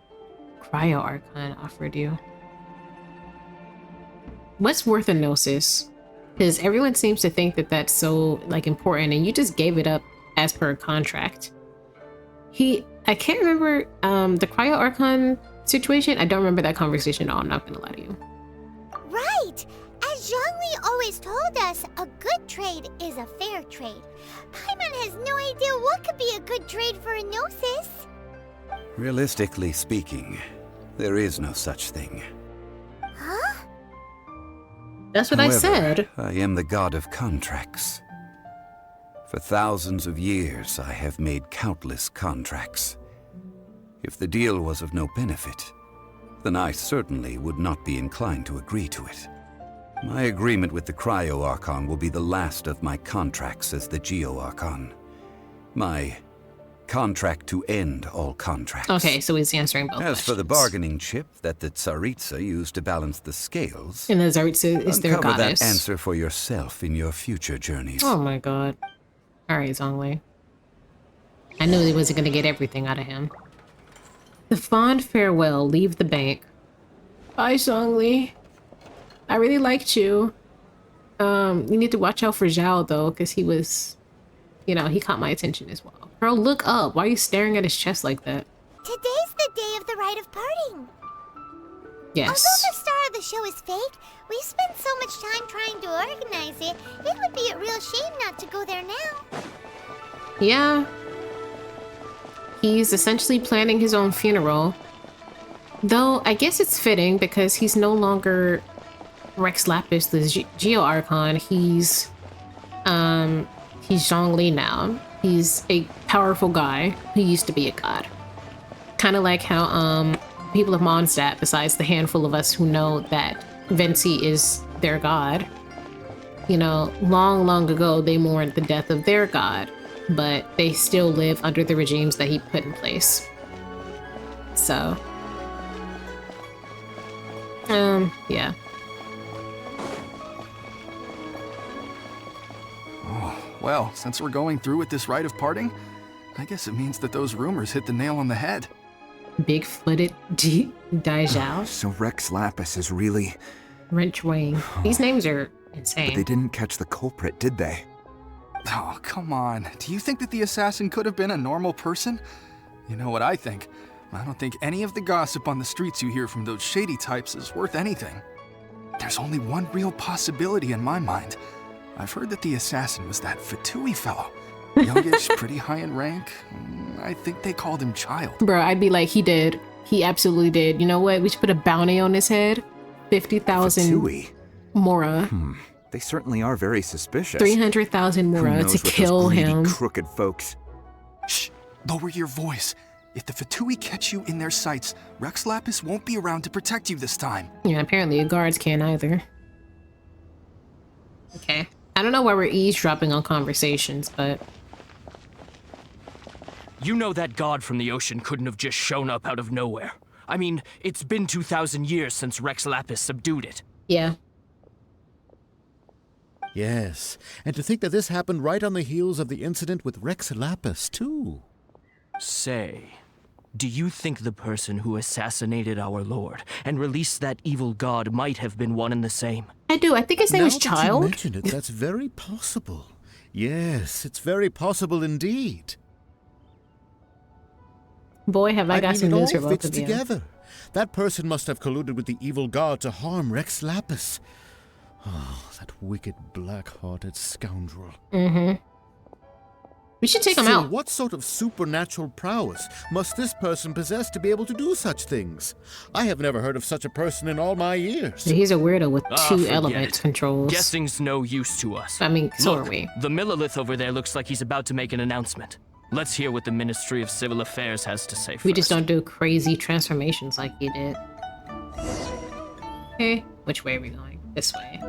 Speaker 1: Cryo Archon offered you? What's worth a gnosis? Because everyone seems to think that that's so like important, and you just gave it up as per contract. I can't remember the Cryo Archon situation. I don't remember that conversation at all. I'm not gonna lie to you.
Speaker 2: Right! As Zhongli always told us, a good trade is a fair trade. Paimon has no idea what could be a good trade for a gnosis.
Speaker 3: Realistically speaking, There is no such thing.
Speaker 2: Huh?
Speaker 1: That's what I said.
Speaker 3: I am the god of contracts. For thousands of years, I have made countless contracts. If the deal was of no benefit, then I certainly would not be inclined to agree to it. My agreement with the Cryo-Archon will be the last of my contracts as the Geo-Archon. My contract to end all contracts.
Speaker 1: Okay, so he's answering both questions.
Speaker 3: As for the bargaining chip that the Tsaritsa used to balance the scales...
Speaker 1: And the Tsaritsa is their
Speaker 3: uncover
Speaker 1: goddess.
Speaker 3: that answer for yourself in your future journeys.
Speaker 1: Oh my god. Alright, Zhongli. I knew he wasn't gonna get everything out of him. The fond farewell, leave the bank. Bye, Zhongli. I really liked you. You need to watch out for Zhao, though, because he was... You know, he caught my attention as well. Girl, look up. Why are you staring at his chest like that?
Speaker 2: Today's the day of the rite of parting.
Speaker 1: Yes.
Speaker 2: Although the star of the show is fake, we spent so much time trying to organize it, it would be a real shame not to go there now.
Speaker 1: Yeah. He's essentially planning his own funeral. Though, I guess it's fitting because he's no longer Rex Lapis, the Geo-Archon. He's Zhongli now. He's a powerful guy who used to be a god. Kind of like how, people of Mondstadt, besides the handful of us who know that Vensi is their god, you know, long, long ago, they mourned the death of their god, but they still live under the regimes that he put in place. So, yeah.
Speaker 5: Well, since we're going through with this rite of parting, I guess it means that those rumors hit the nail on the head.
Speaker 1: Big-footed Daijao.
Speaker 17: So Rex Lapis is really...
Speaker 1: Wrench Wang. These names are insane.
Speaker 17: But they didn't catch the culprit, did they?
Speaker 5: Oh, come on. Do you think that the assassin could have been a normal person? You know what I think? I don't think any of the gossip on the streets you hear from those shady types is worth anything. There's only one real possibility in my mind. I've heard that the assassin was that Fatui fellow. Youngish, pretty high in rank. I think they called him Childe.
Speaker 1: Bro, I'd be like, he did. He absolutely did. You know what? We should put a bounty on his head. 50,000 Mora.
Speaker 17: They certainly are very suspicious.
Speaker 1: 300,000 Mora to kill him.
Speaker 17: Crooked folks.
Speaker 5: Shh! Lower your voice. If the Fatui catch you in their sights, Rex Lapis won't be around to protect you this time.
Speaker 1: Yeah, apparently the guards can't either. Okay. I don't know why we're eavesdropping on conversations, but...
Speaker 11: You know that god from the ocean couldn't have just shown up out of nowhere. I mean, it's been 2,000 years since Rex Lapis subdued it.
Speaker 1: Yeah.
Speaker 18: Yes, and to think that this happened right on the heels of the incident with Rex Lapis, too.
Speaker 11: Say, do you think the person who assassinated our lord and released that evil god might have been one and the same?
Speaker 1: I do. I think his name was
Speaker 18: Now that you
Speaker 1: Childe.
Speaker 18: mention it, that's very possible. Yes, it's very possible indeed.
Speaker 1: Boy, have I got some news for
Speaker 18: it all
Speaker 1: both
Speaker 18: fits
Speaker 1: of you.
Speaker 18: together. That person must have colluded with the evil god to harm Rex Lapis. Oh, that wicked, black-hearted scoundrel.
Speaker 1: Mm-hmm. We should take him
Speaker 18: Still,
Speaker 1: out.
Speaker 18: what sort of supernatural prowess must this person possess to be able to do such things? I have never heard of such a person in all my years.
Speaker 1: He's a weirdo with two
Speaker 11: Forget
Speaker 1: element
Speaker 11: it.
Speaker 1: controls.
Speaker 11: Guessing's no use to us.
Speaker 1: I mean, so
Speaker 11: Look,
Speaker 1: are we.
Speaker 11: The Millelith over there looks like he's about to make an announcement. Let's hear what the Ministry of Civil Affairs has to say first.
Speaker 1: We just don't do crazy transformations like he did. Okay, which way are we going? This way.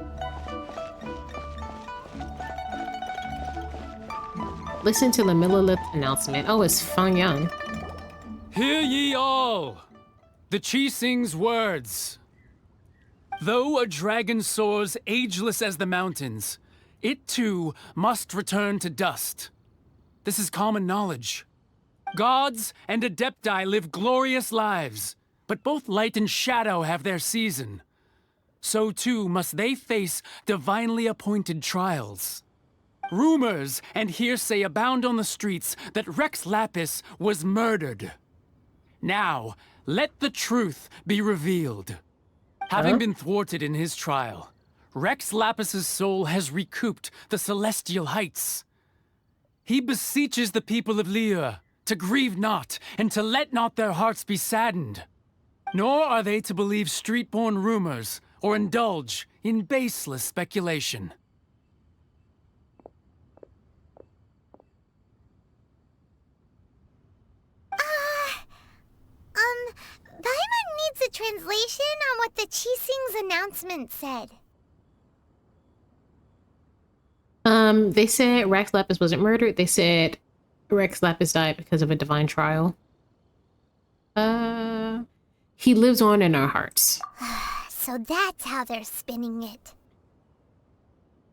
Speaker 1: Listen to the Millelith announcement. Oh, it's Fang Yan.
Speaker 12: Hear ye all! The Chising's words. Though a dragon soars ageless as the mountains, it too must return to dust. This is common knowledge. Gods and Adepti live glorious lives, but both light and shadow have their season. So too must they face divinely appointed trials. Rumors and hearsay abound on the streets that Rex Lapis was murdered. Now, let the truth be revealed. Having been thwarted in his trial, Rex Lapis's soul has recouped the celestial heights. He beseeches the people of Liyue to grieve not and to let not their hearts be saddened. Nor are they to believe street-born rumors or indulge in baseless speculation.
Speaker 2: Paimon needs a translation on what the Chising's announcement said.
Speaker 1: They said Rex Lapis wasn't murdered. They said Rex Lapis died because of a divine trial. He lives on in our hearts.
Speaker 2: So that's how they're spinning it.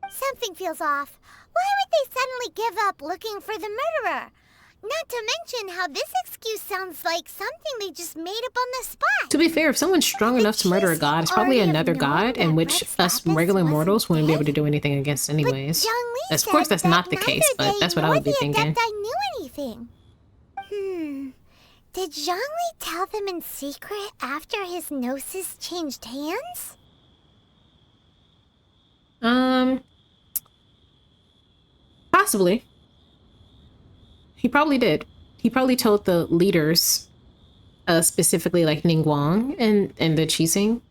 Speaker 2: Something feels off. Why would they suddenly give up looking for the murderer? Not to mention how this excuse sounds like something they just made up on the spot.
Speaker 1: To be fair, if someone's strong enough to murder a god, it's probably another god in which us regular mortals wouldn't be able to do anything against anyways. Of course, that's not the case, but that's what I would be thinking.
Speaker 2: I knew anything. Did Zhongli tell them in secret after his gnosis changed hands?
Speaker 1: Possibly. He probably did. He probably told the leaders, specifically like Ningguang and the Qixing.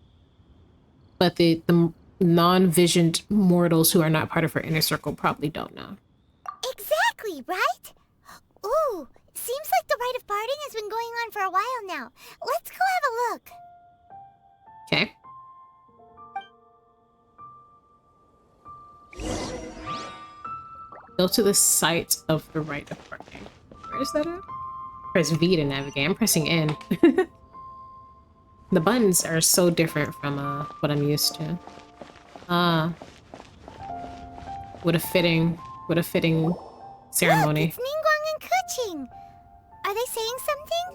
Speaker 1: But the non-visioned mortals who are not part of her inner circle probably don't know.
Speaker 2: Exactly, right? Ooh, seems like the rite of parting has been going on for a while now. Let's go have a look.
Speaker 1: Okay. Go to the site of the rite of parting. Where is that at? Press V to navigate. I'm pressing N. The buttons are so different from what I'm used to. What a fitting ceremony.
Speaker 2: Look, it's Ningguang and Keqing. Are they saying something?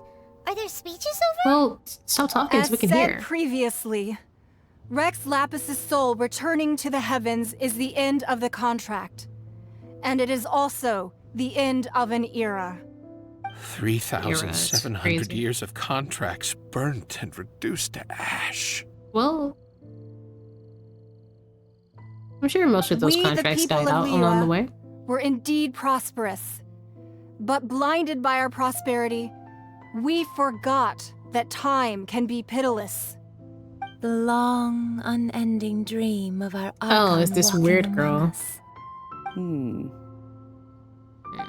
Speaker 2: Are their speeches over?
Speaker 1: Well, stop talking so we can
Speaker 8: As
Speaker 1: hear.
Speaker 8: said previously, Rex Lapis's soul returning to the heavens is the end of the contract. And it is also the end of an era.
Speaker 7: 3,700 years of contracts burnt and reduced to ash.
Speaker 1: Well, I'm sure most of those contracts died out along the way.
Speaker 8: We're indeed prosperous. But blinded by our prosperity, we forgot that time can be pitiless.
Speaker 16: The long, unending dream of our
Speaker 1: Oh, it's this weird girl.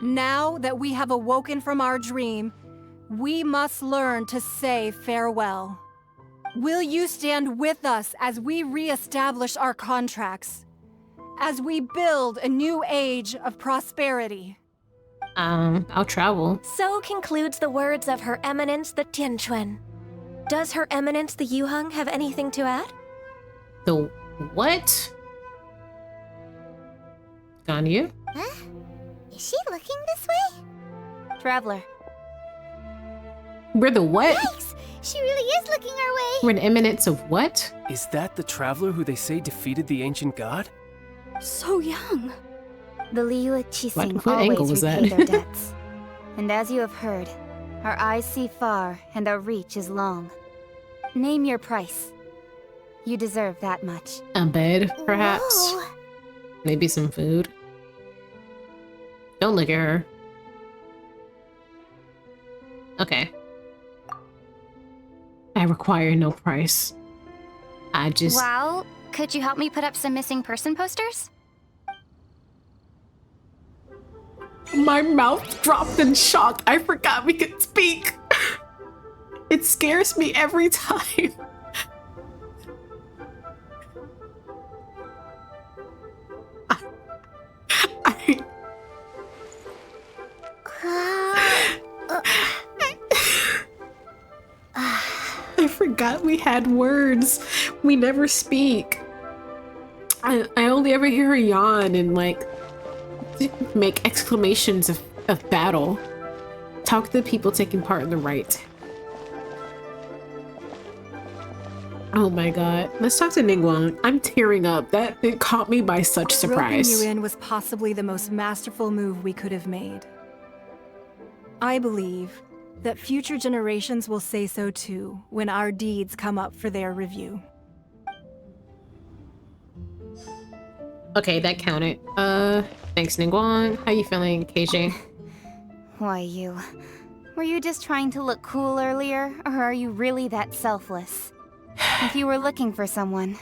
Speaker 8: Now that we have awoken from our dream, we must learn to say farewell. Will you stand with us as we re-establish our contracts? As we build a new age of prosperity?
Speaker 1: I'll travel.
Speaker 4: So concludes the words of Her Eminence the Tianquan. Does Her Eminence the Yuheng have anything to add?
Speaker 1: The what? Ganyu?
Speaker 2: Huh? Is she looking this way?
Speaker 9: Traveler.
Speaker 1: We're the what?
Speaker 2: Yikes! She really is looking our way.
Speaker 1: We're an eminence of what?
Speaker 6: Is that the traveler who they say defeated the ancient god?
Speaker 9: So young. The Liyue Qixing
Speaker 1: What angle
Speaker 9: always
Speaker 1: was
Speaker 9: repay
Speaker 1: that?
Speaker 9: their debts. And as you have heard, our eyes see far and our reach is long. Name your price. You deserve that much.
Speaker 1: A bed, perhaps?
Speaker 2: Whoa.
Speaker 1: Maybe some food? Don't look at her. Okay. I require no price. I just...
Speaker 9: Well, could you help me put up some missing person posters?
Speaker 1: My mouth dropped in shock. I forgot we could speak. It scares me every time. I forgot we had words. We never speak. I only ever hear her yawn and like make exclamations of battle. Talk to the people taking part in the rite. Oh my god. Let's talk to Ningguang. I'm tearing up. It caught me by such surprise.
Speaker 8: Roping you in was possibly the most masterful move we could have made. I believe that future generations will say so too when our deeds come up for their review.
Speaker 1: Okay, that counted. Thanks Ningguang. How you feeling, KJ?
Speaker 9: Why, you Were you just trying to look cool earlier, or are you really that selfless? If you were looking for someone,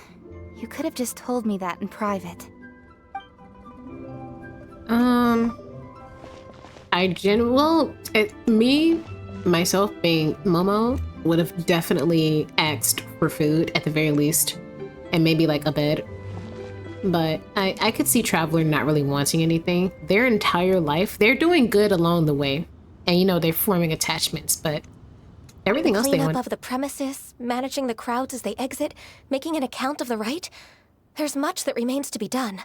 Speaker 9: you could have just told me that in private.
Speaker 1: Myself being Momo, would have definitely asked for food at the very least, and maybe like a bed. But I could see Traveler not really wanting anything. Their entire life, they're doing good along the way. And you know, they're forming attachments, but everything else they want.
Speaker 4: Cleanup of the premises, managing the crowds as they exit, making an account of the rite. There's much that remains to be done.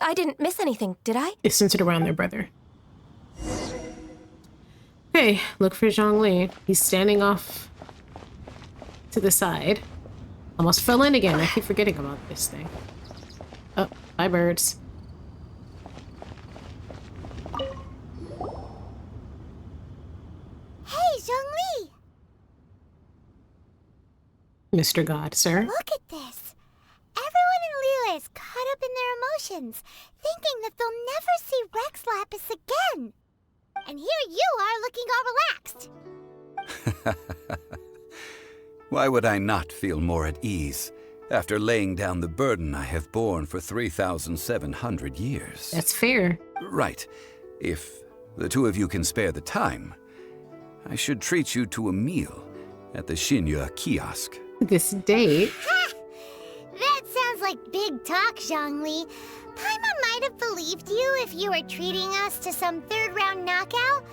Speaker 4: I didn't miss anything, did I?
Speaker 1: It's centered around their brother. Okay, look for Zhongli. He's standing off to the side. Almost fell in again. I keep forgetting about this thing. Oh, bye birds.
Speaker 2: Hey, Zhongli!
Speaker 1: Mr. God, sir.
Speaker 2: Look at this. Everyone in Liyue is caught up in their emotions, thinking that they'll never see Rex Lapis again. And here you are looking all relaxed.
Speaker 3: Why would I not feel more at ease after laying down the burden I have borne for 3,700 years?
Speaker 1: That's fair.
Speaker 3: Right. If the two of you can spare the time, I should treat you to a meal at the Liyue kiosk.
Speaker 1: This date?
Speaker 2: That sounds like big talk, Zhongli. Paimon might have believed you if you were treating us to some third-round knockout,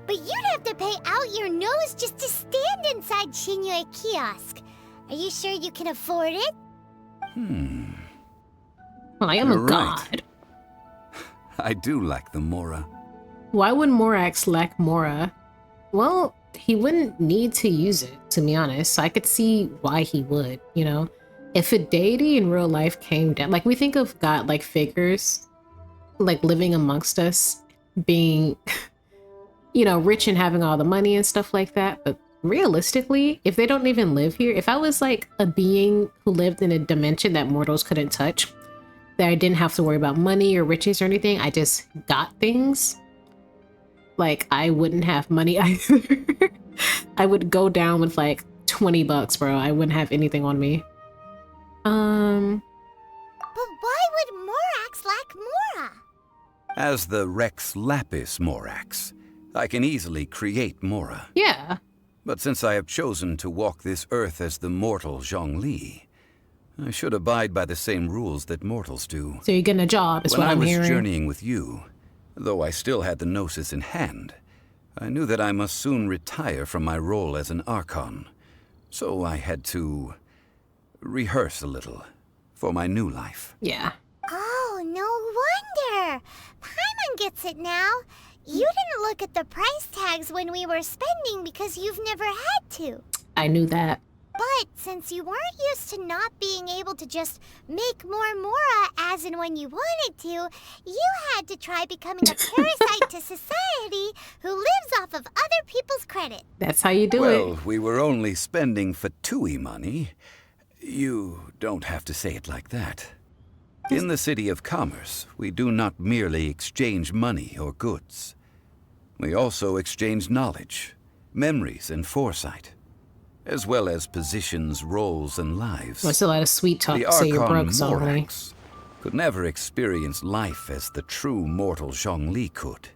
Speaker 2: but you'd have to pay out your nose just to stand inside Liyue kiosk. Are you sure you can afford it?
Speaker 1: Well, I am a
Speaker 3: Right.
Speaker 1: god.
Speaker 3: I do lack the Mora.
Speaker 1: Why would Morax lack Mora? Well, he wouldn't need to use it, to be honest. I could see why he would, you know? If a deity in real life came down, like we think of god-like figures, like living amongst us, being, you know, rich and having all the money and stuff like that. But realistically, if they don't even live here, if I was like a being who lived in a dimension that mortals couldn't touch, that I didn't have to worry about money or riches or anything, I just got things, like I wouldn't have money either. I would go down with like 20 bucks, bro. I wouldn't have anything on me.
Speaker 2: But why would Morax lack Mora?
Speaker 3: As the Rex Lapis Morax, I can easily create Mora.
Speaker 1: Yeah.
Speaker 3: But since I have chosen to walk this earth as the mortal Zhongli, I should abide by the same rules that mortals do.
Speaker 1: So you're getting a job, is
Speaker 3: When
Speaker 1: what I'm
Speaker 3: I was
Speaker 1: hearing.
Speaker 3: journeying with you, though I still had the Gnosis in hand, I knew that I must soon retire from my role as an Archon. So I had to rehearse a little for my new life.
Speaker 1: Yeah.
Speaker 2: Oh, no wonder. Paimon gets it now. You didn't look at the price tags when we were spending because you've never had to.
Speaker 1: I knew that.
Speaker 2: But since you weren't used to not being able to just make more Mora as and when you wanted to, you had to try becoming a parasite to society who lives off of other people's credit.
Speaker 1: That's how you do
Speaker 3: Well,
Speaker 1: it.
Speaker 3: we were only spending Fatui money. You don't have to say it like that. In the City of Commerce, we do not merely exchange money or goods. We also exchange knowledge, memories, and foresight, as well as positions, roles, and lives.
Speaker 1: That's a lot of sweet talk
Speaker 3: The
Speaker 1: to say you're
Speaker 3: Archon
Speaker 1: broke, Zhongli.
Speaker 3: Morax could never experience life as the true mortal Zhongli could,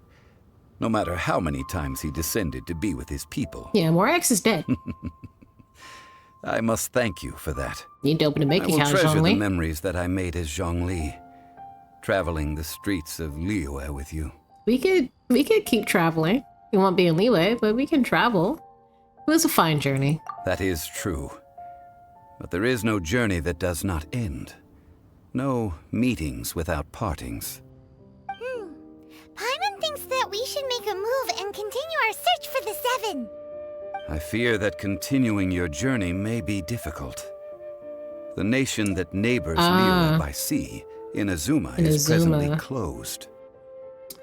Speaker 3: no matter how many times he descended to be with his people.
Speaker 1: Yeah, Morax is dead.
Speaker 3: I must thank you for that.
Speaker 1: You need to open a bank
Speaker 3: I will
Speaker 1: account,
Speaker 3: treasure the
Speaker 1: Zhongli.
Speaker 3: memories that I made as Zhongli, traveling the streets of Liyue with you.
Speaker 1: We could keep traveling. We won't be in Liyue, but we can travel. It was a fine journey.
Speaker 3: That is true. But there is no journey that does not end. No meetings without partings.
Speaker 2: Paimon thinks that we should make a move and continue our search for the Seven.
Speaker 3: I fear that continuing your journey may be difficult. The nation that neighbors Liyue by sea, Inazuma, is presently
Speaker 1: Inazuma.
Speaker 3: closed.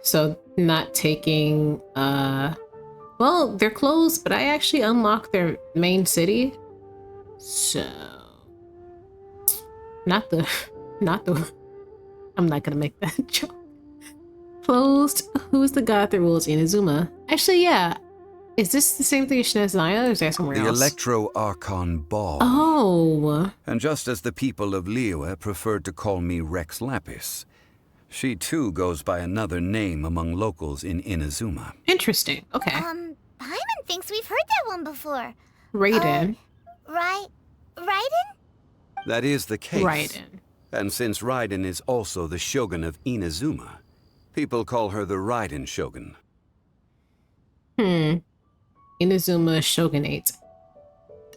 Speaker 1: So not taking, well, they're closed, but I actually unlocked their main city. So, not the, I'm not gonna make that joke. Closed, who's the god that rules Inazuma? Actually, yeah, Is this the same thing as Shneznaya, or is that somewhere
Speaker 3: The
Speaker 1: else?
Speaker 3: Electro-Archon Ball.
Speaker 1: Oh.
Speaker 3: And just as the people of Liyue preferred to call me Rex Lapis, she too goes by another name among locals in Inazuma.
Speaker 1: Interesting. Okay.
Speaker 2: Paimon thinks we've heard that one before.
Speaker 1: Raiden.
Speaker 2: Raiden?
Speaker 3: That is the case.
Speaker 1: Raiden.
Speaker 3: And since Raiden is also the shogun of Inazuma, people call her the Raiden Shogun.
Speaker 1: Inazuma Shogunate.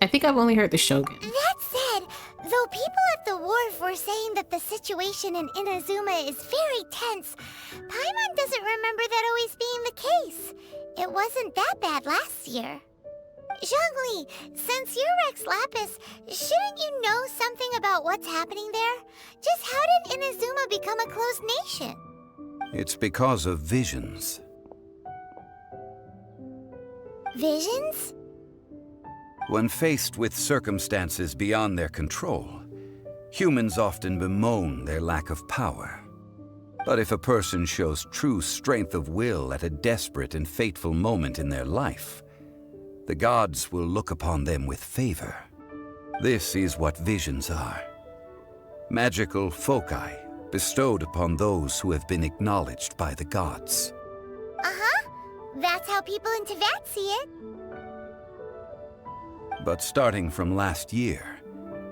Speaker 1: I think I've only heard the Shogun.
Speaker 2: That said, though people at the wharf were saying that the situation in Inazuma is very tense, Paimon doesn't remember that always being the case. It wasn't that bad last year. Zhongli, since you're Rex Lapis, shouldn't you know something about what's happening there? Just how did Inazuma become a closed nation?
Speaker 3: It's because of visions.
Speaker 2: Visions?
Speaker 3: When faced with circumstances beyond their control, humans often bemoan their lack of power. But if a person shows true strength of will at a desperate and fateful moment in their life, the gods will look upon them with favor. This is what visions are. Magical foci bestowed upon those who have been acknowledged by the gods.
Speaker 2: Uh-huh. That's how people in Teyvat see it.
Speaker 3: But starting from last year,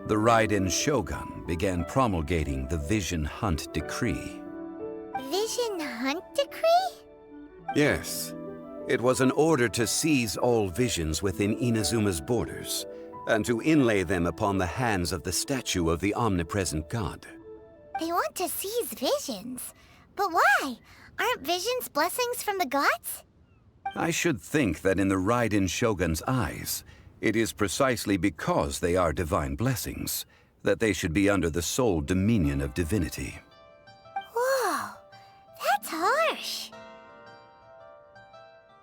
Speaker 3: the Raiden Shogun began promulgating the Vision Hunt Decree.
Speaker 2: Vision Hunt Decree?
Speaker 3: Yes. It was an order to seize all visions within Inazuma's borders, and to inlay them upon the hands of the statue of the omnipresent god.
Speaker 2: They want to seize visions. But why? Aren't visions blessings from the gods?
Speaker 3: I should think that in the Raiden Shogun's eyes, it is precisely because they are divine blessings that they should be under the sole dominion of divinity.
Speaker 2: Whoa, that's harsh.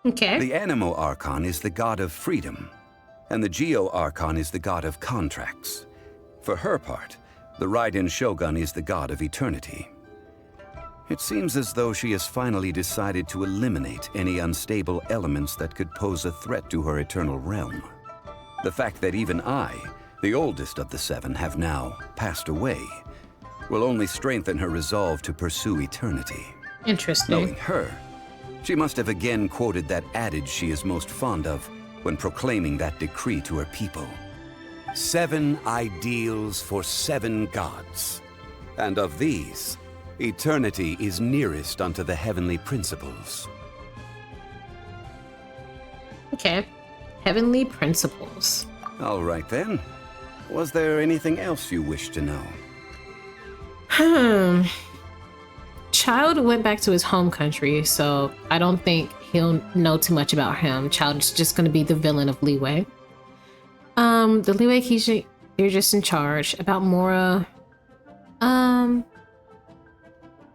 Speaker 1: Okay.
Speaker 3: The Anemo Archon is the god of freedom, and the Geo Archon is the god of contracts. For her part, the Raiden Shogun is the god of eternity. It seems as though she has finally decided to eliminate any unstable elements that could pose a threat to her eternal realm. The fact that even I, the oldest of the seven, have now passed away, will only strengthen her resolve to pursue eternity.
Speaker 1: Interesting.
Speaker 3: Knowing her, she must have again quoted that adage she is most fond of when proclaiming that decree to her people. 7 ideals for 7 gods, and of these, eternity is nearest unto the heavenly principles.
Speaker 1: Okay. Heavenly principles.
Speaker 3: All right then. Was there anything else you wish to know?
Speaker 1: Childe went back to his home country, so I don't think he'll know too much about him. Childe is just going to be the villain of Liyue. The Liyue Kijin, you're just in charge. About Mora,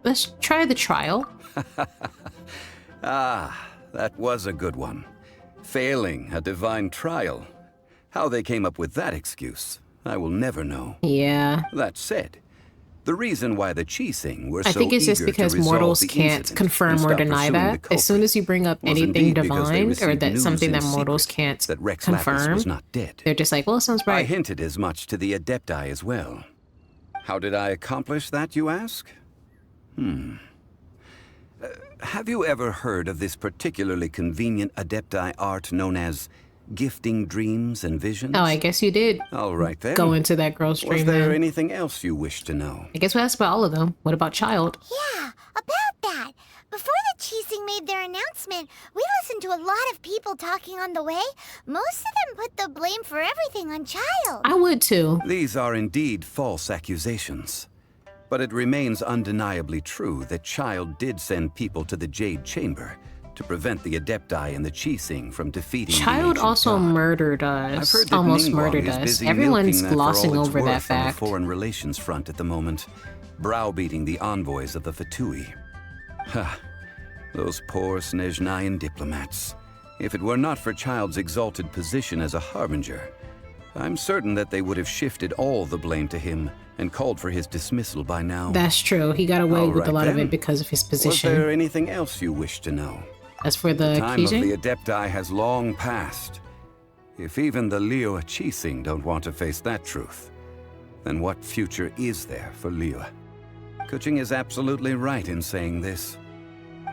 Speaker 1: let's try the trial.
Speaker 3: Ah, that was a good one. Failing a divine trial. How they came up with that excuse, I will never know.
Speaker 1: Yeah.
Speaker 3: That said, the reason why the Chising were so
Speaker 1: I think it's just
Speaker 3: eager
Speaker 1: because
Speaker 3: to resolve
Speaker 1: mortals
Speaker 3: the
Speaker 1: can't
Speaker 3: incident
Speaker 1: confirm
Speaker 3: and
Speaker 1: or
Speaker 3: stop
Speaker 1: deny
Speaker 3: pursuing the
Speaker 1: that. As soon as you bring up
Speaker 3: was
Speaker 1: anything
Speaker 3: indeed because they
Speaker 1: divine or
Speaker 3: received
Speaker 1: that
Speaker 3: news
Speaker 1: something
Speaker 3: in
Speaker 1: that mortals
Speaker 3: secret
Speaker 1: can't
Speaker 3: that Rex Lapis
Speaker 1: confirm,
Speaker 3: was not dead.
Speaker 1: they're just like, well, it sounds
Speaker 3: I
Speaker 1: right.
Speaker 3: hinted as much to the Adepti as well. How did I accomplish that, you ask? Have you ever heard of this particularly convenient Adepti art known as gifting dreams and visions?
Speaker 1: Oh, I guess you did.
Speaker 3: All right then.
Speaker 1: Go into that girl's dream.
Speaker 3: Was there
Speaker 1: then.
Speaker 3: anything else you wish to know?
Speaker 1: I guess we asked about all of them. What about Childe?
Speaker 2: Yeah, about that. Before the Chising made their announcement, we listened to a lot of people talking on the way. Most of them put the blame for everything on Childe.
Speaker 1: I would too.
Speaker 3: These are indeed false accusations. But it remains undeniably true that Childe did send people to the Jade Chamber to prevent the Adepti and the Chising from defeating the
Speaker 1: Childe
Speaker 3: ancient
Speaker 1: also
Speaker 3: god.
Speaker 1: murdered
Speaker 3: I've
Speaker 1: us.
Speaker 3: heard that
Speaker 1: Almost
Speaker 3: Ningguang
Speaker 1: murdered
Speaker 3: is
Speaker 1: us.
Speaker 3: busy
Speaker 1: Everyone's
Speaker 3: milking that for
Speaker 1: glossing
Speaker 3: all it's
Speaker 1: over that
Speaker 3: worth on the
Speaker 1: fact.
Speaker 3: foreign relations front at the moment, browbeating the envoys of the Fatui. Ha! Those poor Snezhnayan diplomats. If it were not for Childe's exalted position as a harbinger, I'm certain that they would have shifted all the blame to him and called for his dismissal by now.
Speaker 1: That's true. He got away
Speaker 3: All
Speaker 1: with a
Speaker 3: right
Speaker 1: lot of
Speaker 3: then.
Speaker 1: it because of his
Speaker 3: Was
Speaker 1: position.
Speaker 3: there anything else you wish to know?
Speaker 1: As for the
Speaker 3: time of
Speaker 1: Kijing?
Speaker 3: the Adepti has long passed. If even the Liyue Qixing don't want to face that truth, then what future is there for Liyue? Kuching is absolutely right in saying this.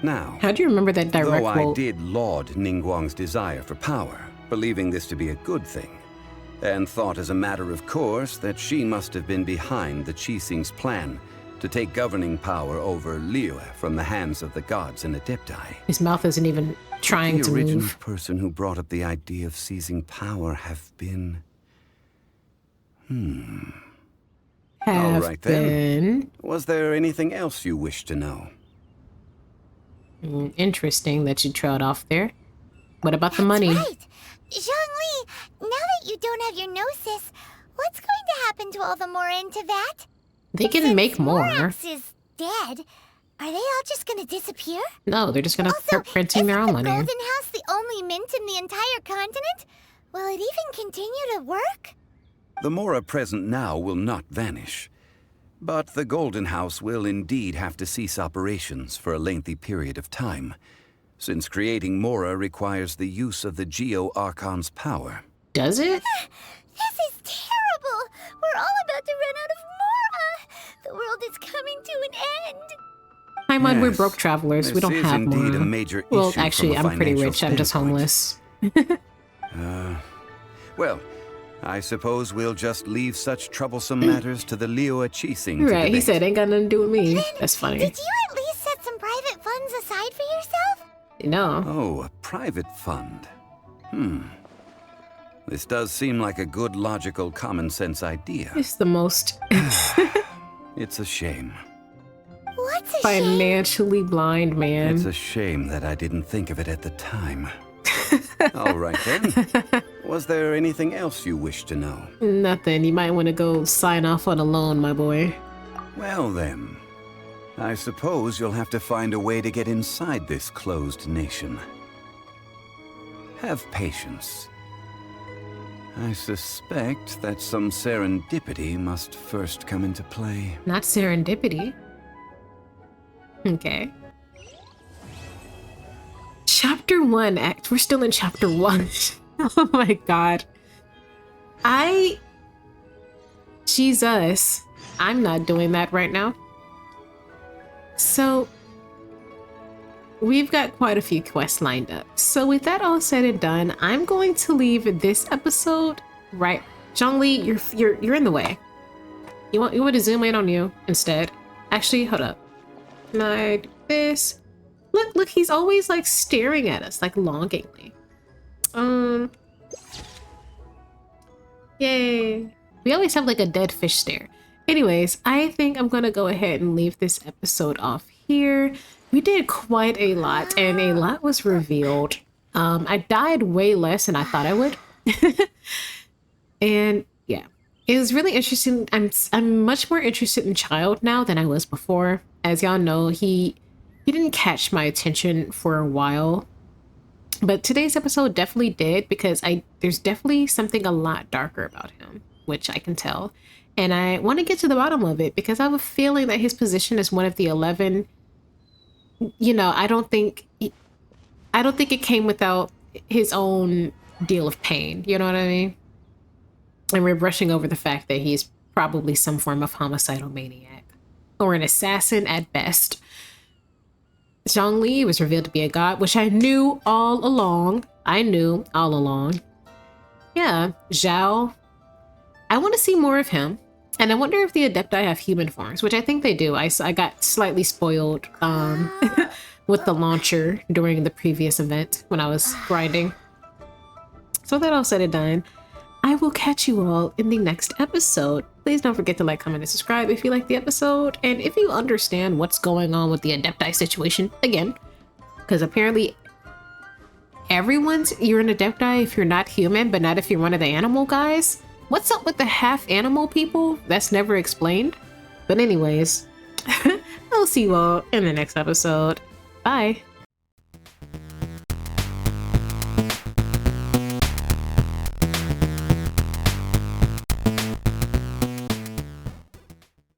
Speaker 3: Now,
Speaker 1: how do you remember that direct
Speaker 3: though I
Speaker 1: quote?
Speaker 3: did laud Ningguang's desire for power, believing this to be a good thing, and thought as a matter of course that she must have been behind the Qixing's plan to take governing power over Liyue from the hands of the gods and Adepti.
Speaker 1: His mouth isn't even trying to
Speaker 3: The original
Speaker 1: move.
Speaker 3: person who brought up the idea of seizing power have been...
Speaker 1: Have
Speaker 3: All right then. Was there anything else you wish to know?
Speaker 1: Interesting that you trailed off there. What about the money?
Speaker 2: Right. Zhongli, now that you don't have your gnosis, what's going to happen to all the Mora in Teyvat?
Speaker 1: They can make more.
Speaker 2: Morax is dead. Are they all just gonna disappear?
Speaker 1: No, they're just gonna start printing their own money.
Speaker 2: Golden House the only mint in the entire continent? Will it even continue to work?
Speaker 3: The Mora present now will not vanish. But the Golden House will indeed have to cease operations for a lengthy period of time, since creating Mora requires the use of the Geo-Archon's power.
Speaker 1: Does it?
Speaker 2: This is terrible! We're all about to run out of Mora! The world is coming to an end!
Speaker 1: Hi, Mud, we're
Speaker 3: Yes,
Speaker 1: broke travelers. We
Speaker 3: this
Speaker 1: don't
Speaker 3: is
Speaker 1: have
Speaker 3: indeed
Speaker 1: more.
Speaker 3: a major
Speaker 1: Well,
Speaker 3: issue
Speaker 1: actually,
Speaker 3: from a
Speaker 1: I'm pretty
Speaker 3: financial
Speaker 1: rich. I'm just homeless.
Speaker 3: Well, I suppose we'll just leave such troublesome matters to the Liyue Qixing to
Speaker 1: Right, he
Speaker 3: debate.
Speaker 1: said ain't got nothing to do with me. That's funny.
Speaker 2: Did you at least set some private funds aside for yourself?
Speaker 1: No.
Speaker 3: Oh, a private fund. This does seem like a good, logical, common-sense idea.
Speaker 1: It's the most
Speaker 3: It's a shame.
Speaker 2: What's a
Speaker 1: financially blind man.
Speaker 3: It's a shame that I didn't think of it at the time. All right, then. Was there anything else you wish to know?
Speaker 1: Nothing. You might want to go sign off on a loan, my boy.
Speaker 3: Well, then. I suppose you'll have to find a way to get inside this closed nation. Have patience. I suspect that some serendipity must first come into play.
Speaker 1: Not serendipity. Okay. Chapter 1, Act. We're still in Chapter 1. Oh my god. Jesus. I'm not doing that right now. So, we've got quite a few quests lined up. So with that all said and done, I'm going to leave this episode right. Zhongli, you're in the way. You want to zoom in on you instead? Actually, hold up. Can I do this? Look, he's always like staring at us, like longingly. Yay. We always have like a dead fish stare. Anyways, I think I'm gonna go ahead and leave this episode off here. We did quite a lot, and a lot was revealed. I died way less than I thought I would. And yeah, it was really interesting. I'm much more interested in Childe now than I was before. As y'all know, he didn't catch my attention for a while. But today's episode definitely did, because there's definitely something a lot darker about him, which I can tell. And I want to get to the bottom of it, because I have a feeling that his position as one of the 11, you know, I don't think it came without his own deal of pain. You know what I mean? And we're brushing over the fact that he's probably some form of homicidal maniac, or an assassin at best. Zhongli was revealed to be a god, which I knew all along. Yeah, Zhao. I want to see more of him. And I wonder if the Adepti have human forms, which I think they do. I got slightly spoiled with the launcher during the previous event when I was grinding. So that all said and done, I will catch you all in the next episode. Please don't forget to like, comment, and subscribe if you like the episode. And if you understand what's going on with the Adepti situation, again, because apparently you're an Adepti if you're not human, but not if you're one of the animal guys. What's up with the half animal people? That's never explained. But anyways, I'll see you all in the next episode. Bye.